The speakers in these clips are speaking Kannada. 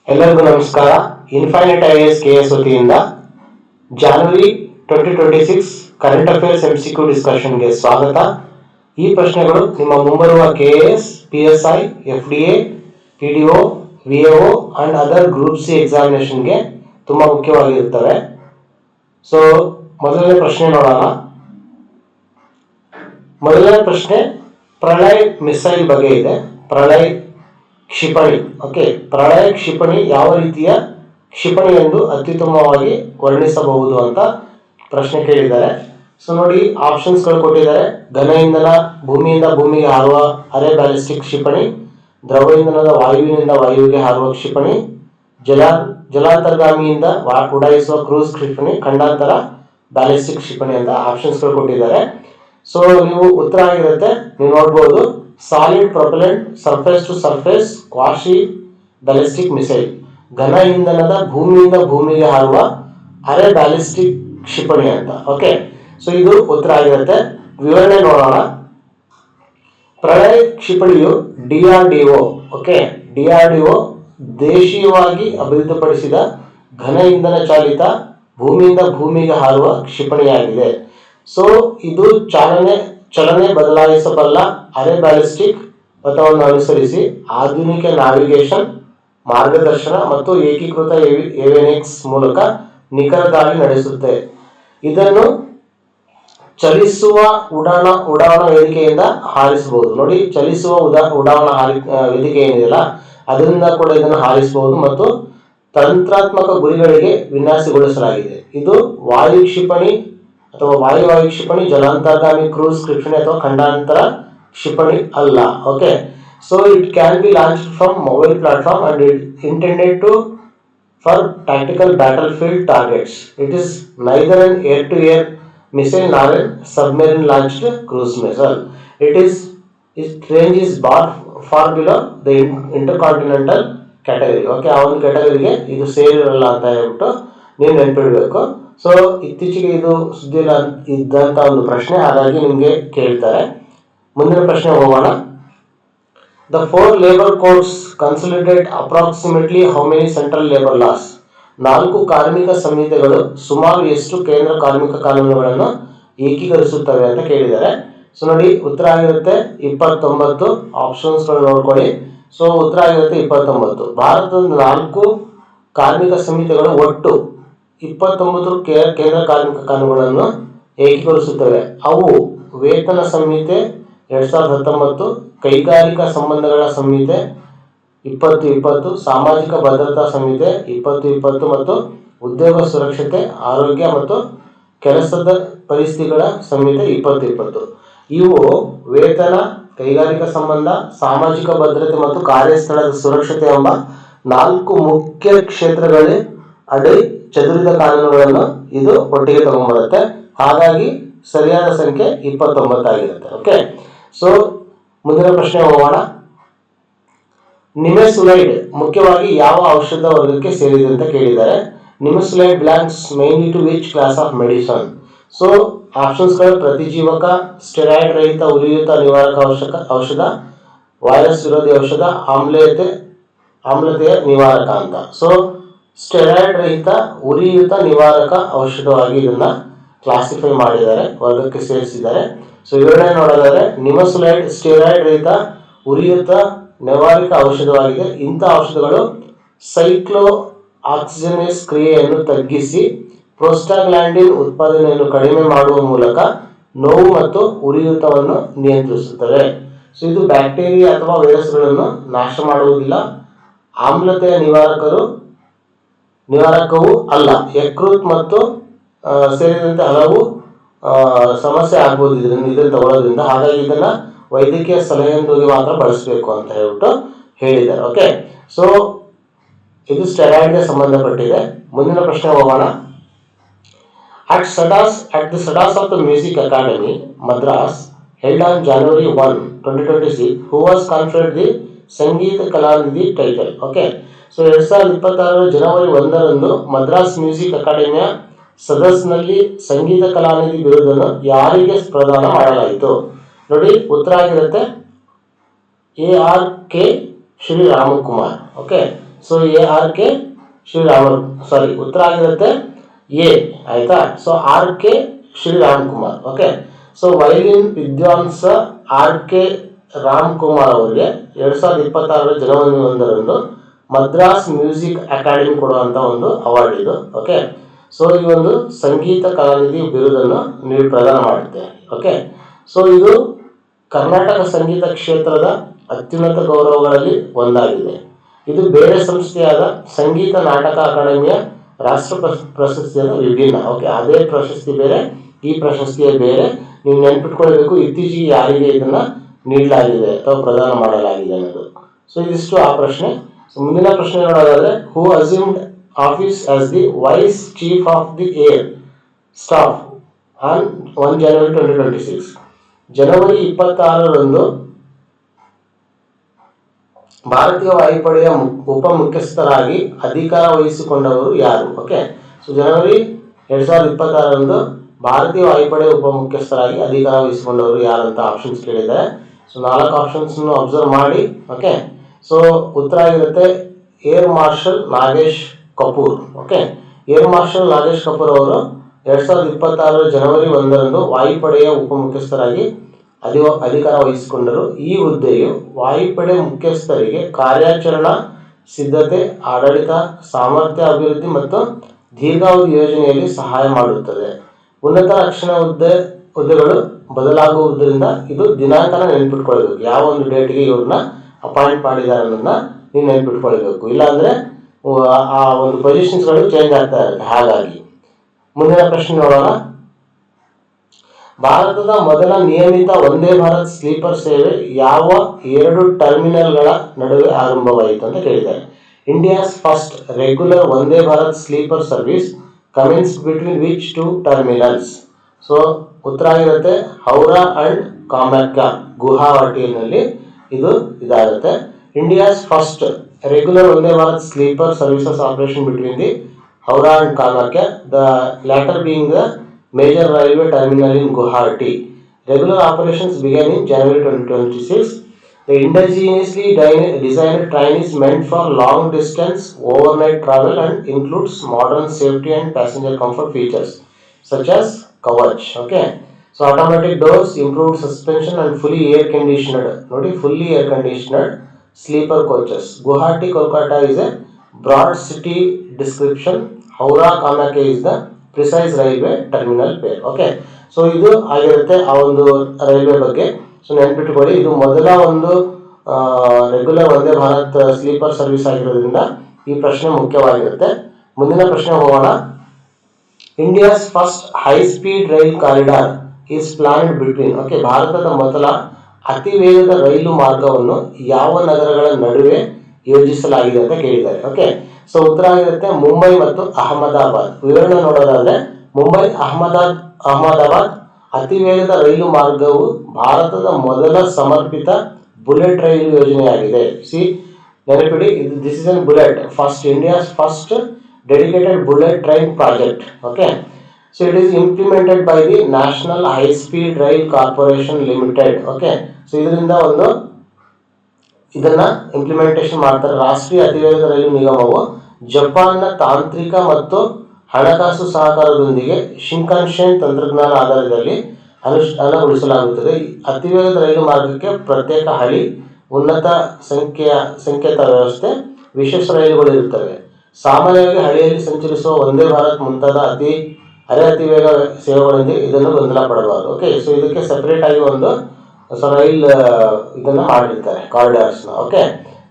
ಎಲ್ಲರಿಗೂ ನಮಸ್ಕಾರ. ಇನ್ಫೈನೈಟ್ ಐಎಎಸ್ ಕೆಎಸ್ ವತಿಯಿಂದ ಜಾನ್ವರಿ 2026 ಕರೆಂಟ್ ಅಫೇರ್ಸ್ MCQ ಡಿಸ್ಕಷನ್ಗೆ ಸ್ವಾಗತ. ಈ ಪ್ರಶ್ನೆಗಳು ನಿಮ್ಮ ಮುಂಬರುವ KAS, PSI, FDA, PDO, VAO and other group C ಎಕ್ಸಾಮಿನೇಷನ್ಗೆ ತುಂಬ ಮುಖ್ಯವಾಗಿರುತ್ತವೆ. ಸೊ ಮೊದಲನೇ ಪ್ರಶ್ನೆ ನೋಡೋಣ. ಮೊದಲನೇ ಪ್ರಶ್ನೆ ಪ್ರಳಯ್ ಮಿಸೈಲ್ ಬಗ್ಗೆ ಇದೆ. ಪ್ರಳಯ್ ಕ್ಷಿಪಣಿ. ಓಕೆ, ಪ್ರಳಯ ಕ್ಷಿಪಣಿ ಯಾವ ರೀತಿಯ ಕ್ಷಿಪಣಿ ಎಂದು ಅತ್ಯುತ್ತಮವಾಗಿ ವರ್ಣಿಸಬಹುದು ಅಂತ ಪ್ರಶ್ನೆ ಕೇಳಿದ್ದಾರೆ. ಸೊ ನೋಡಿ, ಆಪ್ಷನ್ಸ್ಗಳು ಕೊಟ್ಟಿದ್ದಾರೆ. ಘನ ಇಂಧನ ಭೂಮಿಯಿಂದ ಭೂಮಿಗೆ ಹಾರುವ ಅರೆ ಬ್ಯಾಲಿಸ್ಟಿಕ್ ಕ್ಷಿಪಣಿ, ದ್ರವ ಇಂಧನದ ವಾಯುವಿನಿಂದ ವಾಯುವಿಗೆ ಹಾರುವ ಕ್ಷಿಪಣಿ, ಜಲಾಂತರ್ಗಾಮಿಯಿಂದ ಉಡಾಯಿಸುವ ಕ್ರೂಸ್ ಕ್ಷಿಪಣಿ, ಖಂಡಾಂತರ ಬ್ಯಾಲಿಸ್ಟಿಕ್ ಕ್ಷಿಪಣಿ ಅಂತ ಆಪ್ಷನ್ಸ್ಗಳು ಕೊಟ್ಟಿದ್ದಾರೆ. ಸೊ ನೀವು ಉತ್ತರ ಆಗಿರುತ್ತೆ, ನೀವು ನೋಡ್ಬೋದು. Solid propellant surface to surface quasi ballistic missile, ಘನ ಇಂಧನದ ಭೂಮಿಯಿಂದ ಭೂಮಿಗೆ ಹಾರುವ ಅರೆ ಬ್ಯಾಲಿಸ್ಟಿಕ್ ಕ್ಷಿಪಣಿ ಅಂತ. ಓಕೆ, ಸೊ ಇದು ಉತ್ತರ ಆಗಿರುತ್ತೆ. ವಿವರಣೆ ನೋಡೋಣ. ಪ್ರಳಯ್ ಕ್ಷಿಪಣಿಯು DRDO, ಓಕೆ, DRDO ದೇಶೀಯವಾಗಿ ಅಭಿವೃದ್ಧಿಪಡಿಸಿದ ಘನ ಇಂಧನ ಚಾಲಿತ ಭೂಮಿಯಿಂದ ಭೂಮಿಗೆ ಹಾರುವ ಕ್ಷಿಪಣಿಯಾಗಿದೆ. ಸೊ ಇದು ಚಲನೆ ಬದಲಾಯಿಸಬಲ್ಲ ಅರೆ ಬ್ಯಾಲಿಸ್ಟಿಕ್ ಪಥವನ್ನು ಅನುಸರಿಸಿ ಆಧುನಿಕ ನ್ಯಾವಿಗೇಷನ್, ಮಾರ್ಗದರ್ಶನ ಮತ್ತು ಏಕೀಕೃತ ಏವಿಯನಿಕ್ಸ್ ಮೂಲಕ ನಿಖರ ದಾಳಿ ನಡೆಸುತ್ತೆ. ಇದನ್ನು ಚಲಿಸುವ ಉಡಾವಣಾ ವೇದಿಕೆಯಿಂದ ಹಾರಿಸಬಹುದು. ನೋಡಿ, ಚಲಿಸುವ ಉಡಾವಣಾ ವೇದಿಕೆ ಏನಿದೆಯಲ್ಲ ಅದರಿಂದ ಕೂಡ ಇದನ್ನು ಹಾರಿಸಬಹುದು ಮತ್ತು ತಂತ್ರಾತ್ಮಕ ಗುರಿಗಳಿಗೆ ವಿನ್ಯಾಸಗೊಳಿಸಲಾಗಿದೆ. ಇದು ವಾಯು ಕ್ಷಿಪಣಿ ಅಥವಾ ವಾಯು ಕ್ಷಿಪಣಿ, ಜಲಾಂತರ್ಗಾಮಿ ಕ್ರೂಸ್ ಕ್ಷಿಪಣಿ ಅಥವಾ ಖಂಡಾಂತರ ಕ್ಷಿಪಣಿ ಅಲ್ಲ. Okay, so it can be launched from mobile platform and it intended for tactical battle field targets. It is neither an air-to-air missile nor a submarine launched cruise missile. Its range is far below the intercontinental category. Okay, ಆ ಒಂದು ಕ್ಯಾಟಗರಿಗೆ ಇದು ಸೇರಿರಲ್ಲ ಅಂತ ಹೇಳ್ಬಿಟ್ಟು ನೀವು ನೆನಪಿಡಬೇಕು. ಸೊ ಇತ್ತೀಚೆಗೆ ಇದು ಸುದ್ದಿ ಇದ್ದಂಥ ಒಂದು ಪ್ರಶ್ನೆ, ಹಾಗಾಗಿ ನಿಮಗೆ ಕೇಳ್ತಾರೆ. ಮುಂದಿನ ಪ್ರಶ್ನೆ ಹೋಗೋಣ. The 4 labour codes consolidate approximately how many central labour laws? 4 ಕಾರ್ಮಿಕ ಸಂಹಿತೆಗಳು ಸುಮಾರು ಎಷ್ಟು ಕೇಂದ್ರ ಕಾರ್ಮಿಕ ಕಾನೂನುಗಳನ್ನು ಏಕೀಕರಿಸುತ್ತವೆ ಅಂತ ಕೇಳಿದ್ದಾರೆ. ಸೊ ನೋಡಿ, ಉತ್ತರ ಆಗಿರುತ್ತೆ 29. ಆಪ್ಷನ್ಸ್ಗಳು ನೋಡ್ಕೊಳ್ಳಿ. ಸೊ ಉತ್ತರ ಆಗಿರುತ್ತೆ 29. ಭಾರತದ 4 ಕಾರ್ಮಿಕ ಸಂಹಿತೆಗಳು ಒಟ್ಟು 29 ಕೇಂದ್ರ ಕಾರ್ಮಿಕ ಕಾನೂನುಗಳನ್ನು ಏಕೀಕರಿಸುತ್ತವೆ. ಅವು ವೇತನ ಸಂಹಿತೆ 2019, ಕೈಗಾರಿಕಾ ಸಂಬಂಧಗಳ ಸಂಹಿತೆ 2020, ಸಾಮಾಜಿಕ ಭದ್ರತಾ ಸಂಹಿತೆ 2020 ಮತ್ತು ಉದ್ಯೋಗ ಸುರಕ್ಷತೆ, ಆರೋಗ್ಯ ಮತ್ತು ಕೆಲಸದ ಪರಿಸ್ಥಿತಿಗಳ ಸಂಹಿತೆ 2020. ಇವು ವೇತನ, ಕೈಗಾರಿಕಾ ಸಂಬಂಧ, ಸಾಮಾಜಿಕ ಭದ್ರತೆ ಮತ್ತು ಕಾರ್ಯಸ್ಥಳದ ಸುರಕ್ಷತೆ ಎಂಬ 4 ಮುಖ್ಯ ಕ್ಷೇತ್ರಗಳ ಅಡಿ ಚದುರಿದ ಕಾನೂನುಗಳನ್ನು ಇದು ಒಟ್ಟಿಗೆ ತಗೊಂಡ್ಬರುತ್ತೆ. ಹಾಗಾಗಿ ಸರಿಯಾದ ಸಂಖ್ಯೆ 29 ಆಗಿರುತ್ತೆ. ಓಕೆ, ಸೊ ಮುಂದಿನ ಪ್ರಶ್ನೆ ಹೋಗೋಣ. ನಿಮೆಸುಲೈಡ್ ಮುಖ್ಯವಾಗಿ ಯಾವ ಔಷಧ ವರ್ಗಕ್ಕೆ ಸೇರಿದೆ ಅಂತ ಕೇಳಿದ್ದಾರೆ. Nimesulide belongs mainly to which class of medicine? So ಆಪ್ಷನ್ಸ್ಗಳು ಪ್ರತಿಜೀವಕ, ಸ್ಟೆರಾಯ್ಡ್ ರಹಿತ ಉರಿಯೂತ ನಿವಾರಕ ಔಷಧ, ವೈರಸ್ ವಿರೋಧಿ ಔಷಧ, ಆಮ್ಲತೆಯ ನಿವಾರಕ ಅಂತ. ಸೊ ಸ್ಟೆರಾಯ್ಡ್ ರಹಿತ ಉರಿಯೂತ ನಿವಾರಕ ಔಷಧವಾಗಿ ಇದನ್ನ ಕ್ಲಾಸಿಫೈ ಮಾಡಿದ್ದಾರೆ, ವರ್ಗಕ್ಕೆ ಸೇರಿಸಿದ್ದಾರೆ. ಸೊ ವಿವರಣೆ ನೋಡೋದಾದ್ರೆ, ನಿಮೆಸುಲೈಡ್ ಸ್ಟೆರಾಯ್ಡ್ ರಹಿತ ಉರಿಯೂತ ನಿವಾರಕ ಔಷಧವಾಗಿದೆ. ಇಂಥ ಔಷಧಗಳು ಸೈಕ್ಲೋ ಆಕ್ಸಿಜನೇಸ್ ಕ್ರಿಯೆಯನ್ನು ತಗ್ಗಿಸಿ ಪ್ರೋಸ್ಟಾಗ್ಲಾಂಡಿನ್ ಉತ್ಪಾದನೆಯನ್ನು ಕಡಿಮೆ ಮಾಡುವ ಮೂಲಕ ನೋವು ಮತ್ತು ಉರಿಯೂತವನ್ನು ನಿಯಂತ್ರಿಸುತ್ತವೆ. ಸೊ ಇದು ಬ್ಯಾಕ್ಟೀರಿಯಾ ಅಥವಾ ವೈರಸ್ಗಳನ್ನು ನಾಶ ಮಾಡುವುದಿಲ್ಲ. ಆಮ್ಲತೆಯ ನಿವಾರಕವೂ ಅಲ್ಲ. ಯಕೃತ್ ಮತ್ತು ಸೇರಿದಂತೆ ಹಲವು ಸಮಸ್ಯೆ ಆಗ್ಬೋದು ಇದನ್ನು ತಗೊಳ್ಳೋದ್ರಿಂದ. ಹಾಗಾಗಿ ಇದನ್ನ ವೈದ್ಯಕೀಯ ಸಲಹೆಯೊಂದಿಗೆ ಮಾತ್ರ ಬಳಸಬೇಕು ಅಂತ ಹೇಳ್ಬಿಟ್ಟು ಹೇಳಿದ್ದಾರೆ. ಓಕೆ, ಸೊ ಇದು ಸ್ಟೆರಾಯ್ಡ್ಗೆ ಸಂಬಂಧಪಟ್ಟಿದೆ. ಮುಂದಿನ ಪ್ರಶ್ನೆ ಹೋಗೋಣ. At the Sadas of the music academy Madras held on January 1, 2026, who was conferred the Sangeetha Kalanidhi title? Okay, so 2026 ಜನವರಿ 1ರಂದು ಮದ್ರಾಸ್ ಮ್ಯೂಸಿಕ್ ಅಕಾಡೆಮಿಯ ಸದಸ್ನಲ್ಲಿ ಸಂಗೀತ ಕಲಾನಿಧಿ ಬಿರುದನ್ನು ಯಾರಿಗೆ ಪ್ರದಾನ ಮಾಡಲಾಯಿತು? ನೋಡಿ, ಉತ್ತರ ಆಗಿರುತ್ತೆ ARK Shri Ramakumar. Okay, so ARK Sriram, sorry ಉತ್ತರ ಆಗಿರುತ್ತೆ ಎ, ಆಯ್ತಾ. So RK Shriram Kumar. Okay, so violin ವಿದ್ವಾಂಸ RK ರಾಮ್ ಕುಮಾರ್ ಅವರಿಗೆ 2026 ಜನವರಿ 1ರಂದು ಮದ್ರಾಸ್ ಮ್ಯೂಸಿಕ್ ಅಕಾಡೆಮಿ ಕೊಡುವಂತ ಒಂದು ಅವಾರ್ಡ್ ಇದು. ಓಕೆ, ಸೊ ಈ ಒಂದು ಸಂಗೀತ ಕಲಾನಿಧಿ ಬಿರುದನ್ನು ನೀವು ಪ್ರದಾನ ಮಾಡುತ್ತೆ. ಓಕೆ, ಸೊ ಇದು ಕರ್ನಾಟಕ ಸಂಗೀತ ಕ್ಷೇತ್ರದ ಅತ್ಯುನ್ನತ ಗೌರವಗಳಲ್ಲಿ ಒಂದಾಗಿದೆ. ಇದು ಬೇರೆ ಸಂಸ್ಥೆಯಾದ ಸಂಗೀತ ನಾಟಕ ಅಕಾಡೆಮಿಯ ರಾಷ್ಟ್ರ ಪ್ರಶಸ್ತಿಯ ವಿಭಿನ್ನ. ಓಕೆ, ಅದೇ ಪ್ರಶಸ್ತಿ ಬೇರೆ, ಈ ಪ್ರಶಸ್ತಿಯ ಬೇರೆ. ನೀವು ನೆನ್ಪಿಟ್ಕೊಳ್ಬೇಕು ಇತ್ತೀಚೆಗೆ ಯಾರಿಗೆ ಇದನ್ನ ನೀಡಲಾಗಿದೆ ಅಥವಾ ಪ್ರದಾನ ಮಾಡಲಾಗಿದೆ ಅನ್ನೋದು. ಸೊ ಇದಿಷ್ಟು ಆ ಪ್ರಶ್ನೆ. ಸೊ ಮುಂದಿನ ಪ್ರಶ್ನೆ ನೋಡೋದಾದ್ರೆ, who assumed office as the vice chief of the air staff on 1 ಜನವರಿ 2026. ಜನವರಿ 26ರಂದು ಭಾರತೀಯ ವಾಯುಪಡೆಯ ಉಪ ಮುಖ್ಯಸ್ಥರಾಗಿ ಅಧಿಕಾರ ವಹಿಸಿಕೊಂಡವರು ಯಾರು? ಓಕೆ, ಸೊ ಜನವರಿ 2026ರಂದು ಭಾರತೀಯ ವಾಯುಪಡೆ ಉಪ ಮುಖ್ಯಸ್ಥರಾಗಿ ಅಧಿಕಾರ ವಹಿಸಿಕೊಂಡವರು ಯಾರಂತ ಆಪ್ಷನ್ಸ್ ಕೇಳಿದ್ದಾರೆ. ಸೊ 4 ಆಪ್ಷನ್ಸ್ ಅಬ್ಸರ್ವ್ ಮಾಡಿ. ಓಕೆ, ಸೊ ಉತ್ತರ ಆಗಿರುತ್ತೆ air marshal Nagesh Kapoor. Okay, air marshal Nagesh Kapoor ಅವರು 2026 ಜನವರಿ 1ರಂದು ವಾಯುಪಡೆಯ ಉಪ ಮುಖ್ಯಸ್ಥರಾಗಿ ಅಧಿಕಾರ ವಹಿಸಿಕೊಂಡರು. ಈ ಹುದ್ದೆಯು ವಾಯುಪಡೆ ಮುಖ್ಯಸ್ಥರಿಗೆ ಕಾರ್ಯಾಚರಣಾ ಸಿದ್ಧತೆ, ಆಡಳಿತ, ಸಾಮರ್ಥ್ಯ ಅಭಿವೃದ್ಧಿ ಮತ್ತು ದೀರ್ಘಾವಧಿ ಯೋಜನೆಯಲ್ಲಿ ಸಹಾಯ ಮಾಡುತ್ತದೆ. ಉನ್ನತ ರಕ್ಷಣಾ ಹುದ್ದೆಗಳು ಬದಲಾಗುವುದರಿಂದ ಇದು ದಿನಾಂಕನ ನೆನ್ಪಿಟ್ಕೊಳ್ಬೇಕು. ಯಾವ ಒಂದು ಡೇಟ್ಗೆ ಇವ್ರನ್ನ ಅಪಾಯಿಂಟ್ ಮಾಡಿದ್ದಾರೆ ಅನ್ನೋದನ್ನ ನೀವು ನೆನ್ಪಿಟ್ಕೊಳ್ಬೇಕು. ಇಲ್ಲಾಂದ್ರೆ ಆ ಒಂದು ಪೊಸಿಷನ್ಸ್ಗಳು ಚೇಂಜ್ ಆಗ್ತಾ ಇರುತ್ತೆ. ಹಾಗಾಗಿ ಮುಂದಿನ ಪ್ರಶ್ನೆ ನೋಡೋಣ. ಭಾರತದ ಮೊದಲ ನಿಯಮಿತ ವಂದೇ ಭಾರತ್ ಸ್ಲೀಪರ್ ಸೇವೆ ಯಾವ 2 ಟರ್ಮಿನಲ್ಗಳ ನಡುವೆ ಆರಂಭವಾಯಿತು ಅಂತ ಕೇಳಿದ್ದಾರೆ. India's first regular Vande Bharat sleeper service commence between which 2 terminals? So ಉತ್ತರ ಆಗಿರುತ್ತೆ ಹೌರಾ ಅಂಡ್ ಕಾಮಾಖ್ಯ, ಗುವಾಹಟಿಯಲ್ಲಿ ಇದಾಗುತ್ತೆ. India's first regular Vande Bharat sleeper services operation between the Howrah and Kamakhya, the latter being the major railway terminal in Guwahati. Regular operations began in January 2026. The indigenously designed train is meant for long distance overnight travel and includes modern safety and passenger comfort features such as Kavach. Okay, so automatic doors, improved suspension and fully air conditioned. Nodi, fully air conditioned sleeper coaches. Guwahati Kolkata is a broad city description. Howrah Kamakya is the precise railway terminal pair. Okay, so ಇದು ಆಗಿರುತ್ತೆ ಆ ಒಂದು ರೈಲ್ವೆ ಬಗ್ಗೆ. ಸೊ ನೆನ್ಪಿಟ್ಕೊಳ್ಳಿ, ಇದು ಮೊದಲ ಒಂದು regular Vande Bharat sleeper service ಆಗಿರೋದ್ರಿಂದ ಈ ಪ್ರಶ್ನೆ ಮುಖ್ಯವಾಗಿರುತ್ತೆ. ಮುಂದಿನ ಪ್ರಶ್ನೆ ಹೋಗೋಣ. India's first high speed rail corridor is planned between. Okay, ಭಾರತದ ಮೊದಲ ಅತಿ ವೇಗದ ರೈಲು ಮಾರ್ಗವನ್ನು ಯಾವ ನಗರಗಳ ನಡುವೆ ಯೋಜಿಸಲಾಗಿದೆ ಅಂತ ಕೇಳಿದ್ದಾರೆ. ಓಕೆ, ಸೊ ಉತ್ತರ ಆಗಿರುತ್ತೆ ಮುಂಬೈ ಮತ್ತು ಅಹಮದಾಬಾದ್. ವಿವರಣೆ ನೋಡೋದಾದ್ರೆ, ಮುಂಬೈ ಅಹಮದಾಬಾದ್ ಅತಿ ವೇಗದ ರೈಲು ಮಾರ್ಗವು ಭಾರತದ ಮೊದಲ ಸಮರ್ಪಿತ ಬುಲೆಟ್ ರೈಲು ಯೋಜನೆಯಾಗಿದೆ. ನೆನಪಿಡಿ, this is an bullet first, India's first dedicated bullet train project. Okay, so it is implemented by the national high speed rail corporation limited. Okay, so ಇದರಿಂದ ಇದನ್ನ ಇಂಪ್ಲಿಮೆಂಟೇಷನ್ ಮಾಡ್ತಾರೆ. ರಾಷ್ಟ್ರೀಯ ಅತಿವೇಗದ ರೈಲು ನಿಗಮವು ಜಪಾನ್ನ ತಾಂತ್ರಿಕ ಮತ್ತು ಹಣಕಾಸು ಸಹಕಾರದೊಂದಿಗೆ ಶಿಂಕಾನ್ಶೆನ್ ತಂತ್ರಜ್ಞಾನ ಆಧಾರದಲ್ಲಿ ಅನುಷ್ಠಾನಗೊಳಿಸಲಾಗುತ್ತದೆ. ಅತಿವೇಗದ ರೈಲು ಮಾರ್ಗಕ್ಕೆ ಪ್ರತ್ಯೇಕ ಹಳಿ, ಉನ್ನತ ಸಂಕೇತ ವ್ಯವಸ್ಥೆ, ವಿಶೇಷ ರೈಲುಗಳು ಇರುತ್ತವೆ. ಸಾಮಾನ್ಯವಾಗಿ ಹಳಿಯಲ್ಲಿ ಸಂಚರಿಸುವ ವಂದೇ ಭಾರತ್ ಮುಂತಾದ ಅತಿ ವೇಗ ಸೇವೆಗಳೊಂದಿಗೆ ಇದನ್ನು ಗೊಂದಲ ಪಡಬಾರದು. ಓಕೆ, ಸೊ ಇದಕ್ಕೆ ಸೆಪರೇಟ್ ಆಗಿ ಒಂದು ರೈಲ್ ಇದನ್ನ ಮಾಡಿರ್ತಾರೆ, ಕಾರಿಡಾರ್ಸ್ನ. ಓಕೆ,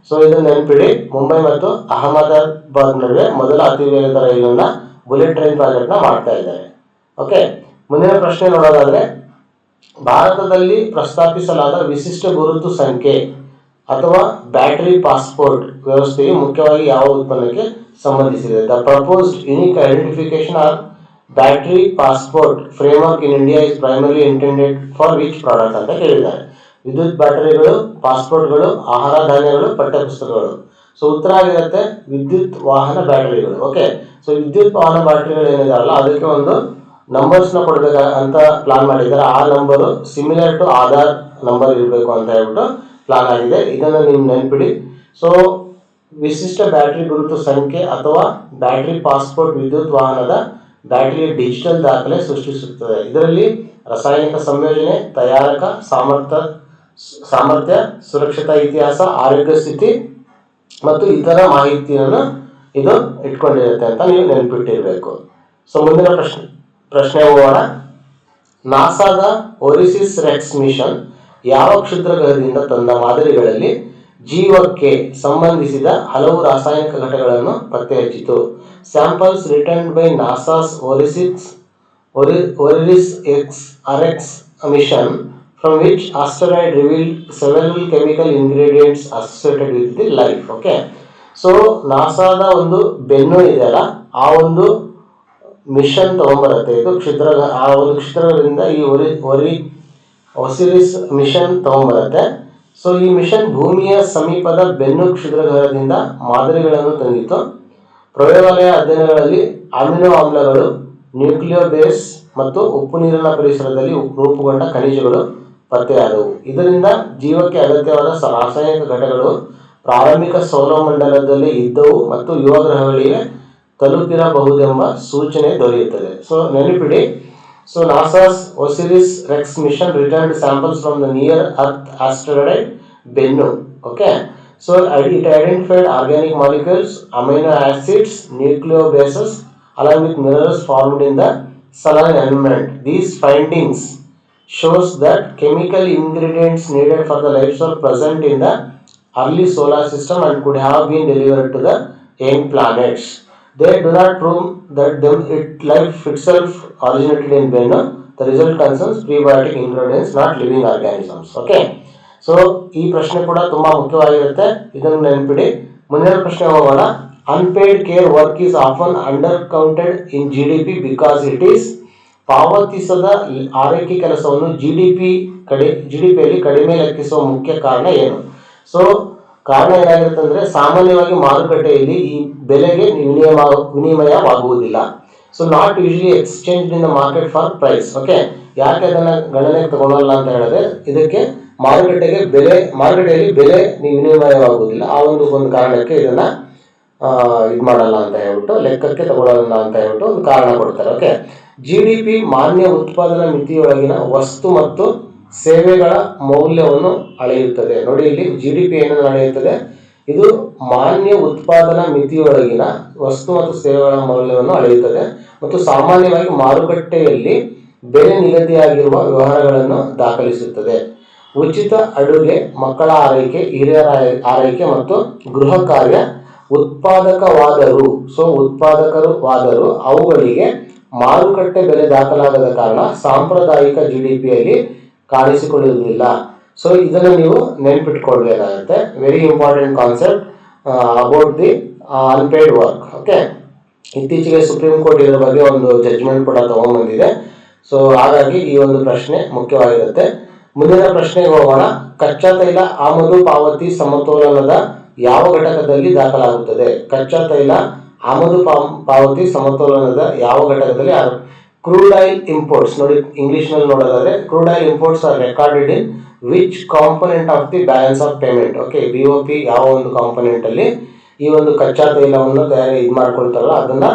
ಸೊ ಇದನ್ನ ನೆನಪಿಡಿ, ಮುಂಬೈ ಮತ್ತು ಅಹಮದಾಬಾದ್ ನಡುವೆ ಮೊದಲ ಅತಿ ವೇಗದ ರೈಲನ್ನ ಬುಲೆಟ್ ಟ್ರೈನ್ ಪ್ರಾಜೆಕ್ಟ್ ನ ಮಾಡ್ತಾ ಇದ್ದಾರೆ. ಓಕೆ, ಮುಂದಿನ ಪ್ರಶ್ನೆ ನೋಡೋದಾದ್ರೆ, ಭಾರತದಲ್ಲಿ ಪ್ರಸ್ತಾಪಿಸಲಾದ ವಿಶಿಷ್ಟ ಗುರುತು ಸಂಖ್ಯೆ ಅಥವಾ ಬ್ಯಾಟರಿ ಪಾಸ್ಪೋರ್ಟ್ ವ್ಯವಸ್ಥೆಯು ಮುಖ್ಯವಾಗಿ ಯಾವ ಉತ್ಪನ್ನಕ್ಕೆ ಸಂಬಂಧಿಸಿದೆ? The proposed unique identification or battery passport framework in India is primary intended for which product ಅಂತ ಕೇಳಿದ್ದಾರೆ. ವಿದ್ಯುತ್ ಬ್ಯಾಟರಿಗಳು, ಪಾಸ್ಪೋರ್ಟ್ಗಳು, ಆಹಾರ ಧಾನ್ಯಗಳು, ಪಠ್ಯಪುಸ್ತಕಗಳು. ಸೊ ಉತ್ತರ ಆಗಿರುತ್ತೆ ವಿದ್ಯುತ್ ವಾಹನ ಬ್ಯಾಟರಿಗಳು. ಓಕೆ, ಸೊ ವಿದ್ಯುತ್ ವಾಹನ ಬ್ಯಾಟರಿಗಳು ಏನಿದಾವಲ್ಲ ಅದಕ್ಕೆ ಒಂದು ನಂಬರ್ಸ್ನ ಕೊಡಬೇಕು ಅಂತ ಪ್ಲಾನ್ ಮಾಡಿದ್ದಾರೆ. ಆ number similar to Aadhaar number ಇರಬೇಕು ಅಂತ ಹೇಳ್ಬಿಟ್ಟು ಪ್ಲಾನ್ ಆಗಿದೆ. ಇದನ್ನು ನೀವು ನೆನ್ಪಿಡಿ. ಸೊ ವಿಶಿಷ್ಟ ಬ್ಯಾಟರಿ ಗುರುತು ಸಂಖ್ಯೆ ಅಥವಾ ಬ್ಯಾಟರಿ ಪಾಸ್ಪೋರ್ಟ್ ವಿದ್ಯುತ್ ವಾಹನದ ಬ್ಯಾಟರಿಯ ಡಿಜಿಟಲ್ ದಾಖಲೆ ಸೃಷ್ಟಿಸುತ್ತದೆ. ಇದರಲ್ಲಿ ರಾಸಾಯನಿಕ ಸಂಯೋಜನೆ, ತಯಾರಕ ಸಾಮರ್ಥ್ಯ, ಸುರಕ್ಷತಾ ಇತಿಹಾಸ, ಆರೋಗ್ಯ ಸ್ಥಿತಿ ಮತ್ತು ಇತರ ಮಾಹಿತಿಯನ್ನು ಇದು ಇಟ್ಕೊಂಡಿರುತ್ತೆ ಅಂತ ನೀವು ನೆನಪಿಟ್ಟಿರಬೇಕು. ಸೊ ಮುಂದಿನ ಪ್ರಶ್ನೆ ಹೋಗೋಣ. ನಾಸಾದ ಒರಿಸಿಸ್ ರೆಕ್ಸ್ ಮಿಷನ್ ಯಾವ ಕ್ಷುದ್ರ ಗ್ರಹದಿಂದ ತಂದ ಮಾದರಿಗಳಲ್ಲಿ ಜೀವಕ್ಕೆ ಸಂಬಂಧಿಸಿದ ಹಲವು ರಾಸಾಯನಿಕ ಘಟಕಗಳನ್ನು ಪತ್ತೆ ಹಚ್ಚಿತು? Samples returned by NASA's Osiris RX mission from which asteroid revealed several chemical ingredients associated with the life. Okay, so ನಾಸಾದ ಒಂದು ಬೆನ್ನು ಇದೆಯಲ್ಲ, ಆ ಒಂದು ಮಿಷನ್ ತಗೊಂಡ್ಬರುತ್ತೆ. ಇದು ಆ ಒಂದು ಕ್ಷುದ್ರದಿಂದ ಈ ಒಸಿರಿಸ್ ಮಿಷನ್ ತಗೊಂಡ್ಬರುತ್ತೆ. ಸೊ ಈ ಮಿಷನ್ ಭೂಮಿಯ ಸಮೀಪದ ಬೆನ್ನು ಕ್ಷುದ್ರಗ್ರಹದಿಂದ ಮಾದರಿಗಳನ್ನು ತಂದಿತ್ತು. ಪ್ರಯೋಗಾಲಯ ಅಧ್ಯಯನಗಳಲ್ಲಿ ಅಮಿನೋ ಆಮ್ಲಗಳು, ನ್ಯೂಕ್ಲಿಯೋಬೇಸ್ ಮತ್ತು ಉಪ್ಪು ನೀರಿನ ಪರಿಸರದಲ್ಲಿ ರೂಪುಗೊಂಡ ಖನಿಜಗಳು ಪತ್ತೆಯಾದವು. ಇದರಿಂದ ಜೀವಕ್ಕೆ ಅಗತ್ಯವಾದ ರಾಸಾಯನಿಕ ಘಟಕಗಳು ಪ್ರಾರಂಭಿಕ ಸೌರಮಂಡಲದಲ್ಲಿ ಇದ್ದವು ಮತ್ತು ಯುವ ಗ್ರಹಗಳಿಗೆ ತಲುಪಿರಬಹುದೆಂಬ ಸೂಚನೆ ದೊರೆಯುತ್ತದೆ. ಸೊ ನೆನಪಿಡಿ, so NASA's Osiris Rex mission returned samples from the near earth asteroid Bennu. Okay, so it identified organic molecules, amino acids, nucleobases along with minerals formed in the solar environment. These findings shows that chemical ingredients needed for the life were present in the early solar system and could have been delivered to the young planets. They do not prove that life itself originated in Bennu. The result concerns prebiotic ingredients, not living organisms. Okay, so ಈ ಪ್ರಶ್ನೆ ಕೂಡ ತುಂಬಾ ಮುಖ್ಯವಾಗಿರುತ್ತೆ, ಇದನ್ನು ನೆನಪಿಡಿ. ಮುಂದಿನ ಪ್ರಶ್ನೆ ಹೋಗೋಣ. Unpaid care work is often under counted in GDP because it is. ಪಾವತಿಸದ ಆರೈಕೆ ಕೆಲಸವನ್ನು ಜಿಡಿಪಿಯಲ್ಲಿ ಕಡಿಮೆ ಲೆಕ್ಕಿಸುವ ಮುಖ್ಯ ಕಾರಣ ಏನು? ಸೊ ಕಾರಣ ಏನಾಗಿರುತ್ತೆ ಅಂದ್ರೆ, ಸಾಮಾನ್ಯವಾಗಿ ಮಾರುಕಟ್ಟೆಯಲ್ಲಿ ಈ ಬೆಲೆಗೆ ವಿನಿಮಯವಾಗುವುದಿಲ್ಲ. So not usually exchange in the market for price. Okay, ಯಾಕೆ ಅದನ್ನ ಗಣನೆಗೆ ತಗೊಳ್ಳಲ್ಲ ಅಂತ ಹೇಳಿದ್ರೆ, ಇದಕ್ಕೆ ಮಾರುಕಟ್ಟೆಯಲ್ಲಿ ಬೆಲೆ ವಿನಿಮಯವಾಗುವುದಿಲ್ಲ. ಆ ಒಂದು ಕಾರಣಕ್ಕೆ ಇದನ್ನ ಮಾಡಲ್ಲ ಅಂತ ಹೇಳ್ಬಿಟ್ಟು, ಲೆಕ್ಕಕ್ಕೆ ತಗೊಳ್ಳಲ್ಲ ಅಂತ ಹೇಳ್ಬಿಟ್ಟು ಒಂದು ಕಾರಣ ಕೊಡ್ತಾರೆ. ಓಕೆ, GDP ಮಾನ್ಯ ಉತ್ಪಾದನಾ ಮಿತಿಯೊಳಗಿನ ವಸ್ತು ಮತ್ತು ಸೇವೆಗಳ ಮೌಲ್ಯವನ್ನು ಅಳೆಯುತ್ತದೆ. ನೋಡಿ, ಇಲ್ಲಿ GDP ಏನನ್ನು ಅಳೆಯುತ್ತದೆ? ಇದು ಮಾನ್ಯ ಉತ್ಪಾದನಾ ಮಿತಿಯೊಳಗಿನ ವಸ್ತು ಮತ್ತು ಸೇವೆಗಳ ಮೌಲ್ಯವನ್ನು ಅಳೆಯುತ್ತದೆ ಮತ್ತು ಸಾಮಾನ್ಯವಾಗಿ ಮಾರುಕಟ್ಟೆಯಲ್ಲಿ ಬೆಲೆ ನಿಗದಿಯಾಗಿರುವ ವ್ಯವಹಾರಗಳನ್ನು ದಾಖಲಿಸುತ್ತದೆ. ಉಚಿತ ಅಡುಗೆ, ಮಕ್ಕಳ ಆರೈಕೆ, ಹಿರಿಯರ ಆರೈಕೆ ಮತ್ತು ಗೃಹ ಕಾರ್ಯ ಉತ್ಪಾದಕವಾದರೂ ಅವುಗಳಿಗೆ ಮಾರುಕಟ್ಟೆ ಬೆಲೆ ದಾಖಲಾಗದ ಕಾರಣ ಸಾಂಪ್ರದಾಯಿಕ GDPಯಲ್ಲಿ ಕಾಣಿಸಿಕೊಳ್ಳುವುದಿಲ್ಲ. ಸೊ ಇದನ್ನು ನೀವು ನೆನ್ಪಿಟ್ಕೊಳ್ಬೇಕಾಗುತ್ತೆ. Very important concept about the unpaid work. Okay, ಇತ್ತೀಚೆಗೆ ಸುಪ್ರೀಂ ಕೋರ್ಟ್ ಇದರ ಬಗ್ಗೆ ಒಂದು ಜಡ್ಜ್ಮೆಂಟ್ ಕೂಡ ತಗೊಂಡ್ಬಂದಿದೆ. ಸೊ ಹಾಗಾಗಿ ಈ ಒಂದು ಪ್ರಶ್ನೆ ಮುಖ್ಯವಾಗಿರುತ್ತೆ. ಮುಂದಿನ ಪ್ರಶ್ನೆಗೆ ಹೋಗೋಣ. ಕಚ್ಚಾ ತೈಲ ಆಮದು ಪಾವತಿ ಸಮತೋಲನದ ಯಾವ ಘಟಕದಲ್ಲಿ ದಾಖಲಾಗುತ್ತದೆ? ಕಚ್ಚಾ ತೈಲ ಆಮದು ಪಾವತಿ ಸಮತೋಲನದ ಯಾವ ಘಟಕದಲ್ಲಿ? Crude oil imports. ನೋಡಿ, ಇಂಗ್ಲಿಷ್ ನಲ್ಲಿ ನೋಡೋದಾದ್ರೆ crude oil imports are recorded in which component of the balance of payment. Okay, BOP ಯಾವ ಒಂದು ಕಾಂಪೊನೆಂಟ್ ಅಲ್ಲಿ ಈ ಒಂದು ಕಚ್ಚಾ ತೈಲವನ್ನು ಮಾಡ್ಕೊಳ್ತಾರಲ್ಲ ಅದನ್ನ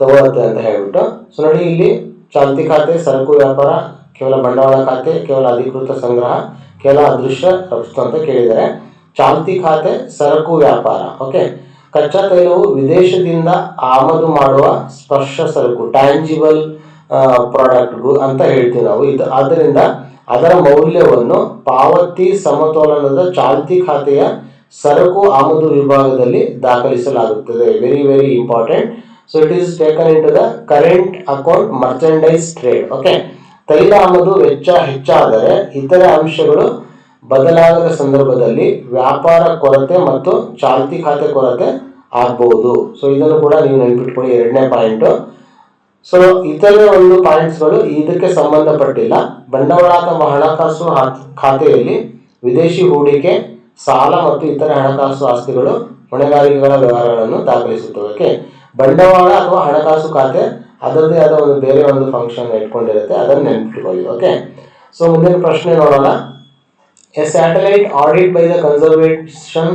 ತಗೊಳುತ್ತೆ ಅಂತ ಹೇಳ್ಬಿಟ್ಟು. ಸೊ ನೋಡಿ, ಇಲ್ಲಿ ಚಾಲ್ತಿ ಖಾತೆ, ಸರಕು ವ್ಯಾಪಾರ, ಕೇವಲ ಬಂಡವಾಳ ಖಾತೆ, ಕೇವಲ ಅಧಿಕೃತ ಸಂಗ್ರಹ, ಕೇವಲ ಅದೃಶ್ಯ ರಫ್ತು ಅಂತ ಕೇಳಿದರೆ. ಚಾಲ್ತಿ ಖಾತೆ, ಸರಕು ವ್ಯಾಪಾರ. ಓಕೆ, ಕಚ್ಚಾ ತೈಲವು ವಿದೇಶದಿಂದ ಆಮದು ಮಾಡುವ ಸ್ಪರ್ಶ ಸರಕು, ಟ್ಯಾಂಜಿಬಲ್ ಪ್ರಾಡಕ್ಟ್ ಅಂತ ಹೇಳ್ತೀವಿ ನಾವು. ಆದ್ದರಿಂದ ಅದರ ಮೌಲ್ಯವನ್ನು ಪಾವತಿ ಸಮತೋಲನದ ಚಾಲ್ತಿ ಖಾತೆಯ ಸರಕು ಆಮದು ವಿಭಾಗದಲ್ಲಿ ದಾಖಲಿಸಲಾಗುತ್ತದೆ. Very very important. So it is taken in to the current account merchandise trade. Okay, ತೈಲ ಆಮದು ವೆಚ್ಚ ಹೆಚ್ಚಾದರೆ ಇತರೆ ಅಂಶಗಳು ಬದಲಾಗದ ಸಂದರ್ಭದಲ್ಲಿ ವ್ಯಾಪಾರ ಕೊರತೆ ಮತ್ತು ಚಾಲ್ತಿ ಖಾತೆ ಕೊರತೆ ಆಗಬಹುದು. ಸೊ ಇದನ್ನು ಕೂಡ ನೀವು ನೆನಪಿಟ್ಕೊಳ್ಳಿ, ಎರಡನೇ ಪಾಯಿಂಟ್. ಸೊ ಇತರೆ ಒಂದು ಪಾಯಿಂಟ್ಸ್ಗಳು ಇದಕ್ಕೆ ಸಂಬಂಧಪಟ್ಟಿಲ್ಲ. ಬಂಡವಾಳ ಅಥವಾ ಹಣಕಾಸು ಖಾತೆಯಲ್ಲಿ ವಿದೇಶಿ ಹೂಡಿಕೆ, ಸಾಲ ಮತ್ತು ಇತರೆ ಹಣಕಾಸು ಆಸ್ತಿಗಳು, ಹೊಣೆಗಾರಿಕೆಗಳ ವ್ಯವಹಾರಗಳನ್ನು ದಾಖಲಿಸುತ್ತವೆ. ಓಕೆ, ಬಂಡವಾಳ ಅಥವಾ ಹಣಕಾಸು ಖಾತೆ ಅದರದೇ ಆದ ಒಂದು ಬೇರೆ ಒಂದು ಫಂಕ್ಷನ್ ಇಟ್ಕೊಂಡಿರುತ್ತೆ, ಅದನ್ನು ನೆನಪಿಟ್ಕೊಳ್ಳಿ. ಓಕೆ, ಸೊ ಮುಂದಿನ ಪ್ರಶ್ನೆ ನೋಡೋಣ. A satellite audit by the conservation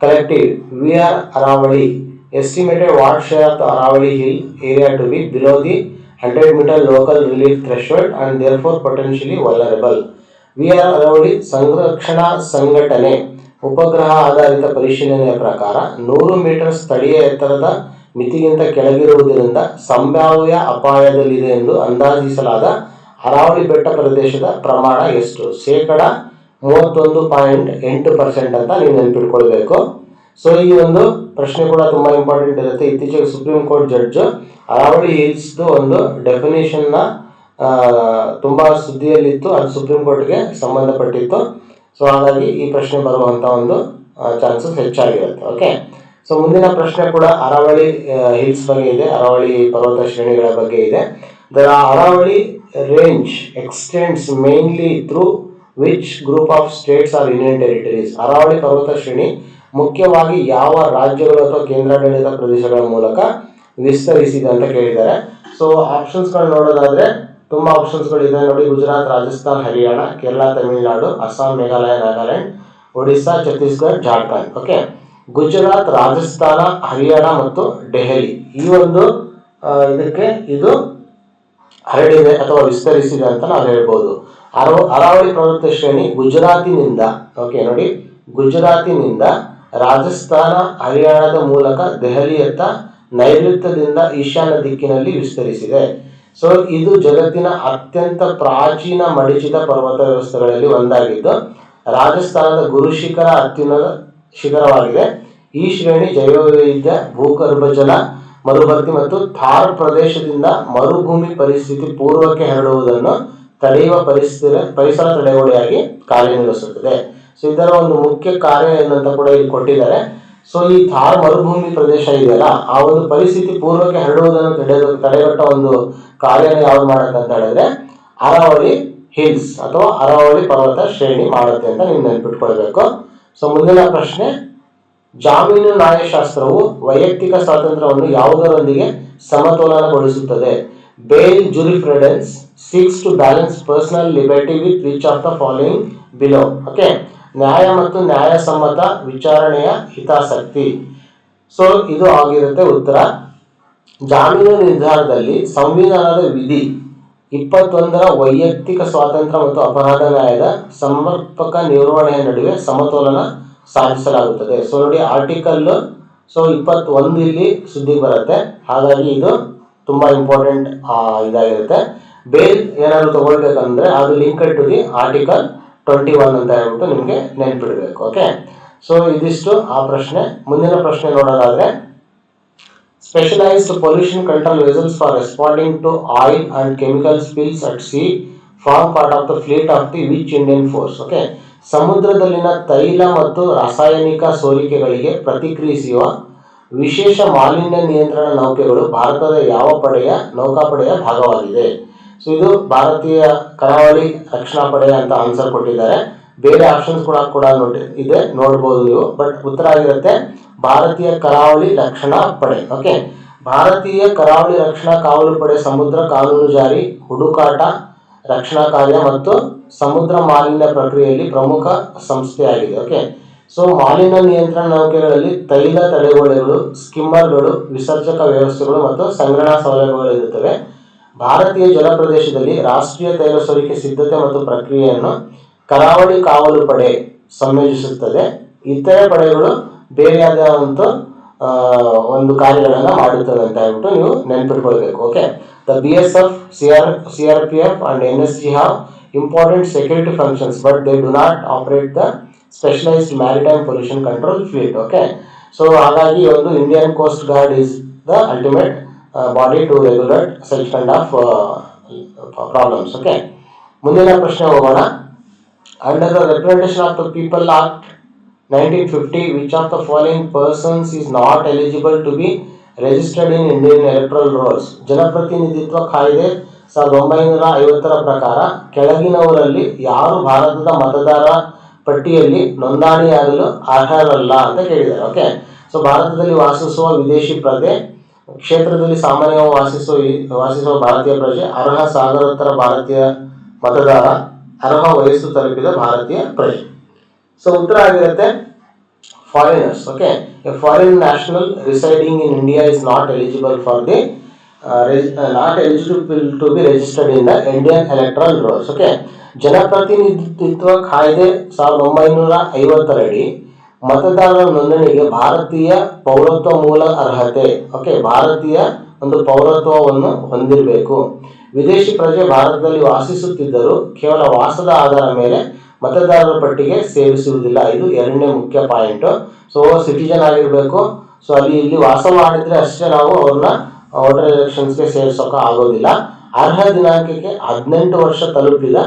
collective. We are Aravali. Estimated what share of the Aravali hill area to be below the 100-meter local relief threshold and therefore potentially vulnerable. We are Aravalli ಸಂರಕ್ಷಣಾ ಸಂಘಟನೆ ಉಪಗ್ರಹ ಆಧಾರಿತ ಪರಿಶೀಲನೆಯ ಪ್ರಕಾರ 100 ಮೀಟರ್ ಸ್ಥಳೀಯ ಎತ್ತರದ ಮಿತಿಗಿಂತ ಕೆಳಗಿರುವುದರಿಂದ ಸಂಭಾವ್ಯ ಅಪಾಯದಲ್ಲಿದೆ ಎಂದು ಅಂದಾಜಿಸಲಾದ ಅರಾವಳಿ ಬೆಟ್ಟ ಪ್ರದೇಶದ ಪ್ರಮಾಣ ಎಷ್ಟು? 31.8% ಅಂತ ನೀವು ನೆನಪಿಟ್ಕೊಳ್ಬೇಕು. ಸೊ ಈ ಒಂದು ಪ್ರಶ್ನೆ ಕೂಡ ತುಂಬಾ ಇಂಪಾರ್ಟೆಂಟ್ ಇರುತ್ತೆ. ಇತ್ತೀಚೆಗೆ ಸುಪ್ರೀಂ ಕೋರ್ಟ್ ಜಡ್ಜ್ ಅರಾವಳಿ ಹಿಲ್ಸ್ದು ಒಂದು ಡೆಫಿನೇಷನ್ನ ತುಂಬಾ ಸುದ್ದಿಯಲ್ಲಿತ್ತು, ಅದು ಸುಪ್ರೀಂ ಕೋರ್ಟ್ಗೆ ಸಂಬಂಧಪಟ್ಟಿತ್ತು. ಸೊ ಹಾಗಾಗಿ ಈ ಪ್ರಶ್ನೆ ಬರುವಂತ ಒಂದು ಚಾನ್ಸಸ್ ಹೆಚ್ಚಾಗಿರುತ್ತೆ. ಓಕೆ, ಸೊ ಮುಂದಿನ ಪ್ರಶ್ನೆ ಕೂಡ ಅರಾವಳಿ ಹಿಲ್ಸ್ ಬಗ್ಗೆ ಇದೆ, ಅರಾವಳಿ ಪರ್ವತ ಶ್ರೇಣಿಗಳ ಬಗ್ಗೆ ಇದೆ. The Aravalli range extends mainly through which group of states or union territories? Aravalli ಪರ್ವತ ಶ್ರೇಣಿ ಮುಖ್ಯವಾಗಿ ಯಾವ ರಾಜ್ಯಗಳು ಅಥವಾ ಕೇಂದ್ರಾಡಳಿತ ಪ್ರದೇಶಗಳ ಮೂಲಕ ವಿಸ್ತರಿಸಿದೆ ಅಂತ ಕೇಳಿದ್ದಾರೆ. ಸೊ ಆಪ್ಷನ್ಸ್ಗಳು ನೋಡೋದಾದ್ರೆ ತುಂಬಾ ಆಪ್ಷನ್ಸ್ಗಳಿದೆ ನೋಡಿ. ಗುಜರಾತ್, ರಾಜಸ್ಥಾನ್, ಹರಿಯಾಣ, ಕೇರಳ, ತಮಿಳುನಾಡು, ಅಸ್ಸಾಂ, ಮೇಘಾಲಯ, ನಾಗಾಲ್ಯಾಂಡ್, ಒಡಿಸ್ಸಾ, ಛತ್ತೀಸ್ಗಢ, ಜಾರ್ಖಂಡ್. ಓಕೆ, ಗುಜರಾತ್, ರಾಜಸ್ಥಾನ, ಹರಿಯಾಣ ಮತ್ತು ದೆಹಲಿ ಈ ಒಂದು ಇದಕ್ಕೆ ಇದು ಹರಡಿದೆ ಅಥವಾ ವಿಸ್ತರಿಸಿದೆ ಅಂತ ನಾವು ಹೇಳ್ಬೋದು. ಅರಾವಳಿ ಪರ್ವತ ಶ್ರೇಣಿ ಗುಜರಾತಿನಿಂದ, ಓಕೆ ನೋಡಿ, ಗುಜರಾತಿನಿಂದ ರಾಜಸ್ಥಾನ, ಹರಿಯಾಣದ ಮೂಲಕ ದೆಹಲಿಯತ್ತ ನೈಋತ್ಯದಿಂದ ಈಶಾನ್ಯ ದಿಕ್ಕಿನಲ್ಲಿ ವಿಸ್ತರಿಸಿದೆ. ಸೊ ಇದು ಜಗತ್ತಿನ ಅತ್ಯಂತ ಪ್ರಾಚೀನ ಮಡಿಚಿದ ಪರ್ವತ ವ್ಯವಸ್ಥೆಗಳಲ್ಲಿ ಒಂದಾಗಿದ್ದು ರಾಜಸ್ಥಾನದ ಗುರು ಶಿಖರ ಅತ್ಯುನ್ನತ ಶಿಖರವಾಗಿದೆ. ಈ ಶ್ರೇಣಿ ಜೈವವೈವಿಧ್ಯ, ಭೂಗರ್ಭ ಜಲ ಮರುಭರ್ತಿ ಮತ್ತು ಥಾರ್ ಪ್ರದೇಶದಿಂದ ಮರುಭೂಮಿ ಪರಿಸ್ಥಿತಿ ಪೂರ್ವಕ್ಕೆ ಹರಡುವುದನ್ನು ತಡೆಯುವ ಪರಿಸರ ತಡೆಗೋಡೆಯಾಗಿ ಕಾರ್ಯನಿರ್ವಹಿಸುತ್ತದೆ. ಸೊ ಇದರ ಒಂದು ಮುಖ್ಯ ಕಾರ್ಯ ಏನಂತ ಕೂಡ ಇಲ್ಲಿ ಕೊಟ್ಟಿದ್ದಾರೆ. ಸೊ ಈ ಥಾರ್ ಮರುಭೂಮಿ ಪ್ರದೇಶ ಇದೆಯಲ್ಲ, ಆ ಒಂದು ಪರಿಸ್ಥಿತಿ ಪೂರ್ವಕ್ಕೆ ಹರಡುವುದನ್ನು ತಡೆಗಟ್ಟ ಒಂದು ಕಾರ್ಯನ ಯಾವ್ದು ಮಾಡುತ್ತೆ ಅಂತ ಹೇಳಿದ್ರೆ ಅರಾವಳಿ ಹಿಲ್ಸ್ ಅಥವಾ ಅರಾವಳಿ ಪರ್ವತ ಶ್ರೇಣಿ ಮಾಡುತ್ತೆ ಅಂತ ನೀವು ನೆನಪಿಟ್ಕೊಳ್ಬೇಕು. ಸೊ ಮುಂದಿನ ಪ್ರಶ್ನೆ, ಜಾಮೀನು ನ್ಯಾಯಶಾಸ್ತ್ರವು ವೈಯಕ್ತಿಕ ಸ್ವಾತಂತ್ರ್ಯವನ್ನು ಯಾವುದರೊಂದಿಗೆ ಸಮತೋಲನಗೊಳಿಸುತ್ತದೆ? Bail jurisprudence seeks to balance personal liberty with which of the following below? Okay, ನ್ಯಾಯ ಮತ್ತು ನ್ಯಾಯಸಮ್ಮತ ವಿಚಾರಣೆಯ ಹಿತಾಸಕ್ತಿ. ಸೊ ಇದು ಆಗಿರುತ್ತೆ ಉತ್ತರ. ಜಾಮೀನು ನಿರ್ಧಾರದಲ್ಲಿ ಸಂವಿಧಾನದ ವಿಧಿ 21ರ ವೈಯಕ್ತಿಕ ಸ್ವಾತಂತ್ರ್ಯ ಮತ್ತು ಅಪರಾಧ ನ್ಯಾಯದ ಸಮರ್ಪಕ ನಿರ್ವಹಣೆಯ ನಡುವೆ ಸಮತೋಲನ ಸಾಧಿಸಲಾಗುತ್ತದೆ. ಸೊ ನೋಡಿ ಆರ್ಟಿಕಲ್ 21 ಇಲ್ಲಿ ಸುದ್ದಿ ಬರುತ್ತೆ, ಹಾಗಾಗಿ ಇದು ತುಂಬಾ ಇಂಪಾರ್ಟೆಂಟ್ ಇದಾಗಿರುತ್ತೆ. ಬೇಲ್ ಏನಾದ್ರು ತಗೊಳ್ಬೇಕಂದ್ರೆ ಅದು ಲಿಂಕ್ ಟು ದಿ ಆರ್ಟಿಕಲ್ 21 ಅಂತ ಹೇಳ್ಬಿಟ್ಟು ನಿಮಗೆ ನೆನ್ಪಿಡ್ಬೇಕು. ಓಕೆ, ಸೊ ಇದಿಷ್ಟು ಆ ಪ್ರಶ್ನೆ. ಮುಂದಿನ ಪ್ರಶ್ನೆ ನೋಡೋದಾದ್ರೆ, specialised pollution control vessels for responding to oil and chemical spills at sea form part of the fleet of the which Indian force? Okay, ಸಮುದ್ರದಲ್ಲಿನ ತೈಲ ಮತ್ತು ರಾಸಾಯನಿಕ ಸೋರಿಕೆಗಳಿಗೆ ಪ್ರತಿಕ್ರಿಯಿಸುವ ವಿಶೇಷ ಮಾಲಿನ್ಯ ನಿಯಂತ್ರಣ ನೌಕೆಗಳು ಭಾರತದ ಯಾವ ನೌಕಾಪಡೆಯ ಭಾಗವಾಗಿದೆ? ಸೊ ಇದು ಭಾರತೀಯ ಕರಾವಳಿ ರಕ್ಷಣಾ ಪಡೆ ಅಂತ ಆನ್ಸರ್ ಕೊಟ್ಟಿದ್ದಾರೆ. ಬೇರೆ ಆಪ್ಷನ್ಸ್ ಕೂಡ ಇದೆ, ನೋಡ್ಬೋದು ನೀವು. ಬಟ್ ಉತ್ತರ ಆಗಿರುತ್ತೆ ಭಾರತೀಯ ಕರಾವಳಿ ರಕ್ಷಣಾ ಪಡೆ. ಓಕೆ, ಭಾರತೀಯ ಕರಾವಳಿ ರಕ್ಷಣಾ ಕಾವಲು ಪಡೆ ಸಮುದ್ರ ಕಾನೂನು ಜಾರಿ, ಹುಡುಕಾಟ, ರಕ್ಷಣಾ ಕಾರ್ಯ ಮತ್ತು ಸಮುದ್ರ ಮಾಲಿನ್ಯ ಪ್ರಕ್ರಿಯೆಯಲ್ಲಿ ಪ್ರಮುಖ ಸಂಸ್ಥೆಯಾಗಿದೆ. ಓಕೆ, ಸೊ ಮಾಲಿನ್ಯ ನಿಯಂತ್ರಣ ನೌಕೆಗಳಲ್ಲಿ ತೈಲ ತಡೆಗೋಡೆಗಳು, ಸ್ಕಿಮ್ಮರ್ಗಳು, ವಿಸರ್ಜಕ ವ್ಯವಸ್ಥೆಗಳು ಮತ್ತು ಸಂಗ್ರಹಣಾ ಸೌಲಭ್ಯಗಳು ಇರುತ್ತವೆ. ಭಾರತೀಯ ಜಲಪ್ರದೇಶದಲ್ಲಿ ರಾಷ್ಟ್ರೀಯ ತೈಲ ಸೋರಿಕೆ ಸಿದ್ಧತೆ ಮತ್ತು ಪ್ರಕ್ರಿಯೆಯನ್ನು ಕರಾವಳಿ ಕಾವಲು ಪಡೆ ಸಂಯೋಜಿಸುತ್ತದೆ. ಇತರೆ ಪಡೆಗಳು ಬೇರೆಯಾದ ಒಂದು ಕಾರ್ಯಗಳನ್ನು ಮಾಡುತ್ತದೆ ಅಂತ ಹೇಳ್ಬಿಟ್ಟು ನೀವು ನೆನಪಿಟ್ಕೊಳ್ಬೇಕು. Okay, the BSF, CRPF and NSG have important security functions but they do not operate the specialized maritime pollution control fleet. Okay, so ಹಾಗಾಗಿ ಒಂದು Indian coast guard is the ultimate body to regulate such kind of problems. Okay, ಮುಂದಿನ ಪ್ರಶ್ನೆ ಹೋಗೋಣ. Under the representation of the people act 1950, which of the following persons is not eligible to be registered in Indian electoral rolls? ಜನಪ್ರತಿನಿಧಿತ್ವ ಕಾಯ್ದೆ 1950ರ ಪ್ರಕಾರ ಕೆಳಗಿನವರಲ್ಲಿ ಯಾರು ಭಾರತದ ಮತದಾರ ಪಟ್ಟಿಯಲ್ಲಿ ನೋಂದಣಿಯಾಗಲು ಅರ್ಹರಲ್ಲ ಅಂತ ಕೇಳಿದ್ದಾರೆ. ಓಕೆ, ಸೊ ಭಾರತದಲ್ಲಿ ವಾಸಿಸುವ ವಿದೇಶಿ ಪ್ರಜೆ, ಕ್ಷೇತ್ರದಲ್ಲಿ ಸಾಮಾನ್ಯವಾಗಿ ವಾಸಿಸುವ ಭಾರತೀಯ ಪ್ರಜೆ, ಅರ್ಹ ಸಾಗರೋತ್ತರ ಭಾರತೀಯ ಮತದಾರ, ಅರ್ಹ ವಯಸ್ಸು ತಲುಪಿದ ಭಾರತೀಯ ಪ್ರಜೆ. ಸೊ ಉತ್ತರ ಆಗಿರುತ್ತೆ foreigners. Okay, a foreign national residing in India is not eligible for the not eligible to be registered in the Indian electoral rolls. Okay, ಜನಪ್ರತಿನಿಧಿತ್ವ ಕಾಯ್ದೆ 1950ರಡಿ ಮತದಾರರ ನೋಂದಣಿಗೆ ಭಾರತೀಯ ಪೌರತ್ವ ಮೂಲ ಅರ್ಹತೆ. ಓಕೆ, ಭಾರತೀಯ ಒಂದು ಪೌರತ್ವವನ್ನು ಹೊಂದಿರಬೇಕು. ವಿದೇಶಿ ಪ್ರಜೆ ಭಾರತದಲ್ಲಿ ವಾಸಿಸುತ್ತಿದ್ದರೂ ಕೇವಲ ವಾಸದ ಆಧಾರದ ಮೇಲೆ ಮತದಾರರ ಪಟ್ಟಿಗೆ ಸೇರಿಸುವುದಿಲ್ಲ. ಇದು ಎರಡನೇ ಮುಖ್ಯ ಪಾಯಿಂಟ್. ಸೊ ಸಿಟಿಜನ್ ಆಗಿರಬೇಕು. ಸೊ ಇಲ್ಲಿ ವಾಸ ಮಾಡಿದ್ರೆ ಅಷ್ಟೇ ನಾವು ಅವ್ರನ್ನ ವೋಟರ್ ಎಲೆಕ್ಷನ್ಸ್ಗೆ ಸೇರಿಸೋಕೆ ಆಗೋದಿಲ್ಲ. ಅರ್ಹ ದಿನಾಂಕಕ್ಕೆ 18 ವರ್ಷ ತಲುಪಿದ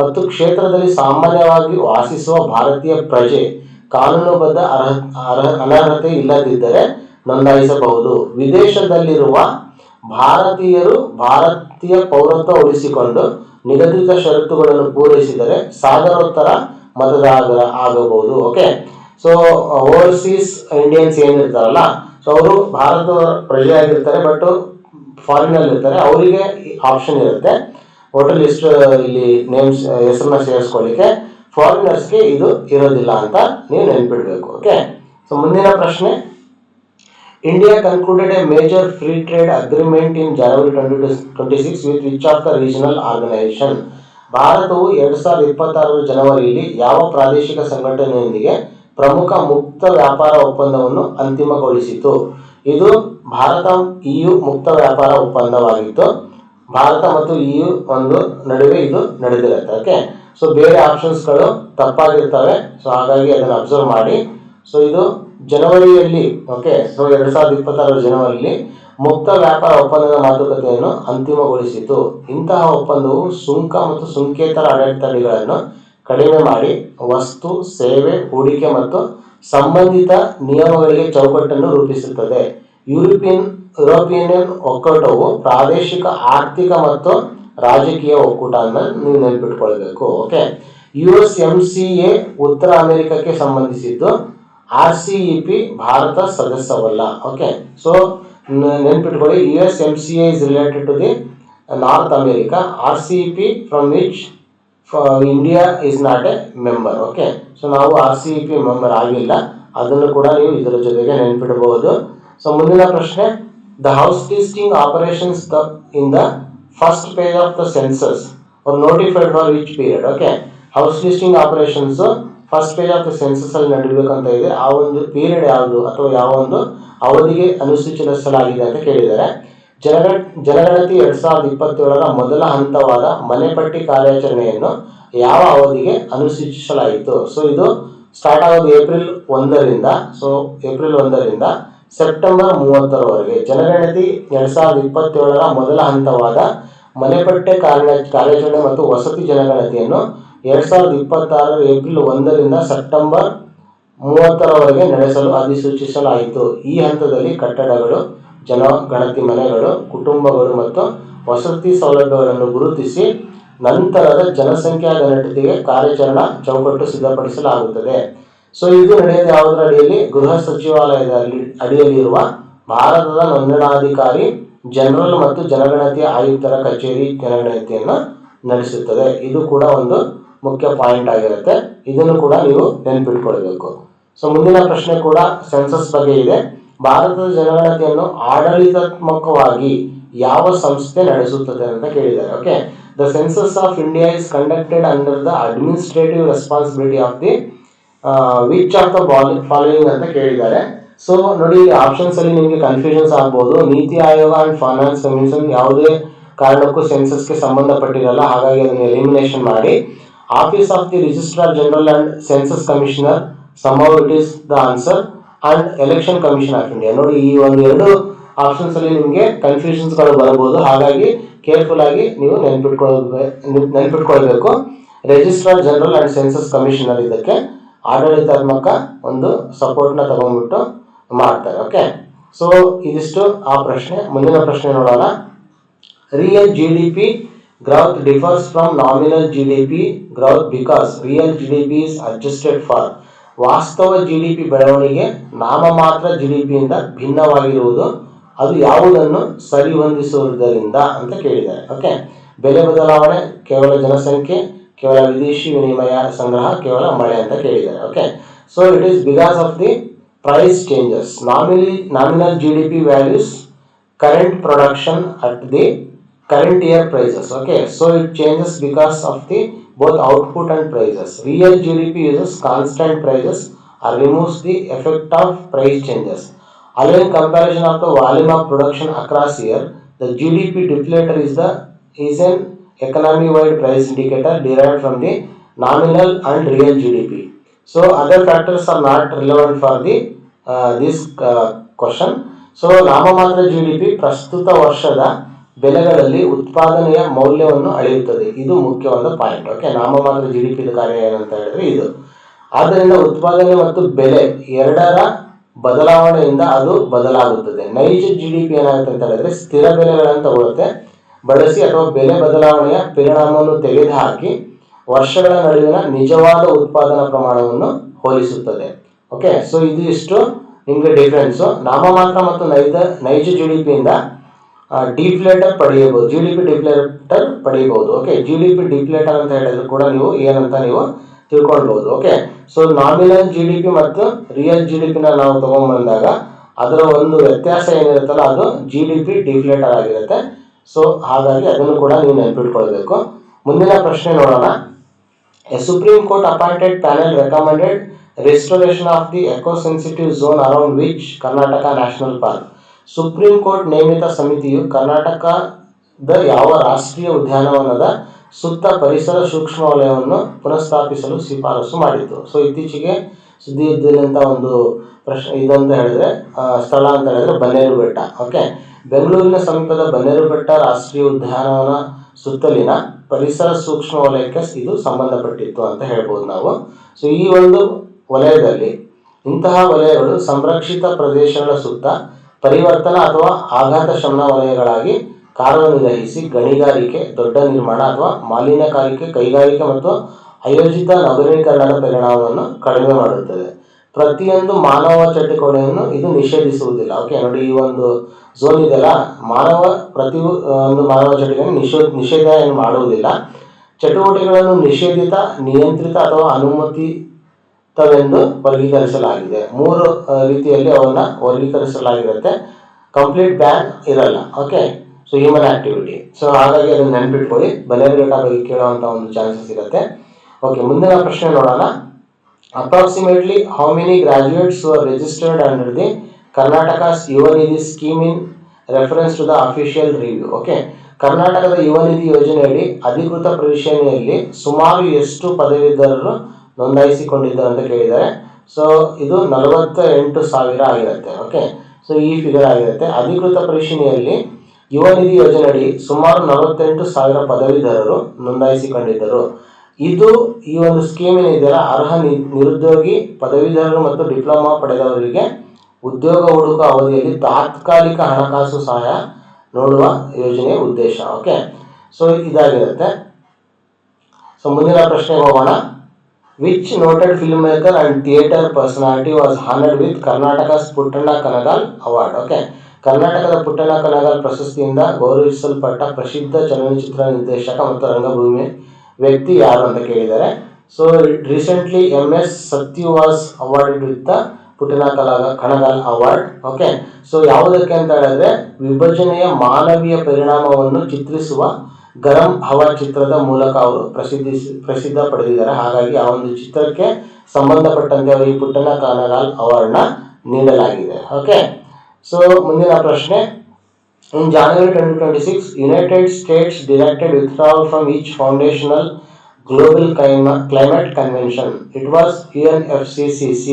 ಮತ್ತು ಕ್ಷೇತ್ರದಲ್ಲಿ ಸಾಮಾನ್ಯವಾಗಿ ವಾಸಿಸುವ ಭಾರತೀಯ ಪ್ರಜೆ ಕಾನೂನುಬದ್ಧ ಅನರ್ಹತೆ ಇಲ್ಲದಿದ್ದರೆ ನೋಂದಾಯಿಸಬಹುದು. ವಿದೇಶದಲ್ಲಿರುವ ಭಾರತೀಯರು ಭಾರತೀಯ ಪೌರತ್ವ ಉಳಿಸಿಕೊಂಡು ನಿಗದಿತ ಷರತ್ತುಗಳನ್ನು ಪೂರೈಸಿದರೆ ಸಾಗರೋತ್ತರ ಮತದಾರ ಆಗಬಹುದು. ಓಕೆ, ಸೊ ಓವರ್ಸೀಸ್ ಇಂಡಿಯನ್ಸ್ ಏನಿರ್ತಾರಲ್ಲ, ಸೊ ಅವರು ಭಾರತ ಪ್ರಜೆಯಾಗಿರ್ತಾರೆ ಬಟ್ ಫಾರಿನಲ್ಲಿ ಇರ್ತಾರೆ, ಅವರಿಗೆ ಆಪ್ಷನ್ ಇರುತ್ತೆ ವೋಟರ್ ಲಿಸ್ಟ್ ಇಲ್ಲಿ ನೇಮ್ಸ್ ಹೆಸರನ್ನ ಸೇರಿಸ್ಕೊಳ್ಳಿಕ್ಕೆ. ಫಾರಿನರ್ಸ್ಗೆ ಇದು ಇರೋದಿಲ್ಲ ಅಂತ ನೀವು ನೆನ್ಪಿಡ್ಬೇಕು. ಓಕೆ, ಸೊ ಮುಂದಿನ ಪ್ರಶ್ನೆ, India concluded a major free trade agreement in January 2026 with which of the regional organisation. ಭಾರತವು 2026 ಜನವರಿಯಲ್ಲಿ ಯಾವ ಪ್ರಾದೇಶಿಕ ಸಂಘಟನೆಯೊಂದಿಗೆ ಪ್ರಮುಖ ಮುಕ್ತ ವ್ಯಾಪಾರ ಒಪ್ಪಂದವನ್ನು ಅಂತಿಮಗೊಳಿಸಿತು? ಇದು ಭಾರತ EU ಮುಕ್ತ ವ್ಯಾಪಾರ ಒಪ್ಪಂದವಾಗಿತ್ತು. ಭಾರತ ಮತ್ತು EU ಒಂದು ನಡುವೆ ಇದು ನಡೆದಿರುತ್ತೆ. ಓಕೆ, ಸೊ ಬೇರೆ ಆಪ್ಷನ್ಸ್ಗಳು ತಪ್ಪಾಗಿರ್ತವೆ, ಸೊ ಹಾಗಾಗಿ ಅದನ್ನು ಅಬ್ಸರ್ವ್ ಮಾಡಿ. ಸೊ ಇದು ಜನವರಿಯಲ್ಲಿ, ಓಕೆ, ಸೊ 2026 ಜನವರಿಯಲ್ಲಿ ಮುಕ್ತ ವ್ಯಾಪಾರ ಒಪ್ಪಂದದ ಮಾತುಕತೆಯನ್ನು ಅಂತಿಮಗೊಳಿಸಿತು. ಇಂತಹ ಒಪ್ಪಂದವು ಸುಂಕ ಮತ್ತು ಸುಂಕೇತರ ಅಡೆತಡೆಗಳನ್ನು ಕಡಿಮೆ ಮಾಡಿ ವಸ್ತು, ಸೇವೆ, ಹೂಡಿಕೆ ಮತ್ತು ಸಂಬಂಧಿತ ನಿಯಮಗಳಿಗೆ ಚೌಕಟ್ಟನ್ನು ರೂಪಿಸುತ್ತದೆ. ಯುರೋಪಿಯನ್ ಒಕ್ಕೂಟವು ಪ್ರಾದೇಶಿಕ ಆರ್ಥಿಕ ಮತ್ತು ರಾಜಕೀಯ ಒಕ್ಕೂಟ ಅಂತ ನೀವು ನೆನಪಿಟ್ಕೊಳ್ಬೇಕು. ಓಕೆ, USMCA ಉತ್ತರ ಅಮೆರಿಕಕ್ಕೆ ಸಂಬಂಧಿಸಿದ್ದು, RCEP ಭಾರತ ಸದಸ್ಯವಲ್ಲ. ಓಕೆ, ಸೊ ನೆನಪಿಟ್ಕೊಳ್ಳಿ, USMCA is related to the North America, RCEP from which India is not a member. Okay, so ನಾವು RCEP ಮೆಂಬರ್ ಆಗಿಲ್ಲ, ಅದನ್ನು ಕೂಡ ನೀವು ಇದರ ಜೊತೆಗೆ ನೆನಪಿಡಬಹುದು. ಸೊ ಮುಂದಿನ ಪ್ರಶ್ನೆ, the house listing operations in the first page of the census are notified for which period? Okay, house listing operations first page of the census ಅಲ್ಲಿ ನಡೀಬೇಕಂತ ಇದೆ. ಆ ಒಂದು ಪೀರಿಯಡ್ ಯಾವುದು ಅಥವಾ ಯಾವ ಒಂದು ಅವಧಿಗೆ ಅನುಸೂಚಿಸಲಾಗಿದೆ ಅಂತ ಕೇಳಿದ್ದಾರೆ. ಜನಗಣತಿ 2027ರ ಮೊದಲ ಹಂತವಾದ ಮನೆಪಟ್ಟಿ ಕಾರ್ಯಾಚರಣೆಯನ್ನು ಯಾವ ಅವಧಿಗೆ ಅನುಸೂಚಿಸಲಾಯಿತು? ಸೊ ಇದು ಸ್ಟಾರ್ಟ್ ಆಗೋದು ಏಪ್ರಿಲ್ 1ರಿಂದ. ಸೊ ಏಪ್ರಿಲ್ 1ರಿಂದ ಸೆಪ್ಟೆಂಬರ್ 30ರವರೆಗೆ. ಜನಗಣತಿ 2027ರ ಮೊದಲ ಹಂತವಾದ ಮನೆಪಟ್ಟಿ ಕಾರ್ಯಾಚರಣೆ ಮತ್ತು ವಸತಿ ಜನಗಣತಿಯನ್ನು 2026 ಏಪ್ರಿಲ್ 1ರಿಂದ ಸೆಪ್ಟೆಂಬರ್ 30ರವರೆಗೆ ನಡೆಸಲು ಅಧಿಸೂಚಿಸಲಾಯಿತು. ಈ ಹಂತದಲ್ಲಿ ಕಟ್ಟಡಗಳು, ಜನಗಣತಿ ಮನೆಗಳು, ಕುಟುಂಬಗಳು ಮತ್ತು ವಸತಿ ಸೌಲಭ್ಯಗಳನ್ನು ಗುರುತಿಸಿ ನಂತರದ ಜನಸಂಖ್ಯಾ ಗಣತಿಗೆ ಕಾರ್ಯಾಚರಣಾ ಚೌಕಟ್ಟು ಸಿದ್ಧಪಡಿಸಲಾಗುತ್ತದೆ. ಸೊ ಇದು ನಡೆಯುತ್ತೆ ಯಾವುದರ ಅಡಿಯಲ್ಲಿ? ಗೃಹ ಸಚಿವಾಲಯದ ಅಡಿಯಲ್ಲಿರುವ ಭಾರತದ ನೋಂದಣಾಧಿಕಾರಿ ಜನರಲ್ ಮತ್ತು ಜನಗಣತಿಯ ಆಯುಕ್ತರ ಕಚೇರಿ ಜನಗಣತಿಯನ್ನು ನಡೆಸುತ್ತದೆ. ಇದು ಕೂಡ ಒಂದು ಮುಖ್ಯ ಪಾಯಿಂಟ್ ಆಗಿರುತ್ತೆ, ಇದನ್ನು ಕೂಡ ನೀವು ನೆನಪಿಟ್ಕೊಳ್ಬೇಕು. ಸೊ ಮುಂದಿನ ಪ್ರಶ್ನೆ ಕೂಡ ಸೆನ್ಸಸ್ ಬಗ್ಗೆ ಇದೆ. ಭಾರತದ ಜನಗಣತಿಯನ್ನು ಆಡಳಿತಾತ್ಮಕವಾಗಿ ಯಾವ ಸಂಸ್ಥೆ ನಡೆಸುತ್ತದೆ ಅಂತ ಕೇಳಿದ್ದಾರೆ. Okay, the census of India is conducted under the administrative responsibility of the which of the following ಅಂತ ಕೇಳಿದ್ದಾರೆ. ಸೊ ನೋಡಿ, ಆಪ್ಷನ್ಸ್ ಅಲ್ಲಿ ನಿಮಗೆ ಕನ್ಫ್ಯೂಷನ್ಸ್ ಆಗ್ಬೋದು. NITI Aayog and finance commission ಯಾವುದೇ ಕಾರಣಕ್ಕೂ ಸೆನ್ಸಸ್ಗೆ ಸಂಬಂಧಪಟ್ಟಿರಲ್ಲ, ಹಾಗಾಗಿ ಅದನ್ನು ಎಲಿಮಿನೇಷನ್ ಮಾಡಿ. Office of the registrar general and census commissioner, somehow it is the answer, and election commission of India. ನೋಡಿ, ಈ ಒಂದು ಎರಡು ಆಪ್ಷನ್ಸ್ ಅಲ್ಲಿ ನಿಮಗೆ ಕನ್ಫ್ಯೂಷನ್ಸ್ಗಳು ಬರಬಹುದು, ಹಾಗಾಗಿ ಕೇರ್ಫುಲ್ ಆಗಿ ನೀವು ನೆನಪಿಟ್ಕೊಳ್ಬೇಕು. Registrar general and census commissioner ಇದಕ್ಕೆ ಆಡಳಿತಾತ್ಮಕ ಒಂದು ಸಪೋರ್ಟ್ನ ತಗೊಂಡ್ಬಿಟ್ಟು ಮಾಡ್ತಾರೆ. ಓಕೆ, ಸೊ ಇದಿಷ್ಟು ಆ ಪ್ರಶ್ನೆ. ಮುಂದಿನ ಪ್ರಶ್ನೆ ನೋಡೋಣ. Real GDP growth differs from nominal GDP growth because real GDP is adjusted for. ವಾಸ್ತವ GDP ಬೆಳವಣಿಗೆ ನಾಮಮಾತ್ರ GDP ಯಿಂದ ಭಿನ್ನವಾಗಿರುವುದು, ಅದು ಯಾವುದನ್ನು ಸರಿಹೊಂದಿಸುವುದರಿಂದ ಅಂತ ಕೇಳಿದ್ದಾರೆ. ಓಕೆ, ಬೆಲೆ ಬದಲಾವಣೆ, ಕೇವಲ ಜನಸಂಖ್ಯೆ, ಕೇವಲ ವಿದೇಶಿ ವಿನಿಮಯ ಸಂಗ್ರಹ, ಕೇವಲ ಮಳೆ ಅಂತ ಕೇಳಿದ್ದಾರೆ. Okay, So it is because of the price changes. Nominal GDP values current production at the current year prices. Okay, so it changes because of the both output and prices. Real GDP uses constant prices or removes the effect of price changes, allowing comparison of the volume of production across year. The GDP deflator is an economy wide price indicator derived from the nominal and real GDP. So other factors are not relevant for the this question. So ನಾಮಮಾತ್ರ GDP ಪ್ರಸ್ತುತ ವರ್ಷದ ಬೆಲೆಗಳಲ್ಲಿ ಉತ್ಪಾದನೆಯ ಮೌಲ್ಯವನ್ನು ಅಳೆಯುತ್ತದೆ. ಇದು ಮುಖ್ಯವಾದ ಪಾಯಿಂಟ್. ಓಕೆ, ನಾಮಮಾತ್ರ GDP ಕಾರ್ಯ ಏನಂತ ಹೇಳಿದ್ರೆ ಇದು. ಆದ್ದರಿಂದ ಉತ್ಪಾದನೆ ಮತ್ತು ಬೆಲೆ ಎರಡರ ಬದಲಾವಣೆಯಿಂದ ಅದು ಬದಲಾಗುತ್ತದೆ. ನೈಜ GDP ಏನಾಗುತ್ತೆ ಅಂತ ಹೇಳಿದ್ರೆ ಸ್ಥಿರ ಬೆಲೆಗಳನ್ನು ತಗೊಳುತ್ತೆ, ಬಳಸಿ ಅಥವಾ ಬೆಲೆ ಬದಲಾವಣೆಯ ಪರಿಣಾಮವನ್ನು ತೆಗೆದುಹಾಕಿ ವರ್ಷಗಳ ನಡುವಿನ ನಿಜವಾದ ಉತ್ಪಾದನಾ ಪ್ರಮಾಣವನ್ನು ಹೋಲಿಸುತ್ತದೆ. ಓಕೆ, ಸೊ ಇದು ಇಷ್ಟು ನಿಮಗೆ ಡಿಫ್ರೆನ್ಸು. ನಾಮಮಾತ್ರ ಮತ್ತು ನೈಜ GDP ಇಂದ ಡಿಫ್ಲೇಟರ್ ಪಡೆಯಬಹುದು, GDP ಡಿಫ್ಲೇಟರ್ ಪಡೆಯಬಹುದು. ಓಕೆ, GDP ಡಿಫ್ಲೇಟರ್ ಅಂತ ಹೇಳಿದ್ರು ಕೂಡ ನೀವು ಏನಂತ ನೀವು ತಿಳ್ಕೊಳ್ಬಹುದು. ಓಕೆ, ಸೊ ನಾಮಿನಲ್ GDP ಮತ್ತು ರಿಯಲ್ GDP ನಾವು ತಗೊಂಡ್ಬಂದಾಗ ಅದರ ಒಂದು ವ್ಯತ್ಯಾಸ ಏನಿರುತ್ತಲ್ಲ ಅದು GDP ಡಿಫ್ಲೇಟರ್ ಆಗಿರುತ್ತೆ. ಸೊ ಹಾಗಾಗಿ ಅದನ್ನು ಕೂಡ ನೀವು ನೆನಪಿಟ್ಕೊಳ್ಬೇಕು. ಮುಂದಿನ ಪ್ರಶ್ನೆ ನೋಡೋಣ. A Supreme Court appointed panel recommended restoration of the eco-sensitive zone around which Karnataka National Park. Supreme court ನೇಮಿತ ಸಮಿತಿಯು ಕರ್ನಾಟಕದ ಯಾವ ರಾಷ್ಟ್ರೀಯ ಉದ್ಯಾನವನದ ಸುತ್ತ ಪರಿಸರ ಸೂಕ್ಷ್ಮ ವಲಯವನ್ನು ಪುನಃಸ್ಥಾಪಿಸಲು ಶಿಫಾರಸು ಮಾಡಿತು. ಸೊ ಇತ್ತೀಚೆಗೆ ಸುದ್ದಿ ಇದ್ದಂಥ ಒಂದು ಪ್ರಶ್ನೆ ಇದಂತ ಹೇಳಿದ್ರೆ ಸ್ಥಳ ಅಂತ ಹೇಳಿದ್ರೆ ಬನ್ನೇರು ಬೆಟ್ಟ. ಓಕೆ, ಬೆಂಗಳೂರಿನ ಸಮೀಪದ ಬನ್ನೇರು ಬೆಟ್ಟ ರಾಷ್ಟ್ರೀಯ ಉದ್ಯಾನವನ ಸುತ್ತಲಿನ ಪರಿಸರ ಸೂಕ್ಷ್ಮ ವಲಯಕ್ಕೆ ಇದು ಸಂಬಂಧಪಟ್ಟಿತ್ತು ಅಂತ ಹೇಳ್ಬೋದು ನಾವು. ಸೊ ಈ ಒಂದು ವಲಯದಲ್ಲಿ ಇಂತಹ ವಲಯಗಳು ಸಂರಕ್ಷಿತ ಪ್ರದೇಶಗಳ ಸುತ್ತ ಪರಿವರ್ತನಾ ಅಥವಾ ಆಘಾತ ಶಮನ ವಲಯಗಳಾಗಿ ಕಾರ್ಯನಿರ್ವಹಿಸಿ ಗಣಿಗಾರಿಕೆ, ದೊಡ್ಡ ನಿರ್ಮಾಣ ಅಥವಾ ಮಾಲಿನ್ಯಕಾರಿಕೆ, ಕೈಗಾರಿಕೆ ಮತ್ತು ಅಯೋಜಿತ ನಗರೀಕರಣದ ಪರಿಣಾಮವನ್ನು ಕಡಿಮೆ ಮಾಡುತ್ತದೆ. ಪ್ರತಿಯೊಂದು ಮಾನವ ಚಟುವಟಿಕೆಯನ್ನು ಇದು ನಿಷೇಧಿಸುವುದಿಲ್ಲ. ಓಕೆ, ನೋಡಿ ಈ ಒಂದು ಝೋನ್ ಇದೆಲ್ಲ ಪ್ರತಿ ಒಂದು ಮಾನವ ಚಟುವಟಿಕೆಯನ್ನು ನಿಷೇಧ ಏನು ಮಾಡುವುದಿಲ್ಲ. ಚಟುವಟಿಕೆಗಳನ್ನು ನಿಷೇಧಿತ, ನಿಯಂತ್ರಿತ ಅಥವಾ ಅನುಮತಿತವೆಂದು ವರ್ಗೀಕರಿಸಲಾಗಿದೆ. 3 ರೀತಿಯಲ್ಲಿ ಅವನ್ನ ವರ್ಗೀಕರಿಸಲಾಗಿರುತ್ತೆ. ಕಂಪ್ಲೀಟ್ ಬ್ಯಾನ್ ಇರಲ್ಲ. Okay, so human activity. So ಹಾಗಾಗಿ ಅದನ್ನು ನೆನ್ಪಿಟ್ಕೊಳ್ಳಿ. ಬನ್ನೇರು ಬೆಟ್ಟ ಬಗ್ಗೆ ಕೇಳುವಂಥ ಒಂದು ಚಾನ್ಸಸ್ ಇರುತ್ತೆ. ಓಕೆ, ಮುಂದಿನ ಪ್ರಶ್ನೆ ನೋಡೋಣ. Approximately how many graduates were registered under the Karnataka's Yuva Nidhi scheme in reference to the official review? Okay, ಕರ್ನಾಟಕದ ಯುವ ನಿಧಿ ಯೋಜನೆಯಡಿ ಅಧಿಕೃತ ಪರಿಶೀಲನೆಯಲ್ಲಿ ಸುಮಾರು ಎಷ್ಟು ಪದವೀಧರರು ನೋಂದಾಯಿಸಿಕೊಂಡಿದ್ದಾರೆ ಅಂತ ಕೇಳಿದ್ದಾರೆ. ಸೊ ಇದು 48,000 ಆಗಿರುತ್ತೆ. ಓಕೆ, ಸೊ ಈ ಫಿಗರ್ ಆಗಿರುತ್ತೆ. ಅಧಿಕೃತ ಪರಿಶೀಲನೆಯಲ್ಲಿ ಯುವ ನಿಧಿ ಯೋಜನೆಯಡಿ ಸುಮಾರು 48,000 ಪದವೀಧರರು ನೋಂದಾಯಿಸಿಕೊಂಡಿದ್ದರು. ಇದು ಈ ಒಂದು ಸ್ಕೀಮ್ ಏನಿದೆಯಲ್ಲ ಅರ್ಹ ನಿರುದ್ಯೋಗಿ ಪದವೀಧರರು ಮತ್ತು ಡಿಪ್ಲೊಮಾ ಪಡೆದವರಿಗೆ ಉದ್ಯೋಗ ಹುಡುಕುವ ಅವಧಿಯಲ್ಲಿ ತಾತ್ಕಾಲಿಕ ಹಣಕಾಸು ಸಹಾಯ ನೋಡುವ ಯೋಜನೆಯ ಉದ್ದೇಶ. ಓಕೆ, ಸೊ ಇದಾಗಿರುತ್ತೆ. ಸೊ ಮುಂದಿನ ಪ್ರಶ್ನೆಗೆ ಹೋಗೋಣ. Which noted film maker and theatre personality was honoured with Karnataka's Puttanna Kanagal award? Okay, ಕರ್ನಾಟಕದ ಪುಟ್ಟಣ್ಣ ಕನಗಾಲ್ ಪ್ರಶಸ್ತಿಯಿಂದ ಗೌರವಿಸಲ್ಪಟ್ಟ ಪ್ರಸಿದ್ಧ ಚಲನಚಿತ್ರ ನಿರ್ದೇಶಕ ಮತ್ತು ರಂಗಭೂಮಿ ವ್ಯಕ್ತಿ ಯಾರು ಅಂತ ಕೇಳಿದ್ದಾರೆ. So recently MS Sathyu was awarded with the Puttanna Kanagal award. Okay, so ಯಾವುದಕ್ಕೆ ಅಂತ ಹೇಳಿದ್ರೆ ವಿಭಜನೆಯ ಮಾನವೀಯ ಪರಿಣಾಮವನ್ನು ಚಿತ್ರಿಸುವ ಗರಂ ಹವಾ ಚಿತ್ರದ ಮೂಲಕ ಅವರು ಪ್ರಸಿದ್ಧ ಪಡೆದಿದ್ದಾರೆ. ಹಾಗಾಗಿ ಆ ಒಂದು ಚಿತ್ರಕ್ಕೆ ಸಂಬಂಧಪಟ್ಟಂತೆ ಅವರಿಗೆ ಪುಟ್ಟಣ್ಣ ಕನಗಾಲ್ ಅವಾರ್ಡ್ನ ನೀಡಲಾಗಿದೆ. ಓಕೆ, ಸೊ ಮುಂದಿನ ಪ್ರಶ್ನೆ. In January 2026, United States directed withdrawal from each foundational global climate convention. It was UNFCCC.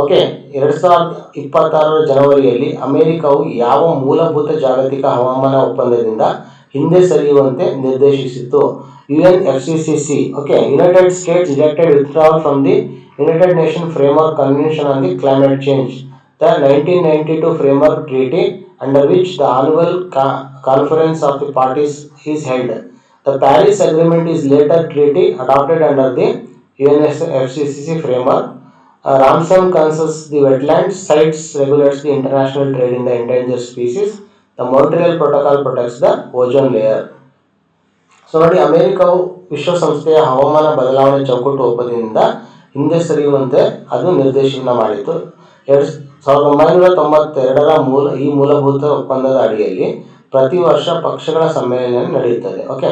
Okay, 2026 ಜನವರಿಯಲ್ಲಿ ಅಮೆರಿಕವು ಯಾವ ಮೂಲಭೂತ ಜಾಗತಿಕ ಹವಾಮಾನ ಒಪ್ಪಂದದಿಂದ ಹಿಂದೆ ಸರಿಯುವಂತೆ ನಿರ್ದೇಶಿಸಿತು? UNFCCC. Okay, United States directed withdrawal from the United Nations Framework Convention on the Climate Change, the 1992 Framework Treaty, under which the annual conference of the parties is held. The Paris Agreement is later treaty adopted under the UNFCCC framework. Ramsar concerns the wetlands, CITES regulates the international trade in the endangered species. The Montreal Protocol protects the ozone layer. So ನೋಡಿ, ಅಮೆರಿಕವು ವಿಶ್ವಸಂಸ್ಥೆಯ ಹವಾಮಾನ ಬದಲಾವಣೆ ಚೌಕಟ್ಟು ಒಪ್ಪಂದದಿಂದ ಹಿಂದೆ ಸರಿಯುವಂತೆ ಅದು ನಿರ್ದೇಶನ ಮಾಡಿತು. 1992ರ ಈ ಮೂಲಭೂತ ಒಪ್ಪಂದದ ಅಡಿಯಲ್ಲಿ ಪ್ರತಿ ವರ್ಷ ಪಕ್ಷಗಳ ಸಮ್ಮೇಳನ ನಡೆಯುತ್ತದೆ. ಓಕೆ,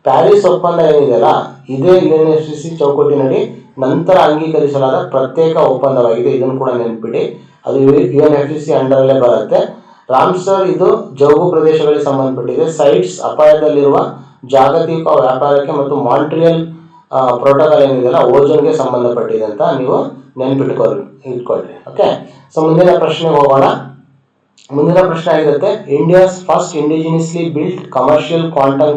ಪ್ಯಾರಿಸ್ ಒಪ್ಪಂದ ಏನಿದೆಯಲ್ಲ, ಇದೇ UNFCCC ಚೌಕಟ್ಟಿನಡಿ ನಂತರ ಅಂಗೀಕರಿಸಲಾದ ಪ್ರತ್ಯೇಕ ಒಪ್ಪಂದವಾಗಿದೆ. ಇದನ್ನು ಕೂಡ ನೆನಪಿಡಿ, ಅದು UNFCCC ಅಂಡರಲ್ಲೇ ಬರುತ್ತೆ. ರಾಮ್ಸರ್ ಇದು ಜೌಗು ಪ್ರದೇಶಗಳಿಗೆ ಸಂಬಂಧಪಟ್ಟಿದೆ. ಸೈಟ್ಸ್ ಅಪಾಯದಲ್ಲಿರುವ ಜಾಗತಿಕ ವ್ಯಾಪಾರಕ್ಕೆ ಮತ್ತು ಮಾಂಟ್ರಿಯಲ್ ಪ್ರೋಟೋಕಾಲ್ ಏನಿದೆಯಲ್ಲ ಓಜೋನ್ಗೆ ಸಂಬಂಧಪಟ್ಟಿದೆ ಅಂತ ನೀವು ಇಟ್ಕೊಳ್ಳಿ. ಓಕೆ, ಸೊ ಮುಂದಿನ ಪ್ರಶ್ನೆಗೆ ಹೋಗೋಣ. ಮುಂದಿನ ಪ್ರಶ್ನೆ ಆಗಿರುತ್ತೆ, India's first indigenously built commercial quantum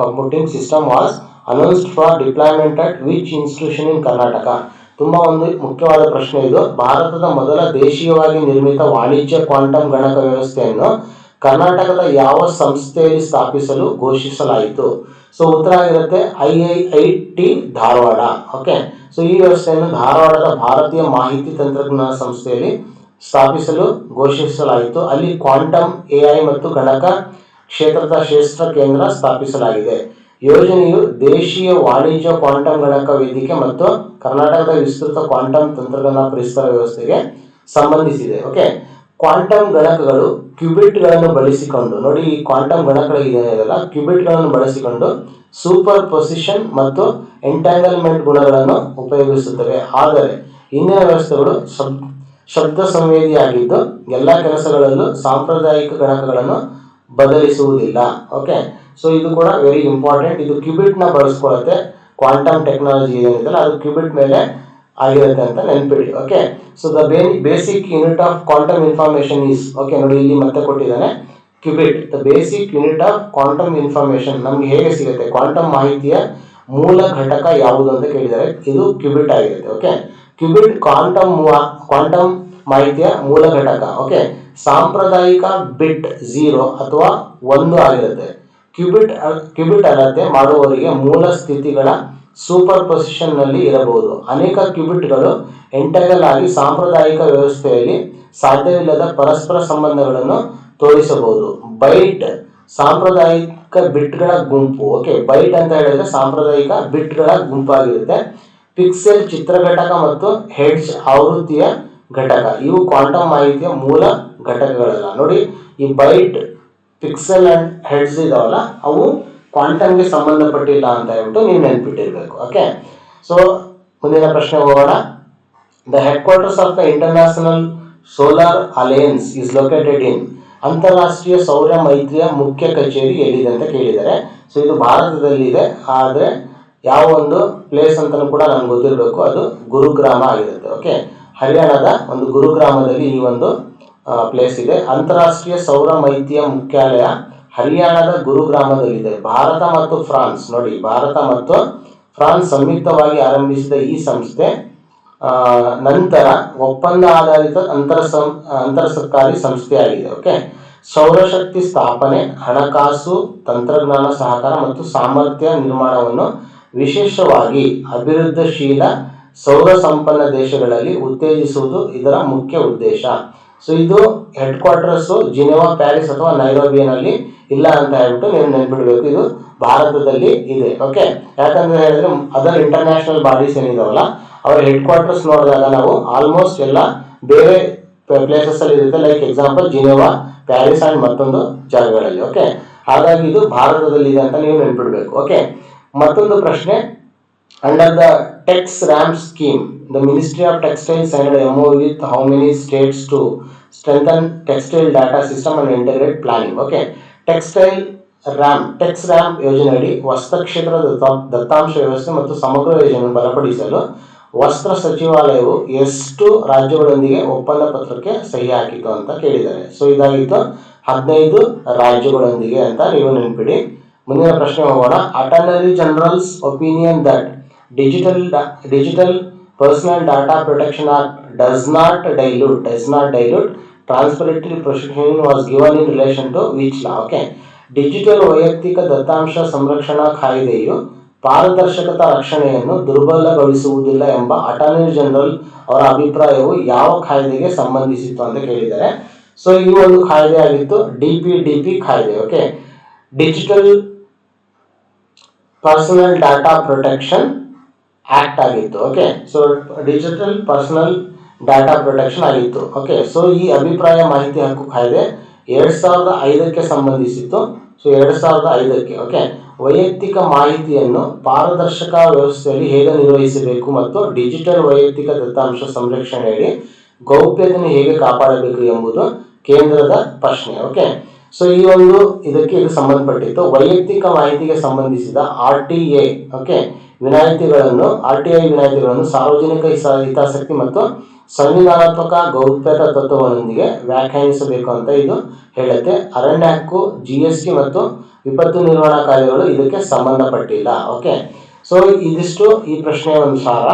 computing system was announced for deployment at which institution ಇನ್ ಕರ್ನಾಟಕ. ತುಂಬ ಒಂದು ಮುಖ್ಯವಾದ ಪ್ರಶ್ನೆ ಇದು. ಭಾರತದ ಮೊದಲ ದೇಶೀಯವಾಗಿ ನಿರ್ಮಿತ ವಾಣಿಜ್ಯ ಕ್ವಾಂಟಮ್ ಗಣಕ ವ್ಯವಸ್ಥೆಯನ್ನು ಕರ್ನಾಟಕದ ಯಾವ ಸಂಸ್ಥೆಯಲ್ಲಿ ಸ್ಥಾಪಿಸಲು ಘೋಷಿಸಲಾಯಿತು? ಸೊ ಉತ್ತರ ಆಗಿರುತ್ತೆ IIIT ಧಾರವಾಡ. ಓಕೆ, ಸೊ ಈ ವ್ಯವಸ್ಥೆಯನ್ನು ಧಾರವಾಡದ ಭಾರತೀಯ ಮಾಹಿತಿ ತಂತ್ರಜ್ಞಾನ ಸಂಸ್ಥೆಯಲ್ಲಿ ಸ್ಥಾಪಿಸಲು ಘೋಷಿಸಲಾಯಿತು. ಅಲ್ಲಿ ಕ್ವಾಂಟಮ್ AI ಮತ್ತು ಗಣಕ ಕ್ಷೇತ್ರದ ಶ್ರೇಷ್ಠ ಕೇಂದ್ರ ಸ್ಥಾಪಿಸಲಾಗಿದೆ. ಯೋಜನೆಯು ದೇಶೀಯ ವಾಣಿಜ್ಯ ಕ್ವಾಂಟಮ್ ಗಣಕ ವೇದಿಕೆ ಮತ್ತು ಕರ್ನಾಟಕದ ವಿಸ್ತೃತ ಕ್ವಾಂಟಮ್ ತಂತ್ರಜ್ಞಾನ ಪರಿಸರ ವ್ಯವಸ್ಥೆಗೆ ಸಂಬಂಧಿಸಿದೆ. ಓಕೆ, ಕ್ವಾಂಟಮ್ ಗಣಕಗಳು ಕ್ಯೂಬಿಟ್ಗಳನ್ನು ಬಳಸಿಕೊಂಡು, ನೋಡಿ ಈ ಕ್ವಾಂಟಮ್ ಗಣಕಗಳಿದೆಯಲ್ಲ, ಕ್ಯೂಬಿಟ್ಗಳನ್ನು ಬಳಸಿಕೊಂಡು ಸೂಪರ್ ಪೊಸಿಷನ್ ಮತ್ತು ಎಂಟ್ಯಾಂಗಲ್ಮೆಂಟ್ ಗುಣಗಳನ್ನು ಉಪಯೋಗಿಸುತ್ತವೆ. ಆದರೆ ಇಂದಿನ ವ್ಯವಸ್ಥೆಗಳು ಶಬ್ದ ಸಂವೇದಿಯಾಗಿದ್ದು ಎಲ್ಲ ಕೆಲಸಗಳಲ್ಲೂ ಸಾಂಪ್ರದಾಯಿಕ ಗಣಕಗಳನ್ನು ಬದಲಿಸುವುದಿಲ್ಲ. ಓಕೆ, ಸೊ ಇದು ಕೂಡ ವೆರಿ ಇಂಪಾರ್ಟೆಂಟ್. ಇದು ಕ್ಯೂಬಿಟ್ನ ಬಳಸ್ಕೊಳ್ಳುತ್ತೆ. ಕ್ವಾಂಟಮ್ ಟೆಕ್ನಾಲಜಿ ಏನಿದೆಯಲ್ಲ ಅದು ಕ್ಯೂಬಿಟ್ ಮೇಲೆ ಆಗಿರುತ್ತೆ ಅಂತ ನೆನ್ಪಿಡಿ. Okay, so the basic unit of quantum information is, okay ನೋಡಿ ಇಲ್ಲಿ ಮತ್ತೆ ಕೊಟ್ಟಿದ್ದಾನೆ qubit. The basic unit of quantum information ನಮ್ಗೆ ಹೇಗೆ ಸಿಗುತ್ತೆ? ಕ್ವಾಂಟಮ್ ಮಾಹಿತಿಯ ಮೂಲ ಘಟಕ ಯಾವುದು ಅಂತ ಕೇಳಿದ್ದಾರೆ, ಇದು ಕ್ಯೂಬಿಟ್ ಆಗಿರುತ್ತೆ. ಓಕೆ, ಕ್ಯೂಬಿಟ್ ಕ್ವಾಂಟಮ್ ಮಾಹಿತಿಯ ಮೂಲ ಘಟಕ. ಓಕೆ, ಸಾಂಪ್ರದಾಯಿಕ ಬಿಟ್ 0 ಅಥವಾ 1 ಆಗಿರುತ್ತೆ. ಕ್ಯೂಬಿಟ್ ಅಳತೆ ಮಾಡುವವರಿಗೆ ಮೂಲ ಸ್ಥಿತಿಗಳ ಸೂಪರ್ ಪೊಸಿಷನ್ ನಲ್ಲಿ ಇರಬಹುದು. ಅನೇಕ ಕ್ಯೂಬಿಟ್ಗಳು ಎಂಟಗಲ್ ಆಗಿ ಸಾಂಪ್ರದಾಯಿಕ ವ್ಯವಸ್ಥೆಯಲ್ಲಿ ಸಾಧ್ಯವಿಲ್ಲದ ಪರಸ್ಪರ ಸಂಬಂಧಗಳನ್ನು ತೋರಿಸಬಹುದು. ಬೈಟ್ ಸಾಂಪ್ರದಾಯಿಕ ಬಿಟ್ಗಳ ಗುಂಪು. ಓಕೆ, ಬೈಟ್ ಅಂತ ಹೇಳಿದ್ರೆ ಸಾಂಪ್ರದಾಯಿಕ ಬಿಟ್ಗಳ ಗುಂಪಾಗಿರುತ್ತೆ. ಪಿಕ್ಸೆಲ್ ಚಿತ್ರ ಘಟಕ ಮತ್ತು ಹೆಡ್ಜ್ ಆವೃತ್ತಿಯ ಘಟಕ, ಇವು ಕ್ವಾಂಟಮ್ ಮಾಹಿತಿಯ ಮೂಲ ಘಟಕಗಳಲ್ಲ. ನೋಡಿ ಈ ಬೈಟ್, ಪಿಕ್ಸೆಲ್ ಅಂಡ್ ಹೆಡ್ಸ್ ಇದಾವಲ್ಲ, ಅವು ಕ್ವಾಂಟಮ್ಗೆ ಸಂಬಂಧಪಟ್ಟಿಲ್ಲ ಅಂತ ಹೇಳ್ಬಿಟ್ಟು ನೀವು ನೆನ್ಪಿಟ್ಟಿರ್ಬೇಕು. ಓಕೆ, ಸೊ ಮುಂದಿನ ಪ್ರಶ್ನೆ ಹೋಗೋಣ. The head quarters of the international solar alliance is located in, ಅಂತಾರಾಷ್ಟ್ರೀಯ ಸೌರ ಮೈತ್ರಿಯ ಮುಖ್ಯ ಕಚೇರಿ ಎಲ್ಲಿದೆ ಅಂತ ಕೇಳಿದ್ದಾರೆ. ಸೊ ಇದು ಭಾರತದಲ್ಲಿದೆ, ಆದರೆ ಯಾವ ಒಂದು ಪ್ಲೇಸ್ ಅಂತಲೂ ಕೂಡ ನಮ್ಗೆ ಗೊತ್ತಿರಬೇಕು, ಅದು ಗುರುಗ್ರಾಮ ಆಗಿರುತ್ತೆ. ಓಕೆ, ಹರಿಯಾಣದ ಒಂದು ಗುರುಗ್ರಾಮದಲ್ಲಿ ಈ ಒಂದು ಪ್ಲೇಸ್ ಇದೆ. ಅಂತಾರಾಷ್ಟ್ರೀಯ ಸೌರ ಮೈತ್ರಿಯ ಮುಖ್ಯಾಲಯ ಹರಿಯಾಣದ ಗುರುಗ್ರಾಮದಲ್ಲಿದೆ. ಭಾರತ ಮತ್ತು ಫ್ರಾನ್ಸ್, ನೋಡಿ ಭಾರತ ಮತ್ತು ಫ್ರಾನ್ಸ್ ಸಂಯುಕ್ತವಾಗಿ ಆರಂಭಿಸಿದ ಈ ಸಂಸ್ಥೆ ನಂತರ ಒಪ್ಪಂದ ಆಧಾರಿತ ಅಂತರ ಸರ್ಕಾರಿ ಸಂಸ್ಥೆಯಾಗಿದೆ. ಓಕೆ, ಸೌರಶಕ್ತಿ ಸ್ಥಾಪನೆ, ಹಣಕಾಸು, ತಂತ್ರಜ್ಞಾನ ಸಹಕಾರ ಮತ್ತು ಸಾಮರ್ಥ್ಯ ನಿರ್ಮಾಣವನ್ನು ವಿಶೇಷವಾಗಿ ಅಭಿವೃದ್ಧಿಶೀಲ ಸೌರ ಸಂಪನ್ನ ದೇಶಗಳಲ್ಲಿ ಉತ್ತೇಜಿಸುವುದು ಇದರ ಮುಖ್ಯ ಉದ್ದೇಶ. ಸೊ ಇದು ಹೆಡ್ ಕ್ವಾರ್ಟರ್ಸು ಜಿನೆವಾ, ಪ್ಯಾರಿಸ್ ಅಥವಾ ನೈರೋಬಿಯಲ್ಲಿ ಇಲ್ಲ ಅಂತ ಹೇಳ್ಬಿಟ್ಟು ನೀವು ನೆನ್ಪಿಡ್ಬೇಕು, ಇದು ಭಾರತದಲ್ಲಿ ಇದೆ. ಓಕೆ, ಯಾಕಂದ್ರೆ ಹೇಳಿದ್ರೆ ಅದರ್ ಇಂಟರ್ನ್ಯಾಷನಲ್ ಬಾಡೀಸ್ ಏನಿದಾವಲ್ಲ ಅವರ ಹೆಡ್ ಕ್ವಾರ್ಟರ್ಸ್ ನೋಡಿದಾಗ ನಾವು ಆಲ್ಮೋಸ್ಟ್ ಎಲ್ಲ ಬೇರೆ ಪ್ಲೇಸಸ್ ಅಲ್ಲಿ ಇರುತ್ತೆ. Like example Geneva, Paris and ಮತ್ತೊಂದು ಜಾಗಗಳಲ್ಲಿ. ಓಕೆ, ಹಾಗಾಗಿ ಇದು ಭಾರತದಲ್ಲಿ ಇದೆ ಅಂತ ನೀವು ನೆನ್ಪಿಡ್ಬೇಕು. ಓಕೆ, ಮತ್ತೊಂದು ಪ್ರಶ್ನೆ. Under the Tex Ram scheme, the ministry of textile signed a MOU with how many states to strengthen textile data system and integrate planning? Okay, Tex Ram ಯೋಜನೆಯಡಿ ವಸ್ತ್ರ ಕ್ಷೇತ್ರದ ದತ್ತಾಂಶ ವ್ಯವಸ್ಥೆ ಮತ್ತು ಸಮಗ್ರ ಯೋಜನೆಯನ್ನು ಬಲಪಡಿಸಲು ವಸ್ತ್ರ ಸಚಿವಾಲಯವು ಎಷ್ಟು ರಾಜ್ಯಗಳೊಂದಿಗೆ ಒಪ್ಪಂದ ಪತ್ರಕ್ಕೆ ಸಹಿ ಹಾಕಿತು ಅಂತ ಕೇಳಿದ್ದಾರೆ. ಸೊ ಇದಾಗಿತ್ತು 15 ರಾಜ್ಯಗಳೊಂದಿಗೆ ಅಂತ ನೀವು ನೆನಪಿಡಿ. ಮುಂದಿನ ಪ್ರಶ್ನೆ ಹೋಗೋಣ. Attorney general's opinion that digital personal data protection act does not dilute transparently protection was given in relation to which law? Okay, digital ವೈಯಕ್ತಿಕ ದತ್ತಾಂಶ ಸಂರಕ್ಷಣಾ ಕಾಯ್ದೆಯು ಪಾರದರ್ಶಕತಾ ರಕ್ಷಣೆಯನ್ನು ದುರ್ಬಲಗೊಳಿಸುವುದಿಲ್ಲ ಎಂಬ ಅಟಾರ್ನಿ ಜನರಲ್ ಅವರ ಅಭಿಪ್ರಾಯವು ಯಾವ ಕಾಯ್ದೆಗೆ ಸಂಬಂಧಿಸಿತ್ತು ಅಂತ ಕೇಳಿದ್ದಾರೆ. ಸೊ ಈ ಒಂದು ಕಾಯ್ದೆ ಆಗಿತ್ತು DPDP ಕಾಯ್ದೆ. Okay, digital personal data protection act ಆಗಿತ್ತು. Okay, so digital personal data protection ಆಗಿತ್ತು. ಓಕೆ, ಸೊ ಈ ಅಭಿಪ್ರಾಯ ಮಾಹಿತಿ ಹಕ್ಕು ಕಾಯ್ದೆ 2005ಕ್ಕೆ ಸಂಬಂಧಿಸಿತ್ತು. ಸೊ 2005ಕ್ಕೆ. ಓಕೆ, ವೈಯಕ್ತಿಕ ಮಾಹಿತಿಯನ್ನು ಪಾರದರ್ಶಕ ವ್ಯವಸ್ಥೆಯಲ್ಲಿ ಹೇಗೆ ನಿರ್ವಹಿಸಬೇಕು ಮತ್ತು ಡಿಜಿಟಲ್ ವೈಯಕ್ತಿಕ ದತ್ತಾಂಶ ಸಂರಕ್ಷಣೆಯಲ್ಲಿ ಗೌಪ್ಯತೆಯನ್ನು ಹೇಗೆ ಕಾಪಾಡಬೇಕು ಎಂಬುದು ಕೇಂದ್ರದ ಪ್ರಶ್ನೆ. ಓಕೆ, ಸೊ ಈ ಒಂದು ಇದು ಸಂಬಂಧಪಟ್ಟಿತ್ತು. ವೈಯಕ್ತಿಕ ಮಾಹಿತಿಗೆ ಸಂಬಂಧಿಸಿದ RTI ವಿನಾಯಿತಿಗಳನ್ನು ಸಾರ್ವಜನಿಕ ಹಿತಾಸಕ್ತಿ ಮತ್ತು ಸಂವಿಧಾನಾತ್ಮಕ ಗೌಪ್ಯತಾ ತತ್ವಗಳೊಂದಿಗೆ ವ್ಯಾಖ್ಯಾನಿಸಬೇಕು ಅಂತ ಇದು ಹೇಳುತ್ತೆ. ಅರಣ್ಯ ಹಕ್ಕು, GST ಮತ್ತು ವಿಪತ್ತು ನಿರ್ವಹಣಾ ಕಾಯ್ದೆಗಳು ಇದಕ್ಕೆ ಸಂಬಂಧಪಟ್ಟಿಲ್ಲ. ಓಕೆ, ಸೊ ಇದಿಷ್ಟು ಈ ಪ್ರಶ್ನೆಯ ಒಂದು ಸಾರ.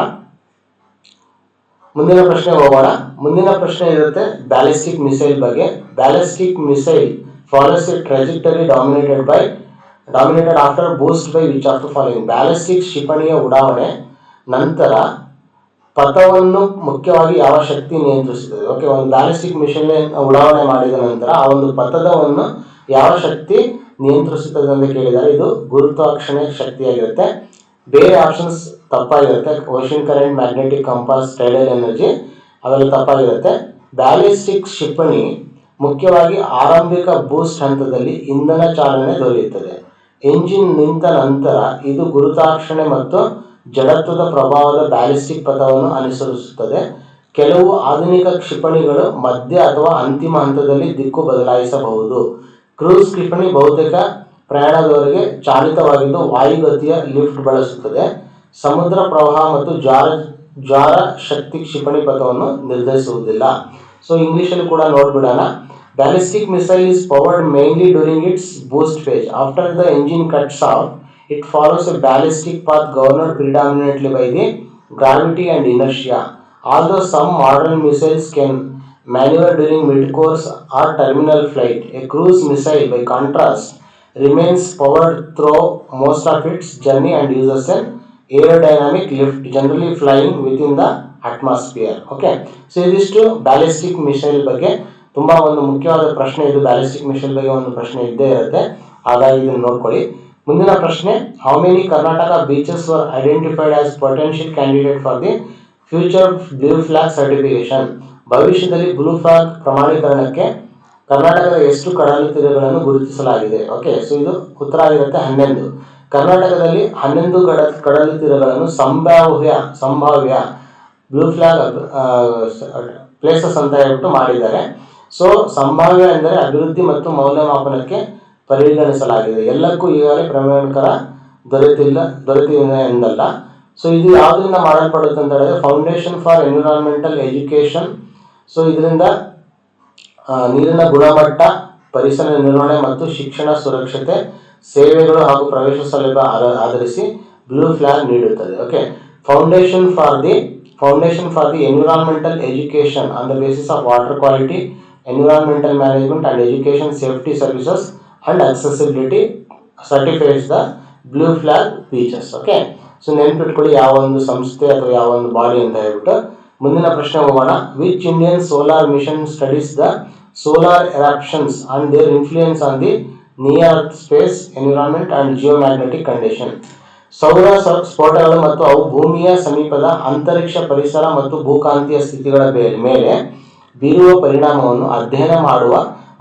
ಮುಂದಿನ ಪ್ರಶ್ನೆ ಹೋಗೋಣ. ಮುಂದಿನ ಪ್ರಶ್ನೆ ಇರುತ್ತೆ ಬ್ಯಾಲಿಸ್ಟಿಕ್ ಮಿಸೈಲ್ ಬಗ್ಗೆ. Ballistic missile follows a trajectory dominated after boost by which of the following. Ballistic ಕ್ಷಿಪಣಿಯ ಉಡಾವಣೆ ನಂತರ ಪಥವನ್ನು ಮುಖ್ಯವಾಗಿ ಯಾವ ಶಕ್ತಿ ನಿಯಂತ್ರಿಸುತ್ತದೆ? ಓಕೆ, ಒಂದು ಬ್ಯಾಲಿಸ್ಟಿಕ್ ಮಿಸೈಲ್ ಉಡಾವಣೆ ಮಾಡಿದ ನಂತರ ಆ ಒಂದು ಪಥವನ್ನು ಯಾವ ಶಕ್ತಿ ನಿಯಂತ್ರಿಸುತ್ತದೆ ಅಂತ ಕೇಳಿದರೆ ಇದು ಗುರುತ್ವಾಕರ್ಷಣೆ ಶಕ್ತಿಯಾಗಿರುತ್ತೆ. ಬೇರೆ ಆಪ್ಷನ್ಸ್ ತಪ್ಪಾಗಿರುತ್ತೆ. Ocean current, magnetic compass, tidal energy ಅವೆಲ್ಲ ತಪ್ಪಾಗಿರುತ್ತೆ. ಬ್ಯಾಲಿಸ್ಟಿಕ್ ಕ್ಷಿಪಣಿ ಮುಖ್ಯವಾಗಿ ಆರಂಭಿಕ ಬೂಸ್ಟ್ ಹಂತದಲ್ಲಿ ಇಂಧನ ಚಾಲನೆ ದೊರೆಯುತ್ತದೆ. ಎಂಜಿನ್ ನಿಂತ ನಂತರ ಇದು ಗುರುತ್ವಾಕರ್ಷಣೆ ಮತ್ತು ಜಡತ್ವದ ಪ್ರಭಾವದ ಬ್ಯಾಲಿಸ್ಟಿಕ್ ಪಥವನ್ನು ಅನುಸರಿಸುತ್ತದೆ. ಕೆಲವು ಆಧುನಿಕ ಕ್ಷಿಪಣಿಗಳು ಮಧ್ಯ ಅಥವಾ ಅಂತಿಮ ಹಂತದಲ್ಲಿ ದಿಕ್ಕು ಬದಲಾಯಿಸಬಹುದು. ಕ್ರೂಸ್ ಕ್ಷಿಪಣಿ ಬಹುತೇಕ ಪ್ರಯಾಣದವರೆಗೆ ಚಾಲಿತವಾಗಿದ್ದು ವಾಯುಗತಿಯ ಲಿಫ್ಟ್ ಬಳಸುತ್ತದೆ. ಸಮುದ್ರ ಪ್ರವಾಹ ಮತ್ತು ಜ್ವಾರ ಶಕ್ತಿ ಕ್ಷಿಪಣಿ ಪಥವನ್ನು ನಿರ್ಧರಿಸುವುದಿಲ್ಲ. ಸೊ ಇಂಗ್ಲಿಷಲ್ಲಿ ಕೂಡ ನೋಡ್ಬಿಡೋಣ. Ballistic missile is powered mainly during its boost phase. After the engine cuts off, it follows a ballistic path governed predominantly by the gravity and inertia. Although some modern missiles can maneuver during mid-course or terminal flight, a cruise missile, by contrast, remains powered through most of its journey and uses an aerodynamic lift, generally flying within the atmosphere. Okay, so ಇದಿಷ್ಟು ಬ್ಯಾಲಿಸ್ಟಿಕ್ ಮಿಸೈಲ್ ಬಗ್ಗೆ ತುಂಬಾ ಒಂದು ಮುಖ್ಯವಾದ ಪ್ರಶ್ನೆ. ಇದು ಬ್ಯಾಲಿಸ್ಟಿಕ್ ಮಿಸೈಲ್ ಬಗ್ಗೆ ಒಂದು ಪ್ರಶ್ನೆ ಇದ್ದೇ ಇರುತ್ತೆ, ಹಾಗಾಗಿ ಇದನ್ನು ನೋಡ್ಕೊಳ್ಳಿ. ಮುಂದಿನ ಪ್ರಶ್ನೆ, how many Karnataka beaches var identified as potential candidate for the future blue flag certification. ಭವಿಷ್ಯದಲ್ಲಿ ಬ್ಲೂ ಫ್ಲಾಗ್ ಪ್ರಮಾಣೀಕರಣಕ್ಕೆ ಕರ್ನಾಟಕದ ಎಷ್ಟು ಕಡಲು ತೀರಗಳನ್ನು ಗುರುತಿಸಲಾಗಿದೆ? ಓಕೆ, ಸೊ ಇದು ಉತ್ತರ ಆಗಿರುತ್ತೆ 11. ಕರ್ನಾಟಕದಲ್ಲಿ 11 ಕಡಲು ತೀರಗಳನ್ನು ಸಂಭಾವ್ಯ ಬ್ಲೂ ಫ್ಲಾಗ್ ಪ್ಲೇಸಸ್ ಅಂತ ಹೇಳ್ಬಿಟ್ಟು ಮಾಡಿದ್ದಾರೆ. ಸೊ ಸಂಭಾವ್ಯ ಎಂದರೆ ಅಭಿವೃದ್ಧಿ ಮತ್ತು ಮೌಲ್ಯಮಾಪನಕ್ಕೆ ಪರಿಗಣಿಸಲಾಗಿದೆ. ಎಲ್ಲಕ್ಕೂ ಈಗಾಗಲೇ ಪ್ರಮಾಣೀಕರ ದೊರೆತಿದೆ ಎಂದಲ್ಲ. ಸೊ ಇದು ಯಾವುದರಿಂದ ಮಾಡಲ್ಪಡುತ್ತೆ ಅಂತ ಹೇಳಿದ್ರೆ foundation for environmental education. So ಇದರಿಂದ ನೀರಿನ ಗುಣಮಟ್ಟ, ಪರಿಸರ ನಿರ್ವಹಣೆ ಮತ್ತು ಶಿಕ್ಷಣ, ಸುರಕ್ಷತೆ, ಸೇವೆಗಳು ಹಾಗೂ ಪ್ರವೇಶ ಸೌಲಭ್ಯ ಆಧರಿಸಿ ಬ್ಲೂ ಫ್ಲಾಗ್ ನೀಡುತ್ತದೆ. Okay, foundation for the environmental education on the basis of water quality, environmental management and education safety services and accessibility certifies the blue flag beaches. Okay, so ನೆನ್ಪಿಟ್ಕೊಳ್ಳಿ ಯಾವ ಒಂದು ಸಂಸ್ಥೆ ಅಥವಾ ಯಾವ ಒಂದು ಬಾಡಿ ಅಂತ ಹೇಳ್ಬಿಟ್ಟು. ಮುಂದಿನ ಪ್ರಶ್ನೆ ಹೋಗೋಣ. Which Indian solar mission studies the solar eruptions and their influence on the near earth space environment and geomagnetic condition. ಸೌರ ಸ್ಫೋಟಗಳು ಮತ್ತು ಅವು ಭೂಮಿಯ ಸಮೀಪದ ಅಂತರಿಕ್ಷ ಪರಿಸರ ಮತ್ತು ಭೂಕಾಂತೀಯ ಸ್ಥಿತಿಗಳ ಮೇಲೆ ಬೀರುವ ಪರಿಣಾಮವನ್ನು ಅಧ್ಯಯನ ಮಾಡುವ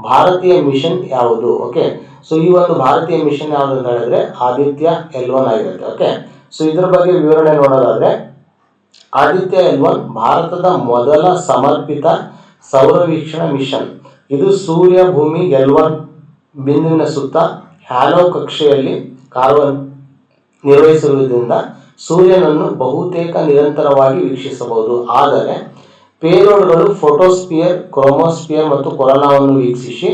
ಭಾರತೀಯ ಮಿಷನ್ ಯಾವುದು? ಓಕೆ, ಸೊ ಈ ಒಂದು ಭಾರತೀಯ ಮಿಷನ್ ಯಾವುದು ಅಂತ ಹೇಳಿದ್ರೆ ಆದಿತ್ಯ L1 ಆಗಿರುತ್ತೆ. ಓಕೆ, ಸೊ ಇದರ ಬಗ್ಗೆ ವಿವರಣೆ ನೋಡೋದಾದ್ರೆ ಆದಿತ್ಯ L1 ಭಾರತದ ಮೊದಲ ಸಮರ್ಪಿತ ಸೌರ ವೀಕ್ಷಣ ಮಿಷನ್. ಇದು ಸೂರ್ಯ ಭೂಮಿ L1 ಬಿಂದುವಿನ ಸುತ್ತ ಹ್ಯಾಲೋ ಕಕ್ಷೆಯಲ್ಲಿ ಕಾರ್ಯನಿರ್ವಹಿಸಿರುವುದರಿಂದ ಸೂರ್ಯನನ್ನು ಬಹುತೇಕ ನಿರಂತರವಾಗಿ ವೀಕ್ಷಿಸಬಹುದು. ಆದರೆ ಪೇಲೋಡ್ಗಳು ಫೋಟೋಸ್ಪಿಯರ್, ಕ್ರೋಮೋಸ್ಪಿಯರ್ ಮತ್ತು ಕೊರೋನಾವನ್ನು ವೀಕ್ಷಿಸಿ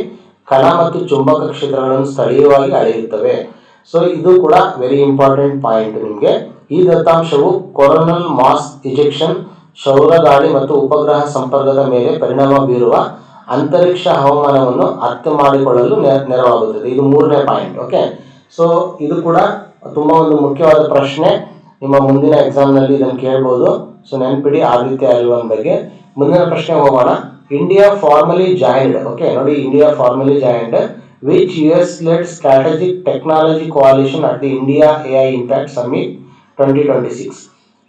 ಕಣ ಮತ್ತು ಚುಂಬಕ ಕ್ಷೇತ್ರಗಳನ್ನು ಸ್ಥಳೀಯವಾಗಿ ಅಳೆಯುತ್ತವೆ. ಸೊ ಇದು ಕೂಡ ವೆರಿ ಇಂಪಾರ್ಟೆಂಟ್ ಪಾಯಿಂಟ್ ನಿಮಗೆ. ಈ ದತ್ತಾಂಶವು ಕೊರೋನಲ್ ಮಾಸ್ ಇಜೆಕ್ಷನ್, ಸೌರ ಗಾಳಿ ಮತ್ತು ಉಪಗ್ರಹ ಸಂಪರ್ಕದ ಮೇಲೆ ಪರಿಣಾಮ ಬೀರುವ ಅಂತರಿಕ್ಷ ಹವಾಮಾನವನ್ನು ಅರ್ಥ ಮಾಡಿಕೊಳ್ಳಲು ನೆರವಾಗುತ್ತದೆ. ಇದು 3ನೇ ಪಾಯಿಂಟ್. ಓಕೆ, ಸೊ ಇದು ಕೂಡ ತುಂಬಾ ಒಂದು ಮುಖ್ಯವಾದ ಪ್ರಶ್ನೆ. ನಿಮ್ಮ ಮುಂದಿನ ಎಕ್ಸಾಮ್ನಲ್ಲಿ ಇದನ್ನು ಕೇಳ್ಬೋದು. ಸೊ ನೆನ್ಪಿಡಿ ಆದಿತ್ಯ L1 ಬಗ್ಗೆ. ಮುಂದಿನ ಪ್ರಶ್ನೆ ಹೋಗೋಣ. India formally joined. ಓಕೆ, ನೋಡಿ, India formally joined which US led strategic technology coalition at the India AI Impact Summit 2026.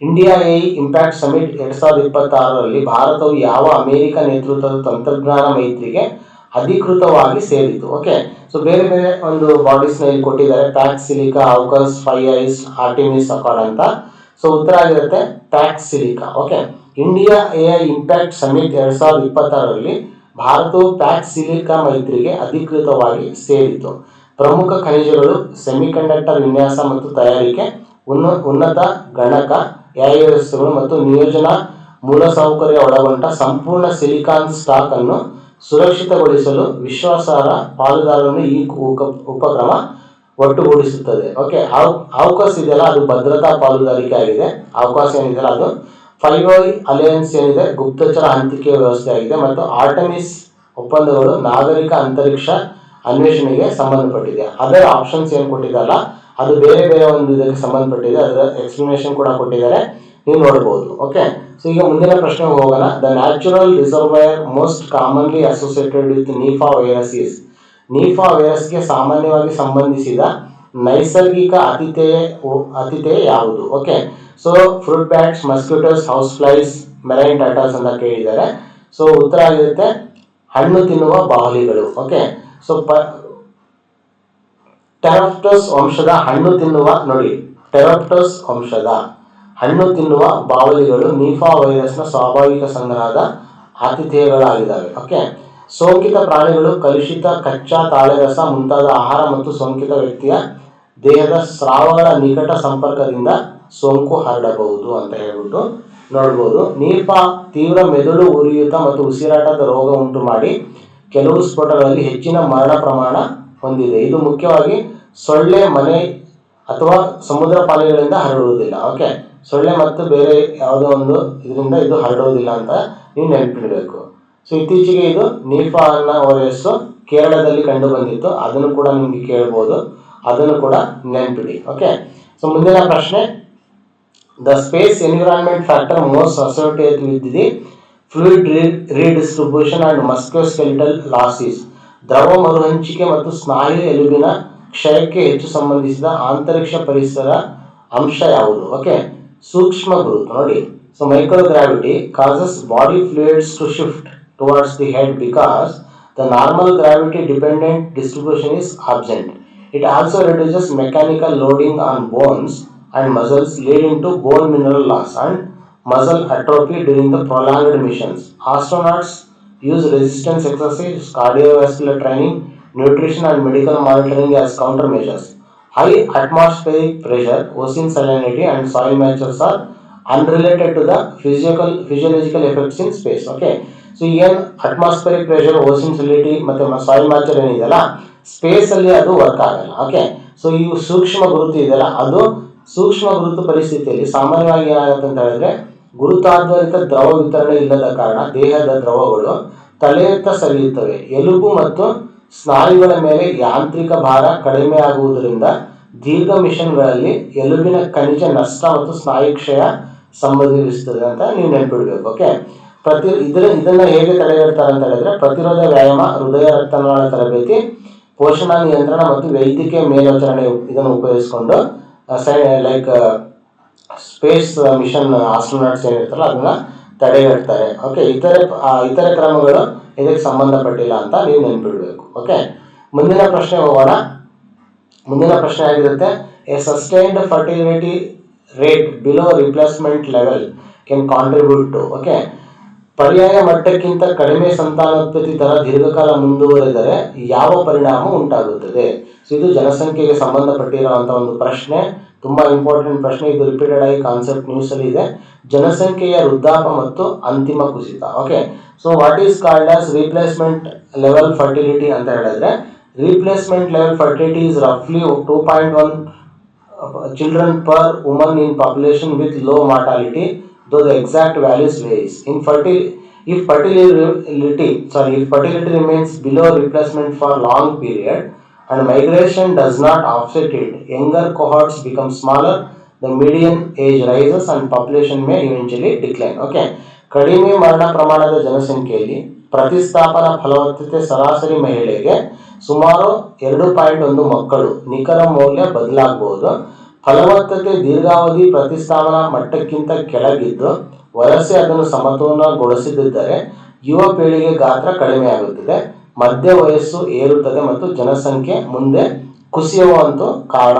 India AI Impact Summit 2026ರಲ್ಲಿ ಭಾರತವು ಯಾವ ಅಮೆರಿಕ ನೇತೃತ್ವದ ತಂತ್ರಜ್ಞಾನ ಮೈತ್ರಿಗೆ ಅಧಿಕೃತವಾಗಿ ಸೇರಿತು? ಓಕೆ, ಸೊ ಬೇರೆ ಬೇರೆ ಒಂದು ಬಾಡೀಸ್ ನ ಇಲ್ಲಿ ಕೊಟ್ಟಿದ್ದಾರೆ. Pax Silica, AUKUS, 5 Eyes, Artemis Accord ಅಂತ. ಸೊ ಉತ್ತರ ಆಗಿರುತ್ತೆ Pax Silica. Okay, India AI Impact Summit 2026ರಲ್ಲಿ ಭಾರತವು ಪ್ಯಾಕ್ಸ್ ಸಿಲಿಕಾ ಮೈತ್ರಿಗೆ ಅಧಿಕೃತವಾಗಿ ಸೇರಿತು. ಪ್ರಮುಖ ಖನಿಜಗಳು, ಸೆಮಿಕಂಡಕ್ಟರ್ ವಿನ್ಯಾಸ ಮತ್ತು ತಯಾರಿಕೆ, ಉನ್ನತ ಗಣಕ ವ್ಯವಸ್ಥೆಗಳು ಮತ್ತು ನಿಯೋಜನಾ ಮೂಲಸೌಕರ್ಯ ಒಳಗೊಂಡ ಸಂಪೂರ್ಣ ಸಿಲಿಕಾನ್ ಸ್ಟಾಕ್ ಅನ್ನು ಸುರಕ್ಷಿತಗೊಳಿಸಲು ವಿಶ್ವಾಸಾರ್ಹ ಪಾಲುದಾರರನ್ನು ಈ ಉಪಕ್ರಮ ಒಟ್ಟುಗೂಡಿಸುತ್ತದೆ. ಓಕೆ, ಆವ್ಕಾಸ್ ಇದೆಯಲ್ಲ ಅದು ಭದ್ರತಾ ಪಾಲುದಾರಿಕೆ ಆಗಿದೆ. ಆವ್ಕಾಸ್ ಏನಿದೆಯಲ್ಲ ಅದು 5 ಐ ಅಲಯನ್ಸ್ ಏನಿದೆ ಗುಪ್ತಚರ ಹಂಚಿಕೆ ವ್ಯವಸ್ಥೆ ಆಗಿದೆ. ಮತ್ತು ಆರ್ಟಮಿಸ್ ಒಪ್ಪಂದಗಳು ನಾಗರಿಕ ಅಂತರಿಕ್ಷ ಅನ್ವೇಷಣೆಗೆ ಸಂಬಂಧಪಟ್ಟಿದೆ. ಅದರ ಆಪ್ಷನ್ಸ್ ಏನು ಕೊಟ್ಟಿದ್ದಲ್ಲ ಅದು ಬೇರೆ ಬೇರೆ ಒಂದು ಇದಕ್ಕೆ ಸಂಬಂಧಪಟ್ಟಿದೆ. ಅದರ ಎಕ್ಸ್ಪ್ಲನೇಷನ್ ಕೂಡ ಕೊಟ್ಟಿದ್ದಾರೆ, ನೀವು ನೋಡ್ಬೋದು. ಓಕೆ, ಸೊ ಈಗ ಮುಂದಿನ ಪ್ರಶ್ನೆಗೆ ಹೋಗೋಣ. The natural reservoir most commonly associated with Nipah virus is. Nipah ವೈರಸ್ಗೆ ಸಾಮಾನ್ಯವಾಗಿ ಸಂಬಂಧಿಸಿದ ನೈಸರ್ಗಿಕ ಅತಿಥೇಯ ಯಾವುದು? Okay, so fruit bats, mosquitoes, house flies, marine turtles ಅಂತ ಕೇಳಿದ್ದಾರೆ. ಸೊ ಉತ್ತರ ಆಗಿರುತ್ತೆ ಹಣ್ಣು ತಿನ್ನುವ ಬಾವಲಿಗಳು. ಓಕೆ, ಸೊ ಟೆರಾಪ್ಟಸ್ ವಂಶದ ಹಣ್ಣು ತಿನ್ನುವ ನೋಡಿ ಟೆರಾಪ್ಟಸ್ ವಂಶದ ಹಣ್ಣು ತಿನ್ನುವ ಬಾವಲಿಗಳು ನಿಫಾ ವೈರಸ್ನ ಸ್ವಾಭಾವಿಕ ಸಂಗ್ರಹದ ಆತಿಥೇಯಗಳಾಗಿದ್ದಾವೆ. ಓಕೆ, ಸೋಂಕಿತ ಪ್ರಾಣಿಗಳು ಕಲುಷಿತ ಕಚ್ಚಾ ತಾಳೆರಸ ಮುಂತಾದ ಆಹಾರ ಮತ್ತು ಸೋಂಕಿತ ವ್ಯಕ್ತಿಯ ದೇಹದ ಸ್ರಾವಗಳ ನಿಕಟ ಸಂಪರ್ಕದಿಂದ ಸೋಂಕು ಹರಡಬಹುದು ಅಂತ ಹೇಳ್ಬಿಟ್ಟು ನೋಡ್ಬೋದು. ನಿಫಾ ತೀವ್ರ ಮೆದುಳು ಉರಿಯೂತ ಮತ್ತು ಉಸಿರಾಟದ ರೋಗ ಉಂಟು ಮಾಡಿ ಕೆಲವು ಸ್ಫೋಟಗಳಲ್ಲಿ ಹೆಚ್ಚಿನ ಮರಣ ಪ್ರಮಾಣ ಹೊಂದಿದೆ. ಇದು ಮುಖ್ಯವಾಗಿ ಸೊಳ್ಳೆ, ಮನೆ ಅಥವಾ ಸಮುದ್ರ ಪ್ರಾಣಿಗಳಿಂದ ಹರಡುವುದಿಲ್ಲ. ಓಕೆ, ಸೊಳ್ಳೆ ಮತ್ತು ಬೇರೆ ಯಾವುದೋ ಒಂದು ಇದರಿಂದ ಇದು ಹರಡುವುದಿಲ್ಲ ಅಂತ ನೀವು ನೆನಪಿಡಬೇಕು. ಸೊ ಇತ್ತೀಚೆಗೆ ಇದು ನಿಫಾ ಅನ್ನೋ ವೈರಸ್ ಕೇರಳದಲ್ಲಿ ಕಂಡು ಬಂದಿತ್ತು, ಅದನ್ನು ಕೂಡ ನಿಮಗೆ ಕೇಳ್ಬೋದು, ಅದನ್ನು ಕೂಡ ನೆನಪಿಡಿ. ಓಕೆ, ಸೊ ಮುಂದಿನ ಪ್ರಶ್ನೆ. The space environment factor most associated with the fluid redistribution and musculoskeletal losses. ದ್ರವ ಮರುಹಂಚಿಕೆ ಮತ್ತು ಸ್ನಾಯು ಎಲುಬಿನ ಕ್ಷಯಕ್ಕೆ ಹೆಚ್ಚು ಸಂಬಂಧಿಸಿದ ಅಂತರಿಕ್ಷ ಪರಿಸರ ಅಂಶ ಯಾವುದು? ಓಕೆ, ಸೂಕ್ಷ್ಮ ಗುರುತು ನೋಡಿ. So microgravity causes body fluids to shift towards the head because the normal gravity dependent distribution is absent. It also reduces mechanical loading on bones and muscles, leading to bone mineral loss and muscle atrophy during the prolonged missions. Astronauts use resistance exercise, cardiovascular training, nutrition and medical monitoring as countermeasures. High atmospheric pressure, ocean salinity and soil moisture are unrelated to the physiological effects in space. Okay, so ಏನು ಅಟ್ಮಾಸ್ಫಿಯರಿಕ್ ಪ್ರೆಷರ್, ಓಷನ್ ಸಲಿಟಿ ಮತ್ತು ಸಾಯಿಲ್ ಮಾಯ್ಚರ್ ಏನಿದೆಯಲ್ಲ ಸ್ಪೇಸ್ ಅಲ್ಲಿ ಅದು ವರ್ಕ್ ಆಗಲ್ಲ. ಓಕೆ, ಸೊ ಈ ಸೂಕ್ಷ್ಮ ಗುರುತು ಇದೆಯಲ್ಲ ಅದು ಸೂಕ್ಷ್ಮ ಗುರುತು ಪರಿಸ್ಥಿತಿಯಲ್ಲಿ ಸಾಮಾನ್ಯವಾಗಿ ಏನಾಗುತ್ತೆ ಅಂತ ಹೇಳಿದ್ರೆ ಗುರುತಾಧಾರಿತ ದ್ರವ ವಿತರಣೆ ಇಲ್ಲದ ಕಾರಣ ದೇಹದ ದ್ರವಗಳು ತಲೆಯತ್ತ ಸರಿಯುತ್ತವೆ. ಎಲುಬು ಮತ್ತು ಸ್ನಾಯುಗಳ ಮೇಲೆ ಯಾಂತ್ರಿಕ ಭಾರ ಕಡಿಮೆ ಆಗುವುದರಿಂದ ದೀರ್ಘ ಮಿಷನ್ಗಳಲ್ಲಿ ಎಲುಬಿನ ಖನಿಜ ನಷ್ಟ ಮತ್ತು ಸ್ನಾಯು ಕ್ಷಯ ಸಂಭವಿಸುತ್ತದೆ ಅಂತ ನೀವು ನೆನಪಿಡಬೇಕು. ಓಕೆ, ಇದನ್ನ ಹೇಗೆ ತಡೆಗಟ್ತಾರೆ ಅಂತ ಹೇಳಿದ್ರೆ ಪ್ರತಿರೋಧ ವ್ಯಾಯಾಮ, ಹೃದಯ ರಕ್ತನಾಳ ತರಬೇತಿ, ಪೋಷಣಾ ನಿಯಂತ್ರಣ ಮತ್ತು ವೈದ್ಯಕೀಯ ಮೇಲ್ವಿಚಾರಣೆ ಇದನ್ನು ಉಪಯೋಗಿಸಿಕೊಂಡು ಲೈಕ್ ಸ್ಪೇಸ್ ಮಿಷನ್ ಆಸ್ಟ್ರೋನಾಟ್ಸ್ ಏನಿರ್ತಾರಲ್ಲ ಅದನ್ನ ತಡೆಗಟ್ತಾರೆ. ಓಕೆ, ಇತರೆ ಕ್ರಮಗಳು ಇದಕ್ಕೆ ಸಂಬಂಧಪಟ್ಟಿಲ್ಲ ಅಂತ ನೀವು ನೆನಪಿಡಬೇಕು. ಓಕೆ, ಮುಂದಿನ ಪ್ರಶ್ನೆ ಹೋಗೋಣ. ಮುಂದಿನ ಪ್ರಶ್ನೆ ಆಗಿರುತ್ತೆ a sustained fertility rate below replacement level can contribute to. Okay, ಪರ್ಯಾಯ ಮಟ್ಟಕ್ಕಿಂತ ಕಡಿಮೆ ಸಂತಾನೋತ್ಪತ್ತಿ ದರ ದೀರ್ಘಕಾಲ ಮುಂದುವರೆದರೆ ಯಾವ ಪರಿಣಾಮ ಉಂಟಾಗುತ್ತದೆ? ಸೊ ಇದು ಜನಸಂಖ್ಯೆಗೆ ಸಂಬಂಧಪಟ್ಟಿರುವಂಥ ಒಂದು ಪ್ರಶ್ನೆ, ತುಂಬಾ ಇಂಪಾರ್ಟೆಂಟ್ ಪ್ರಶ್ನೆ. ಇದು ರಿಪೀಟೆಡ್ ಆಗಿ ಕಾನ್ಸೆಪ್ಟ್ ನ್ಯೂಸ್ ಅಲ್ಲಿ ಇದೆ. ಜನಸಂಖ್ಯೆಯ ವೃದ್ಧಾಪ ಮತ್ತು ಅಂತಿಮ ಕುಸಿತ. Okay, so what is called as replacement level fertility ಅಂತ ಹೇಳಿದ್ರೆ ರಿಪ್ಲೇಸ್ಮೆಂಟ್ ಲೆವೆಲ್ ಫರ್ಟಿಲಿಟಿ ಇಸ್ ರಫ್ಲಿ 2.1 children per woman in population with low mortality, though the exact values varies. If fertility remains below replacement for long period and migration does not offset it, younger cohorts become smaller, the median age rises and population may eventually decline. Okay, ಕಡಿಮೆ ಮರಣ ಪ್ರಮಾಣದ ಜನಸಂಖ್ಯೆಯಲ್ಲಿ ಪ್ರತಿಸ್ಥಾಪನ ಫಲವತ್ತತೆ ಸರಾಸರಿ ಮಹಿಳೆಗೆ ಸುಮಾರು 2.1 ಮಕ್ಕಳು, ನಿಖರ ಮೌಲ್ಯ ಬದಲಾಗಬಹುದು. ಫಲವತ್ತತೆ ದೀರ್ಘಾವಧಿ ಪ್ರತಿಸ್ತಾಪನಾ ಮಟ್ಟಕ್ಕಿಂತ ಕೆಳಗಿದ್ದು ವಲಸೆ ಅದನ್ನು ಸಮತೋಲನಗೊಳಿಸದಿದ್ದರೆ ಯುವ ಪೀಳಿಗೆ ಗಾತ್ರ ಕಡಿಮೆಯಾಗುತ್ತದೆ, ಮಧ್ಯ ವಯಸ್ಸು ಏರುತ್ತದೆ ಮತ್ತು ಜನಸಂಖ್ಯೆ ಮುಂದೆ ಕುಸಿಯುವಂತ ಕಾರಣ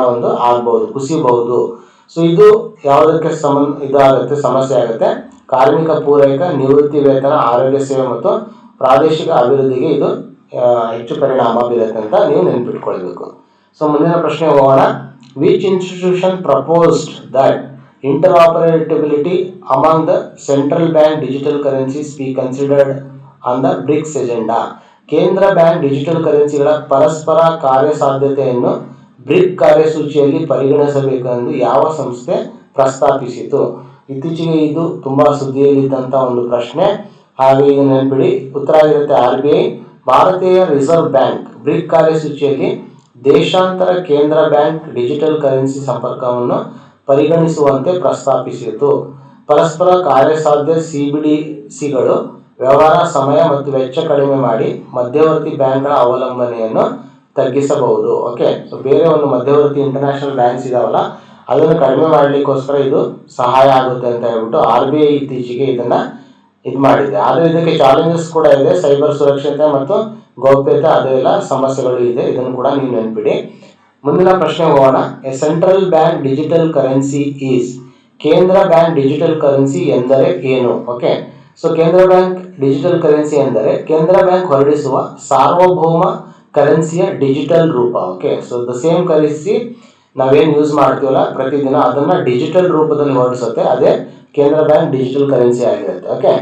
ಆಗ್ಬಹುದು, ಕುಸಿಯಬಹುದು. ಸೊ ಇದು ಯಾವುದಕ್ಕೆ ಇದಾಗುತ್ತೆ, ಸಮಸ್ಯೆ ಆಗುತ್ತೆ. ಕಾರ್ಮಿಕ ಪೂರೈಕೆ, ನಿವೃತ್ತಿ ವೇತನ, ಆರೋಗ್ಯ ಸೇವೆ ಮತ್ತು ಪ್ರಾದೇಶಿಕ ಅಭಿವೃದ್ಧಿಗೆ ಇದು ಹೆಚ್ಚು ಪರಿಣಾಮ ಬೀರುತ್ತೆ ಅಂತ ನೀವು ನೆನಪಿಟ್ಕೊಳ್ಬೇಕು. ಸೊ ಮುಂದಿನ ಪ್ರಶ್ನೆ ಹೋಗೋಣ. Which institution proposed that interoperability among the central bank digital currencies be considered on the BRICS agenda? ಕೇಂದ್ರ ಬ್ಯಾಂಕ್ ಡಿಜಿಟಲ್ ಕರೆನ್ಸಿಗಳ ಪರಸ್ಪರ ಕಾರ್ಯಸಾಧ್ಯತೆಯನ್ನು ಬ್ರಿಕ್ ಕಾರ್ಯಸೂಚಿಯಲ್ಲಿ ಪರಿಗಣಿಸಬೇಕೆಂದು ಯಾವ ಸಂಸ್ಥೆ ಪ್ರಸ್ತಾಪಿಸಿತು? ಇತ್ತೀಚೆಗೆ ಇದು ತುಂಬಾ ಸುದ್ದಿಯಲ್ಲಿದ್ದಂಥ ಒಂದು ಪ್ರಶ್ನೆ. ಹಾಗೆ ಇದು ನೆನಪಿಡಿ, ಉತ್ತರ ಆಗಿರುತ್ತೆ RBI. ಭಾರತೀಯ ರಿಸರ್ವ್ ಬ್ಯಾಂಕ್ ಬ್ರಿಕ್ ಕಾರ್ಯಸೂಚಿಯಲ್ಲಿ ದೇಶಾಂತರ ಕೇಂದ್ರ ಬ್ಯಾಂಕ್ ಡಿಜಿಟಲ್ ಕರೆನ್ಸಿ ಸಂಪರ್ಕವನ್ನು ಪರಿಗಣಿಸುವಂತೆ ಪ್ರಸ್ತಾಪಿಸಿತು. ಪರಸ್ಪರ ಕಾರ್ಯಸಾಧ್ಯ CBDCಗಳು ವ್ಯವಹಾರ ಸಮಯ ಮತ್ತು ವೆಚ್ಚ ಕಡಿಮೆ ಮಾಡಿ ಮಧ್ಯವರ್ತಿ ಬ್ಯಾಂಕ್ಗಳ ಅವಲಂಬನೆಯನ್ನು ತಗ್ಗಿಸಬಹುದು. ಓಕೆ, ಸೊ ಬೇರೆ ಒಂದು ಮಧ್ಯವರ್ತಿ ಇಂಟರ್ನ್ಯಾಷನಲ್ ಬ್ಯಾಂಕ್ಸ್ ಇದಾವಲ್ಲ, ಅದನ್ನು ಕಡಿಮೆ ಮಾಡಲಿಕ್ಕೋಸ್ಕರ ಇದು ಸಹಾಯ ಆಗುತ್ತೆ ಅಂತ ಹೇಳ್ಬಿಟ್ಟು RBI ಇತ್ತೀಚೆಗೆ ಇದನ್ನ ಮಾಡಿದೆ. ಆದರೆ ಇದಕ್ಕೆ ಚಾಲೆಂಜಸ್ ಕೂಡ ಇದೆ. ಸೈಬರ್ ಸುರಕ್ಷತೆ ಮತ್ತು ಗೌಪ್ಯತೆ ಅದೆಲ್ಲ ಸಮಸ್ಯೆಗಳು ಇದೆ. ಇದನ್ನು ಕೂಡ ನೀವು ನೆನಪಿಡಿ. ಮುಂದಿನ ಪ್ರಶ್ನೆ ಹೋಗೋಣ. A central bank digital currency is. ಕೇಂದ್ರ ಬ್ಯಾಂಕ್ ಡಿಜಿಟಲ್ ಕರೆನ್ಸಿ ಎಂದರೆ ಏನು? ಓಕೆ, ಸೊ ಕೇಂದ್ರ ಬ್ಯಾಂಕ್ ಡಿಜಿಟಲ್ ಕರೆನ್ಸಿ ಎಂದರೆ ಕೇಂದ್ರ ಬ್ಯಾಂಕ್ ಹೊರಡಿಸುವ ಸಾರ್ವಭೌಮ ಕರೆನ್ಸಿಯ ಡಿಜಿಟಲ್ ರೂಪ. Okay, so the same currency ನಾವೇನು ಯೂಸ್ ಮಾಡ್ತೀವಲ್ಲ ಪ್ರತಿದಿನ, ಅದನ್ನ ಡಿಜಿಟಲ್ ರೂಪದಲ್ಲಿ ಹೊರಡಿಸುತ್ತೆ, ಅದೇ ಕೇಂದ್ರ ಬ್ಯಾಂಕ್ ಡಿಜಿಟಲ್ ಕರೆನ್ಸಿ ಆಗಿರುತ್ತೆ. ಓಕೆ,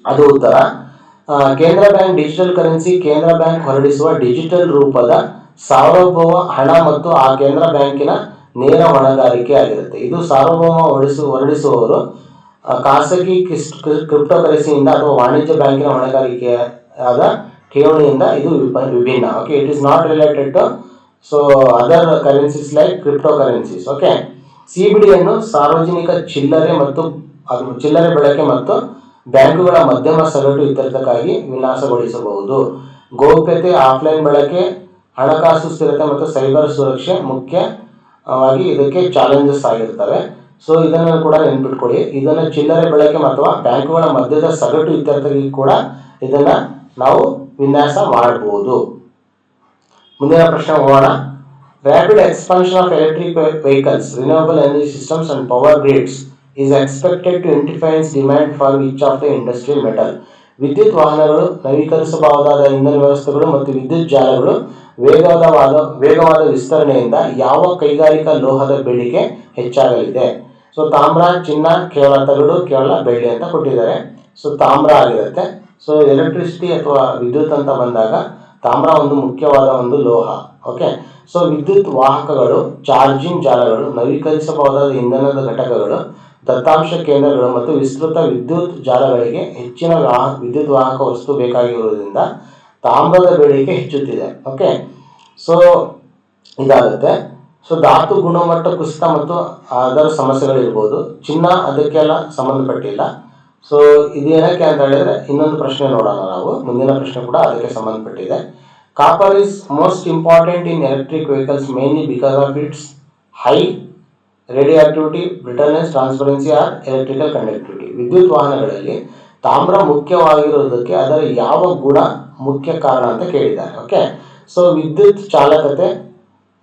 ಅದು ಉತ್ತರ. ಕೇಂದ್ರ ಬ್ಯಾಂಕ್ ಡಿಜಿಟಲ್ ಕರೆನ್ಸಿ ಕೇಂದ್ರ ಬ್ಯಾಂಕ್ ಹೊರಡಿಸುವ ಡಿಜಿಟಲ್ ರೂಪದ ಸಾರ್ವಭೌಮ ಹಣ ಮತ್ತು ಆ ಕೇಂದ್ರ ಬ್ಯಾಂಕಿನ ನೇರ ಹೊಣೆಗಾರಿಕೆ ಆಗಿರುತ್ತೆ. ಇದು ಸಾರ್ವಭೌಮ ಹೊರಡಿಸುವವರು ಖಾಸಗಿ ಕ್ರಿಪ್ಟೋ ಕರೆನ್ಸಿಯಿಂದ ಅಥವಾ ವಾಣಿಜ್ಯ ಬ್ಯಾಂಕಿನ ಹೊಣೆಗಾರಿಕೆಯಾದ ಠೇವಣಿಯಿಂದ ಇದು ವಿಭಿನ್ನ. Okay, it is not related to other currencies like crypto currencies. Okay, CBDಯನ್ನು ಸಾರ್ವಜನಿಕ ಚಿಲ್ಲರೆ ಮತ್ತು ಚಿಲ್ಲರೆ ಬಳಕೆ ಮತ್ತು ಬ್ಯಾಂಕುಗಳ ಮಧ್ಯಮ ಸಗಟು ಇತ್ಯರ್ಥಕ್ಕಾಗಿ ವಿನ್ಯಾಸಗೊಳಿಸಬಹುದು. ಗೌಪ್ಯತೆ, ಆಫ್ಲೈನ್ ಬಳಕೆ, ಹಣಕಾಸು ಸ್ಥಿರತೆ ಮತ್ತು ಸೈಬರ್ ಸುರಕ್ಷೆ ಮುಖ್ಯವಾಗಿ ಇದಕ್ಕೆ ಚಾಲೆಂಜಸ್ ಆಗಿರ್ತವೆ. ಸೊ ಇದನ್ನು ಕೂಡ ನೆನ್ಪಿಟ್ಕೊಳ್ಳಿ. ಇದನ್ನು ಚಿಲ್ಲರೆ ಬಳಕೆ ಅಥವಾ ಬ್ಯಾಂಕುಗಳ ಮಧ್ಯದ ಸಗಟು ಇತ್ಯರ್ಥಕ್ಕೆ ಕೂಡ ಇದನ್ನ ನಾವು ವಿನ್ಯಾಸ ಮಾಡಬಹುದು. ಮುಂದಿನ ಪ್ರಶ್ನೆ ಹೋಗೋಣ. Rapid expansion of electric vehicles, renewable energy systems and power grids is expected to intensify demand for each of the industrial metal. ವಿದ್ಯುತ್ ವಾಹನಗಳು, ನವೀಕರಿಸಬಹುದಾದ ಇಂಧನ ವ್ಯವಸ್ಥೆಗಳು ಮತ್ತು ವಿದ್ಯುತ್ ಜಾಲಗಳು ವೇಗವಾದ ವಿಸ್ತರಣೆಯಿಂದ ಯಾವ ಕೈಗಾರಿಕಾ ಲೋಹದ ಬೇಡಿಕೆ ಹೆಚ್ಚಾಗಲಿದೆ? ಸೊ ತಾಮ್ರ, ಚಿನ್ನ, ಕೇವಲ ತಗಡು, ಕೇವಲ ಬೆಳ್ಳಿ ಅಂತ ಕೊಟ್ಟಿದ್ದಾರೆ. ಸೊ ತಾಮ್ರ ಆಗಿರುತ್ತೆ. ಸೊ ಎಲೆಕ್ಟ್ರಿಸಿಟಿ ಅಥವಾ ವಿದ್ಯುತ್ ಅಂತ ಬಂದಾಗ ತಾಮ್ರ ಒಂದು ಮುಖ್ಯವಾದ ಒಂದು ಲೋಹ. ಓಕೆ, ಸೊ ವಿದ್ಯುತ್ ವಾಹಕಗಳು, ಚಾರ್ಜಿಂಗ್ ಜಾಲಗಳು, ನವೀಕರಿಸಬಹುದಾದ ಇಂಧನದ ಘಟಕಗಳು, ದತ್ತಾಂಶ ಕೇಂದ್ರಗಳು ಮತ್ತು ವಿಸ್ತೃತ ವಿದ್ಯುತ್ ಜಾಲಗಳಿಗೆ ಹೆಚ್ಚಿನ ವಿದ್ಯುತ್ ವಾಹಕ ವಸ್ತು ಬೇಕಾಗಿರುವುದರಿಂದ ತಾಮ್ರದ ಬೇಡಿಕೆ ಹೆಚ್ಚುತ್ತಿದೆ. ಓಕೆ, ಸೊ ಇದಾಗುತ್ತೆ. ಸೊ ಧಾತು ಗುಣಮಟ್ಟ ಕುಸಿತ ಮತ್ತು ಅದರ ಸಮಸ್ಯೆಗಳಿರ್ಬೋದು. ಚಿನ್ನ ಅದಕ್ಕೆಲ್ಲ ಸಂಬಂಧಪಟ್ಟಿಲ್ಲ. ಸೊ ಇದೇನಕ್ಕೆ ಅಂತ ಹೇಳಿದ್ರೆ ಇನ್ನೊಂದು ಪ್ರಶ್ನೆ ನೋಡೋಣ ನಾವು. ಮುಂದಿನ ಪ್ರಶ್ನೆ ಕೂಡ ಅದಕ್ಕೆ ಸಂಬಂಧಪಟ್ಟಿದೆ. Copper is most important in electric vehicles mainly because of its high radioactivity, brittleness, transparency or electrical conductivity. ವಿದ್ಯುತ್ ವಾಹನಗಳಲ್ಲಿ ತಾಮ್ರ ಮುಖ್ಯವಾಗಿರುವುದಕ್ಕೆ ಅದರ ಯಾವ ಗುಣ ಮುಖ್ಯ ಕಾರಣ ಅಂತ ಕೇಳಿದ್ದಾರೆ. ಓಕೆ, ಸೊ ವಿದ್ಯುತ್ ಚಾಲಕತೆ,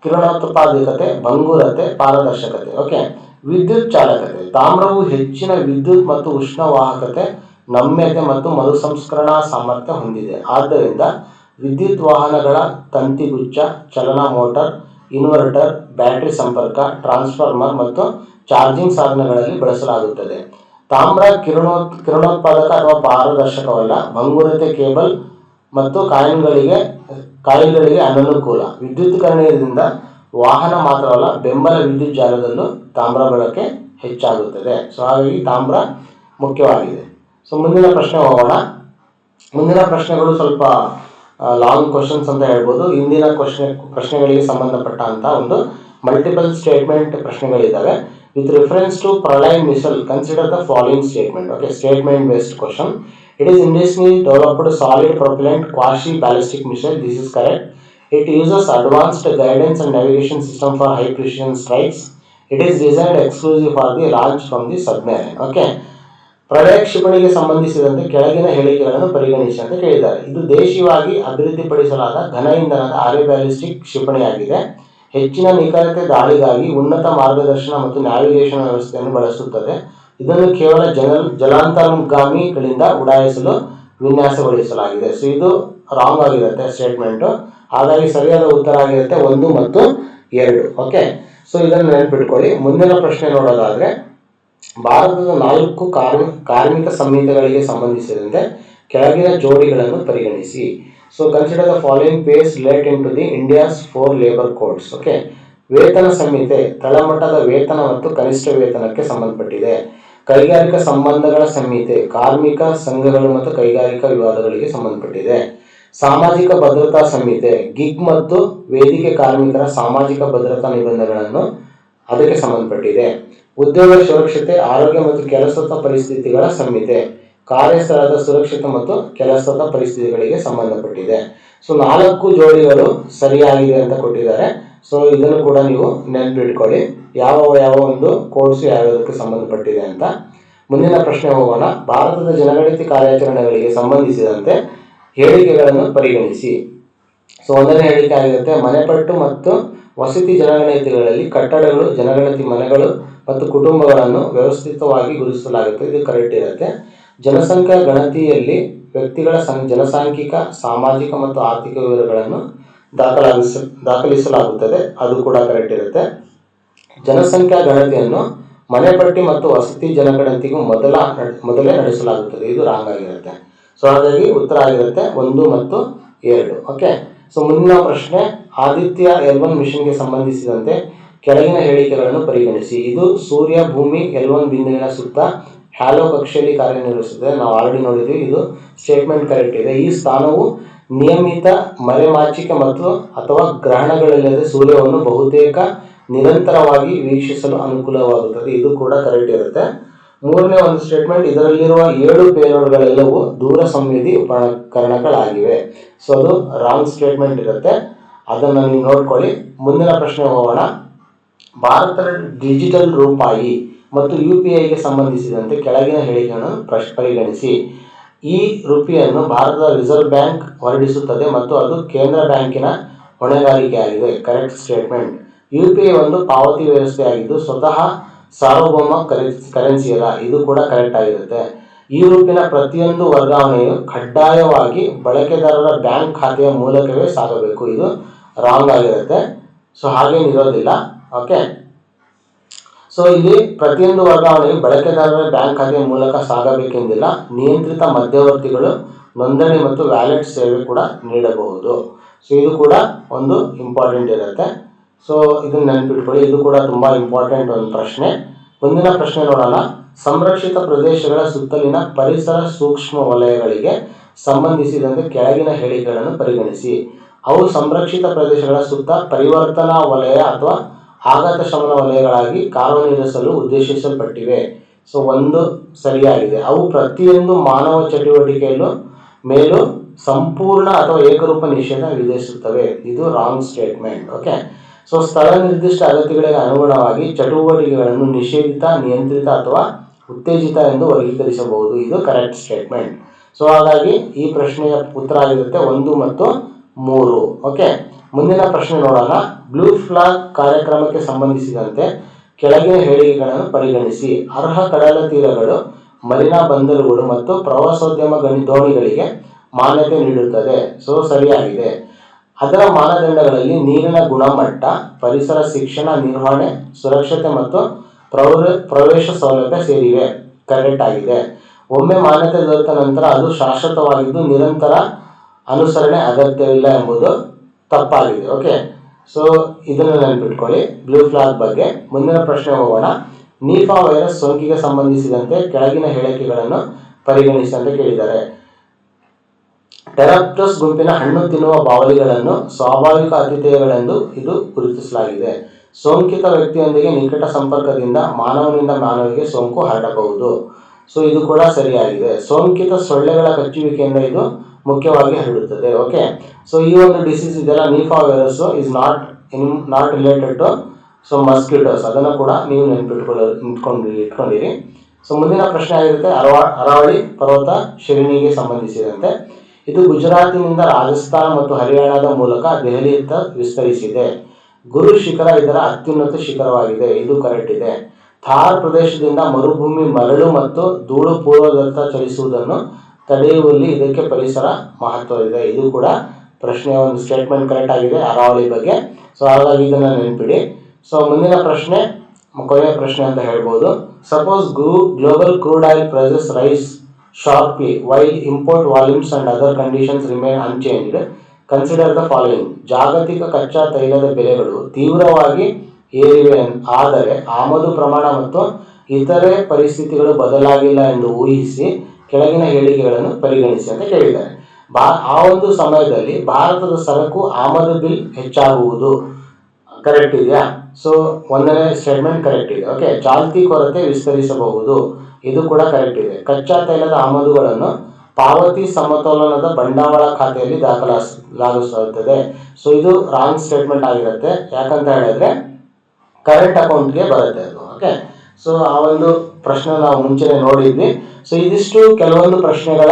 ಕಿರಣೋತ್ಪಾದಕತೆ, ಭಂಗುರತೆ, ಪಾರದರ್ಶಕತೆ. ಓಕೆ, ವಿದ್ಯುತ್ ಚಾಲಕತೆ. ತಾಮ್ರವು ಹೆಚ್ಚಿನ ವಿದ್ಯುತ್ ಮತ್ತು ಉಷ್ಣವಾಹಕತೆ, ನಮ್ಯತೆ ಮತ್ತು ಮರುಸಂಸ್ಕರಣಾ ಸಾಮರ್ಥ್ಯ ಹೊಂದಿದೆ. ಆದ್ದರಿಂದ ವಿದ್ಯುತ್ ವಾಹನಗಳ ತಂತಿಗುಚ್ಚ, ಚಲನ ಮೋಟಾರ್, ಇನ್ವರ್ಟರ್, ಬ್ಯಾಟರಿ ಸಂಪರ್ಕ, ಟ್ರಾನ್ಸ್ಫಾರ್ಮರ್ ಮತ್ತು ಚಾರ್ಜಿಂಗ್ ಸಾಧನಗಳಲ್ಲಿ ಬಳಸಲಾಗುತ್ತದೆ. ತಾಮ್ರ ಕಿರಣೋತ್ಪಾದಕ ಅಥವಾ ಪಾರದರ್ಶಕವಲ್ಲ. ಭಂಗುರತೆ ಕೇಬಲ್ ಮತ್ತು ಕಾಯಿಲ್ಗಳಿಗೆ ಅನನುಕೂಲ. ವಿದ್ಯುತ್ಕರಣದಿಂದ ವಾಹನ ಮಾತ್ರವಲ್ಲ, ಬೆಂಬಲ ವಿದ್ಯುತ್ ಜಾಲದಲ್ಲೂ ತಾಮ್ರ ಬಳಕೆ ಹೆಚ್ಚಾಗುತ್ತದೆ. ಸೊ ಹಾಗಾಗಿ ತಾಮ್ರ ಮುಖ್ಯವಾಗಿದೆ. ಸೊ ಮುಂದಿನ ಪ್ರಶ್ನೆ ಹೋಗೋಣ. ಮುಂದಿನ ಪ್ರಶ್ನೆಗಳು ಸ್ವಲ್ಪ ಲಾಂಗ್ ಕ್ವಶನ್ಸ್ ಅಂತ ಹೇಳ್ಬೋದು. ಇಂದಿನ ಪ್ರಶ್ನೆಗಳಿಗೆ ಸಂಬಂಧಪಟ್ಟಂತ ಒಂದು ಮಲ್ಟಿಪಲ್ ಸ್ಟೇಟ್ಮೆಂಟ್ ಪ್ರಶ್ನೆಗಳಿದ್ದಾವೆ. With reference to Pralay missile consider the following statement. Okay, statement based question. It is indigenously developed solid propellant quasi-ballistic missile. This is correct. It uses advanced guidance and navigation system for high precision strikes. It is designed exclusive for the launch from the submarine. Okay, Pralay ಕ್ಷಿಪಣಿಗೆ ಸಂಬಂಧಿಸಿದಂತೆ ಕೆಳಗಿನ ಹೇಳಿಕೆಗಳನ್ನು ಪರಿಗಣಿಸಿ ಅಂತ ಕೇಳಿದ್ದಾರೆ. ಇದು ದೇಶೀಯವಾಗಿ ಅಭಿವೃದ್ಧಿಪಡಿಸಲಾದ ಘನ ಇಂಧನದ ಅರೆ ಬ್ಯಾಲಿಸ್ಟಿಕ್ ಕ್ಷಿಪಣಿಯಾಗಿದೆ. ಹೆಚ್ಚಿನ ನಿಖರತೆ ದಾಳಿಗಾಗಿ ಉನ್ನತ ಮಾರ್ಗದರ್ಶನ ಮತ್ತು ನ್ಯಾವಿಗೇಷನ್ ವ್ಯವಸ್ಥೆಯನ್ನು ಬಳಸುತ್ತದೆ. ಇದನ್ನು ಕೇವಲ ಜಲಾಂತರ್ಗಾಮಿಗಳಿಂದ ಉಡಾಯಿಸಲು ವಿನ್ಯಾಸಗೊಳಿಸಲಾಗಿದೆ. ಸೊ ಇದು ರಾಂಗ್ ಆಗಿರುತ್ತೆ ಸ್ಟೇಟ್ಮೆಂಟು. ಹಾಗಾಗಿ ಸರಿಯಾದ ಉತ್ತರ ಆಗಿರುತ್ತೆ 1 ಮತ್ತು 2. ಓಕೆ, ಸೊ ಇದನ್ನು ನೆನಪಿಟ್ಕೊಳ್ಳಿ. ಮುಂದಿನ ಪ್ರಶ್ನೆ ನೋಡೋದಾದ್ರೆ, ಭಾರತದ 4 ಕಾರ್ಮಿಕ ಸಂಹಿತೆಗಳಿಗೆ ಸಂಬಂಧಿಸಿದಂತೆ ಕೆಳಗಿನ ಜೋಡಿಗಳನ್ನು ಪರಿಗಣಿಸಿ. So consider the following pairs relating to the India's 4 labour codes. Okay, ವೇತನ ಸಂಹಿತೆ ತಳಮಟ್ಟದ ವೇತನ ಮತ್ತು ಕನಿಷ್ಠ ವೇತನಕ್ಕೆ ಸಂಬಂಧಪಟ್ಟಿದೆ. ಕೈಗಾರಿಕಾ ಸಂಬಂಧಗಳ ಸಂಹಿತೆ ಕಾರ್ಮಿಕ ಸಂಘಗಳು ಮತ್ತು ಕೈಗಾರಿಕಾ ವಿವಾದಗಳಿಗೆ ಸಂಬಂಧಪಟ್ಟಿದೆ. ಸಾಮಾಜಿಕ ಭದ್ರತಾ ಸಂಹಿತೆ ಗಿಗ್ ಮತ್ತು ವೇದಿಕೆ ಕಾರ್ಮಿಕರ ಸಾಮಾಜಿಕ ಭದ್ರತಾ ನಿಬಂಧನೆಗಳನ್ನು ಅದಕ್ಕೆ ಸಂಬಂಧಪಟ್ಟಿದೆ. ಉದ್ಯೋಗ ಸುರಕ್ಷತೆ ಆರೋಗ್ಯ ಮತ್ತು ಕೆಲಸದ ಪರಿಸ್ಥಿತಿಗಳ ಸಂಹಿತೆ ಕಾರ್ಯಸ್ಥಳದ ಸುರಕ್ಷತೆ ಮತ್ತು ಕೆಲಸದ ಪರಿಸ್ಥಿತಿಗಳಿಗೆ ಸಂಬಂಧಪಟ್ಟಿದೆ. ಸೊ 4 ಜೋಡಿಗಳು ಸರಿಯಾಗಿದೆ ಅಂತ ಕೊಟ್ಟಿದ್ದಾರೆ. ಸೊ ಇದನ್ನು ಕೂಡ ನೀವು ನೆನಪಿಟ್ಕೊಳ್ಳಿ, ಯಾವ ಒಂದು ಕೋರ್ಸ್ ಯಾವ್ಯಾವುದಕ್ಕೆ ಸಂಬಂಧಪಟ್ಟಿದೆ ಅಂತ. ಮುಂದಿನ ಪ್ರಶ್ನೆ ಹೋಗೋಣ. ಭಾರತದ ಜನಗಣತಿ ಕಾರ್ಯಾಚರಣೆಗಳಿಗೆ ಸಂಬಂಧಿಸಿದಂತೆ ಹೇಳಿಕೆಗಳನ್ನು ಪರಿಗಣಿಸಿ. ಸೊ 1ನೇ ಹೇಳಿಕೆ ಆಗಿರುತ್ತೆ, ಮನೆಪಟ್ಟು ಮತ್ತು ವಸತಿ ಜನಗಣತಿಗಳಲ್ಲಿ ಕಟ್ಟಡಗಳು, ಜನಗಣತಿ ಮನೆಗಳು ಮತ್ತು ಕುಟುಂಬಗಳನ್ನು ವ್ಯವಸ್ಥಿತವಾಗಿ ಗುರುತಿಸಲಾಗುತ್ತೆ. ಇದು ಕರೆಕ್ಟ್ ಇರುತ್ತೆ. ಜನಸಂಖ್ಯಾ ಗಣತಿಯಲ್ಲಿ ವ್ಯಕ್ತಿಗಳ ಜನಸಾಂಖ್ಯಿಕ ಸಾಮಾಜಿಕ ಮತ್ತು ಆರ್ಥಿಕ ವಿವರಗಳನ್ನು ದಾಖಲಿಸಲಾಗುತ್ತದೆ. ಅದು ಕೂಡ ಕರೆಕ್ಟ್ ಇರುತ್ತೆ. ಜನಸಂಖ್ಯಾ ಗಣತಿಯನ್ನು ಮನೆಪಟ್ಟಿ ಮತ್ತು ವಸತಿ ಜನಗಣತಿಗೂ ಮೊದಲೇ ನಡೆಸಲಾಗುತ್ತದೆ. ಇದು ರಾಂಗ್ ಆಗಿರುತ್ತೆ. ಸೊ ಹಾಗಾಗಿ ಉತ್ತರ ಆಗಿರುತ್ತೆ 1 ಮತ್ತು 2. ಓಕೆ, ಸೊ ಮುಂದಿನ ಪ್ರಶ್ನೆ, ಆದಿತ್ಯ L1 ಮಿಷನ್ಗೆ ಸಂಬಂಧಿಸಿದಂತೆ ಕೆಳಗಿನ ಹೇಳಿಕೆಗಳನ್ನು ಪರಿಗಣಿಸಿ. ಇದು ಸೂರ್ಯ ಭೂಮಿ L1 ಬಿಂದುವಿನ ಸುತ್ತ ಹ್ಯಾಲೋ ಕಕ್ಷೆಯಲ್ಲಿ ಕಾರ್ಯನಿರ್ವಹಿಸುತ್ತದೆ. ನಾವು ಆಲ್ರೆಡಿ ನೋಡಿದ್ವಿ, ಇದು ಸ್ಟೇಟ್ಮೆಂಟ್ ಕರೆಕ್ಟ್ ಇದೆ. ಈ ಸ್ಥಾನವು ನಿಯಮಿತ ಮರೆಮಾಚಿಕೆ ಮತ್ತು ಅಥವಾ ಗ್ರಹಣಗಳಿಲ್ಲದೆ ಸೂರ್ಯವನ್ನು ಬಹುತೇಕ ನಿರಂತರವಾಗಿ ವೀಕ್ಷಿಸಲು ಅನುಕೂಲವಾಗುತ್ತದೆ. ಇದು ಕೂಡ ಕರೆಕ್ಟ್ ಇರುತ್ತೆ. 3ನೇ ಒಂದು ಸ್ಟೇಟ್ಮೆಂಟ್, ಇದರಲ್ಲಿರುವ 7 ಪೇಲೋಡ್ಗಳೆಲ್ಲವೂ ದೂರ ಸಂವೇದಿ ಉಪಕರಣಗಳಾಗಿವೆ. ಸೊ ಅದು ರಾಂಗ್ ಸ್ಟೇಟ್ಮೆಂಟ್ ಇರುತ್ತೆ, ಅದನ್ನು ನೀವು ನೋಡ್ಕೊಳ್ಳಿ. ಮುಂದಿನ ಪ್ರಶ್ನೆ ಹೋಗೋಣ. ಭಾರತದ ಡಿಜಿಟಲ್ ರೂಪಾಯಿ ಮತ್ತು UPIಗೆ ಸಂಬಂಧಿಸಿದಂತೆ ಕೆಳಗಿನ ಹೇಳಿಕೆಗಳನ್ನು ಪರಿಗಣಿಸಿ. ಈ ರೂಪಿಯನ್ನು ಭಾರತದ ರಿಸರ್ವ್ ಬ್ಯಾಂಕ್ ಹೊರಡಿಸುತ್ತದೆ ಮತ್ತು ಅದು ಕೇಂದ್ರ ಬ್ಯಾಂಕಿನ ಹೊಣೆಗಾರಿಕೆಯಾಗಿದೆ. Correct statement. UPI ಒಂದು ಪಾವತಿ ವ್ಯವಸ್ಥೆಯಾಗಿದ್ದು ಸ್ವತಃ ಸಾರ್ವಭೌಮ ಕರೆನ್ಸಿ ಅಲ್ಲ. ಇದು ಕೂಡ ಕರೆಕ್ಟ್ ಆಗಿರುತ್ತೆ. ಈ ರೂಪಿನ ಪ್ರತಿಯೊಂದು ವರ್ಗಾವಣೆಯು ಕಡ್ಡಾಯವಾಗಿ ಬಳಕೆದಾರರ ಬ್ಯಾಂಕ್ ಖಾತೆಯ ಮೂಲಕವೇ ಸಾಗಬೇಕು. ಇದು ರಾಂಗ್ ಆಗಿರುತ್ತೆ. ಸೊ ಹಾಗೇನಿರೋದಿಲ್ಲ. ಓಕೆ, ಸೊ ಇಲ್ಲಿ ಪ್ರತಿಯೊಂದು ವರ್ಗಾವಣೆಯು ಬಳಕೆದಾರರ ಬ್ಯಾಂಕ್ ಖಾತೆಯ ಮೂಲಕ ಸಾಗಬೇಕೆಂದಿಲ್ಲ. ನಿಯಂತ್ರಿತ ಮಧ್ಯವರ್ತಿಗಳು ನೋಂದಣಿ ಮತ್ತು ವ್ಯಾಲೆಟ್ ಸೇವೆ ಕೂಡ ನೀಡಬಹುದು. ಸೊ ಇದು ಕೂಡ ಒಂದು ಇಂಪಾರ್ಟೆಂಟ್ ಇರುತ್ತೆ. ಸೊ ಇದನ್ನು ನೆನಪಿಟ್ಕೊಳ್ಳಿ, ಇದು ಕೂಡ ತುಂಬ ಇಂಪಾರ್ಟೆಂಟ್ ಒಂದು ಪ್ರಶ್ನೆ. ಮುಂದಿನ ಪ್ರಶ್ನೆ ನೋಡೋಣ. ಸಂರಕ್ಷಿತ ಪ್ರದೇಶಗಳ ಸುತ್ತಲಿನ ಪರಿಸರ ಸೂಕ್ಷ್ಮ ವಲಯಗಳಿಗೆ ಸಂಬಂಧಿಸಿದಂತೆ ಕೆಳಗಿನ ಹೇಳಿಕೆಗಳನ್ನು ಪರಿಗಣಿಸಿ. ಅವು ಸಂರಕ್ಷಿತ ಪ್ರದೇಶಗಳ ಸುತ್ತ ಪರಿವರ್ತನಾ ವಲಯ ಅಥವಾ ಆಘಾತ ಶಮನ ವಲಯಗಳಾಗಿ ಕಾರ್ಯನಿರ್ವಹಿಸಲು ಉದ್ದೇಶಿಸಲ್ಪಟ್ಟಿವೆ. ಸೊ 1 ಸರಿಯಾಗಿದೆ. ಅವು ಪ್ರತಿಯೊಂದು ಮಾನವ ಚಟುವಟಿಕೆಯಲ್ಲೂ ಮೇಲೂ ಸಂಪೂರ್ಣ ಅಥವಾ ಏಕರೂಪ ನಿಷೇಧ ವಿಧಿಸುತ್ತವೆ. ಇದು ರಾಂಗ್ ಸ್ಟೇಟ್ಮೆಂಟ್. ಓಕೆ, ಸೊ ಸ್ಥಳ ನಿರ್ದಿಷ್ಟ ಅಗತ್ಯಗಳಿಗೆ ಅನುಗುಣವಾಗಿ ಚಟುವಟಿಕೆಗಳನ್ನು ನಿಷೇಧಿತ, ನಿಯಂತ್ರಿತ ಅಥವಾ ಉತ್ತೇಜಿತ ಎಂದು ವರ್ಗೀಕರಿಸಬಹುದು. ಇದು ಕರೆಕ್ಟ್ ಸ್ಟೇಟ್ಮೆಂಟ್. ಸೊ ಹಾಗಾಗಿ ಈ ಪ್ರಶ್ನೆಯ ಉತ್ತರ ಆಗಿರುತ್ತೆ 1 ಮತ್ತು 3. ಓಕೆ, ಮುಂದಿನ ಪ್ರಶ್ನೆ ನೋಡೋಣ. ಬ್ಲೂ ಫ್ಲಾಗ್ ಕಾರ್ಯಕ್ರಮಕ್ಕೆ ಸಂಬಂಧಿಸಿದಂತೆ ಕೆಳಗಿನ ಹೇಳಿಕೆಗಳನ್ನು ಪರಿಗಣಿಸಿ. ಅರ್ಹ ಕಡಲ ತೀರಗಳು, ಮರೀನಾ ಬಂದರುಗಳು ಮತ್ತು ಪ್ರವಾಸೋದ್ಯಮ ದೋಣಿಗಳಿಗೆ ಮಾನ್ಯತೆ ನೀಡುತ್ತದೆ. ಸೊ ಸರಿಯಾಗಿದೆ. ಅದರ ಮಾನದಂಡಗಳಲ್ಲಿ ನೀರಿನ ಗುಣಮಟ್ಟ, ಪರಿಸರ ಶಿಕ್ಷಣ, ನಿರ್ವಹಣೆ, ಸುರಕ್ಷತೆ ಮತ್ತು ಪ್ರವೇಶ ಸೌಲಭ್ಯ ಸೇರಿವೆ. ಕರೆಕ್ಟ್ ಆಗಿದೆ. ಒಮ್ಮೆ ಮಾನ್ಯತೆ ದೊರೆತ ನಂತರ ಅದು ಶಾಶ್ವತವಾಗಿದ್ದು ನಿರಂತರ ಅನುಸರಣೆ ಅಗತ್ಯವಿಲ್ಲ ಎಂಬುದು ತಪ್ಪಾಗಿದೆ. ಓಕೆ, ಸೊ ಇದನ್ನು ನೆನಪಿಟ್ಕೊಳ್ಳಿ ಬ್ಲೂ ಫ್ಲಾಗ್ ಬಗ್ಗೆ. ಮುಂದಿನ ಪ್ರಶ್ನೆ ಹೋಗೋಣ. ನಿಪಾ ವೈರಸ್ ಸೋಂಕಿಗೆ ಸಂಬಂಧಿಸಿದಂತೆ ಕೆಳಗಿನ ಹೇಳಿಕೆಗಳನ್ನು ಪರಿಗಣಿಸಿ ಅಂತ ಕೇಳಿದ್ದಾರೆ. ಟೆರಾಪ್ಟಸ್ ಗುಂಪಿನ ಹಣ್ಣು ತಿನ್ನುವ ಬಾವಲಿಗಳನ್ನು ಸ್ವಾಭಾವಿಕ ಅತಿಥೇಯಗಳೆಂದು ಇದು ಗುರುತಿಸಲಾಗಿದೆ. ಸೋಂಕಿತ ವ್ಯಕ್ತಿಯೊಂದಿಗೆ ನಿಕಟ ಸಂಪರ್ಕದಿಂದ ಮಾನವನಿಂದ ಮಾನವಿಗೆ ಸೋಂಕು ಹರಡಬಹುದು. ಸೊ ಇದು ಕೂಡ ಸರಿಯಾಗಿದೆ. ಸೋಂಕಿತ ಸೊಳ್ಳೆಗಳ ಕಚ್ಚುವಿಕೆಯಿಂದ ಇದು ಮುಖ್ಯವಾಗಿ ಹರಡುತ್ತದೆ. ಓಕೆ, ಸೊ ಈ ಒಂದು ಡಿಸೀಸ್ ಇದೆಲ್ಲ Nipah virus is not related to so mosquitoes ಅದನ್ನು ಕೂಡ ನೀವು ಇಟ್ಕೊಂಡಿರಿ. ಸೊ ಮುಂದಿನ ಪ್ರಶ್ನೆ ಆಗಿರುತ್ತೆ ಅರಾವಳಿ ಪರ್ವತ ಶ್ರೇಣಿಗೆ ಸಂಬಂಧಿಸಿದಂತೆ. ಇದು ಗುಜರಾತಿನಿಂದ ರಾಜಸ್ಥಾನ ಮತ್ತು ಹರಿಯಾಣದ ಮೂಲಕ ದೆಹಲಿಯತ್ತ ವಿಸ್ತರಿಸಿದೆ. ಗುರು ಶಿಖರ ಇದರ ಅತ್ಯುನ್ನತ ಶಿಖರವಾಗಿದೆ. ಇದು ಕರೆಕ್ಟ್ ಇದೆ. ಥಾರ್ ಪ್ರದೇಶದಿಂದ ಮರುಭೂಮಿ ಮರಳು ಮತ್ತು ಧೂಳು ಪೂರ್ವದತ್ತ ಚಲಿಸುವುದನ್ನು ತಡೆಯುವಲ್ಲಿ ಇದಕ್ಕೆ ಪರಿಸರ ಮಹತ್ವವಿದೆ. ಇದು ಕೂಡ ಪ್ರಶ್ನೆಯ ಒಂದು ಸ್ಟೇಟ್ಮೆಂಟ್ ಕರೆಕ್ಟ್ ಆಗಿದೆ ಅರಾವಳಿ ಬಗ್ಗೆ. ಸೊ ಹಾಗಾಗಿ ಇದನ್ನು ನೆನಪಿಡಿ. ಸೊ ಮುಂದಿನ ಪ್ರಶ್ನೆ ಕೊನೆಯ ಪ್ರಶ್ನೆ ಅಂತ ಹೇಳ್ಬೋದು. Suppose global crude oil prices rise sharply while import volumes and other conditions remain unchanged, consider the following. ಜಾಗತಿಕ ಕಚ್ಚಾ ತೈಲದ ಬೆಲೆಗಳು ತೀವ್ರವಾಗಿ ಏರಿವೆ ಆದರೆ ಆಮದು ಪ್ರಮಾಣ ಮತ್ತು ಇತರೆ ಪರಿಸ್ಥಿತಿಗಳು ಬದಲಾಗಿಲ್ಲ ಎಂದು ಊಹಿಸಿ ಕೆಳಗಿನ ಹೇಳಿಕೆಗಳನ್ನು ಪರಿಗಣಿಸಿ ಅಂತ ಕೇಳಿದ್ದಾರೆ. ಆ ಒಂದು ಸಮಯದಲ್ಲಿ ಭಾರತದ ಸರಕು ಆಮದು ಬಿಲ್ ಹೆಚ್ಚಾಗುವುದು ಕರೆಕ್ಟ್ ಇದೆಯಾ? ಸೊ ಒಂದನೇ ಸ್ಟೇಟ್ಮೆಂಟ್ ಕರೆಕ್ಟ್ ಇದೆ. ಓಕೆ, ಚಾಲ್ತಿ ಕೊರತೆ ವಿಸ್ತರಿಸಬಹುದು, ಇದು ಕೂಡ ಕರೆಕ್ಟ್ ಇದೆ. ಕಚ್ಚಾ ತೈಲದ ಆಮದುಗಳನ್ನು ಪಾವತಿ ಸಮತೋಲನದ ಬಂಡವಾಳ ಖಾತೆಯಲ್ಲಿ ದಾಖಲಾಗುತ್ತದೆ. ಸೊ ಇದು ರಾಂಗ್ ಸ್ಟೇಟ್ಮೆಂಟ್ ಆಗಿರುತ್ತೆ. ಯಾಕಂತ ಹೇಳಿದ್ರೆ ಕರೆಂಟ್ ಅಕೌಂಟ್ಗೆ ಬರುತ್ತೆ ಅದು. ಓಕೆ, ಸೊ ಆ ಒಂದು ಪ್ರಶ್ನೆ ನಾವು ಮುಂಚೆನೆ ನೋಡಿದ್ವಿ. ಸೊ ಇದಿಷ್ಟು ಕೆಲವೊಂದು ಪ್ರಶ್ನೆಗಳ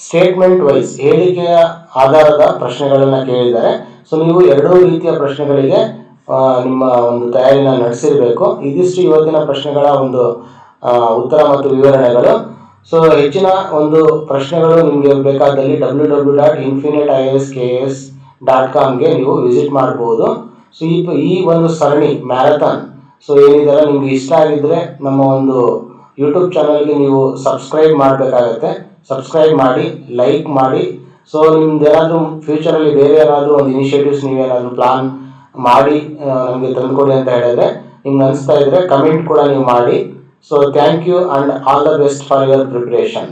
ಸ್ಟೇಟ್ಮೆಂಟ್ ವೈಸ್ ಹೇಳಿಕೆಯ ಆಧಾರದ ಪ್ರಶ್ನೆಗಳನ್ನ ಕೇಳಿದ್ದಾರೆ. ಸೊ ನೀವು ಎರಡೂ ರೀತಿಯ ಪ್ರಶ್ನೆಗಳಿಗೆ ನಿಮ್ಮ ಒಂದು ತಯಾರಿನ ನಡೆಸಿರಬೇಕು. ಇದಿಷ್ಟು ಇವತ್ತಿನ ಪ್ರಶ್ನೆಗಳ ಒಂದು ಉತ್ತರ ಮತ್ತು ವಿವರಣೆಗಳು. ಸೊ ಹೆಚ್ಚಿನ ಒಂದು ಪ್ರಶ್ನೆಗಳು ನಿಮಗೆ ಬೇಕಾದಲ್ಲಿ www.infiniteiasks.com ನೀವು ವಿಸಿಟ್ ಮಾಡ್ಬೋದು. ಸೊ ಈ ಒಂದು ಸರಣಿ ಮ್ಯಾರಥಾನ್ ಸೊ ಏನಿದೆಲ್ಲ ನಿಮ್ಗೆ ಇಷ್ಟ ಆಗಿದ್ರೆ ನಮ್ಮ ಒಂದು ಯೂಟ್ಯೂಬ್ ಚಾನಲ್ಗೆ ನೀವು ಸಬ್ಸ್ಕ್ರೈಬ್ ಮಾಡಬೇಕಾಗತ್ತೆ. ಸಬ್ಸ್ಕ್ರೈಬ್ ಮಾಡಿ, ಲೈಕ್ ಮಾಡಿ. ಸೊ ನಿಮ್ದು ಏನಾದರೂ ಫ್ಯೂಚರಲ್ಲಿ ಬೇರೆ ಏನಾದರೂ ಒಂದು ಇನಿಷಿಯೇಟಿವ್ಸ್ ನೀವೇನಾದರೂ ಪ್ಲಾನ್ ಮಾಡಿ ನಮಗೆ ತಂದುಕೊಡಿ ಅಂತ ಹೇಳಿದ್ರೆ ನಿಮ್ಗೆ ಅನಿಸ್ತಾ ಇದ್ರೆ ಕಮೆಂಟ್ ಕೂಡ ನೀವು ಮಾಡಿ. So thank you and all the best for your preparation.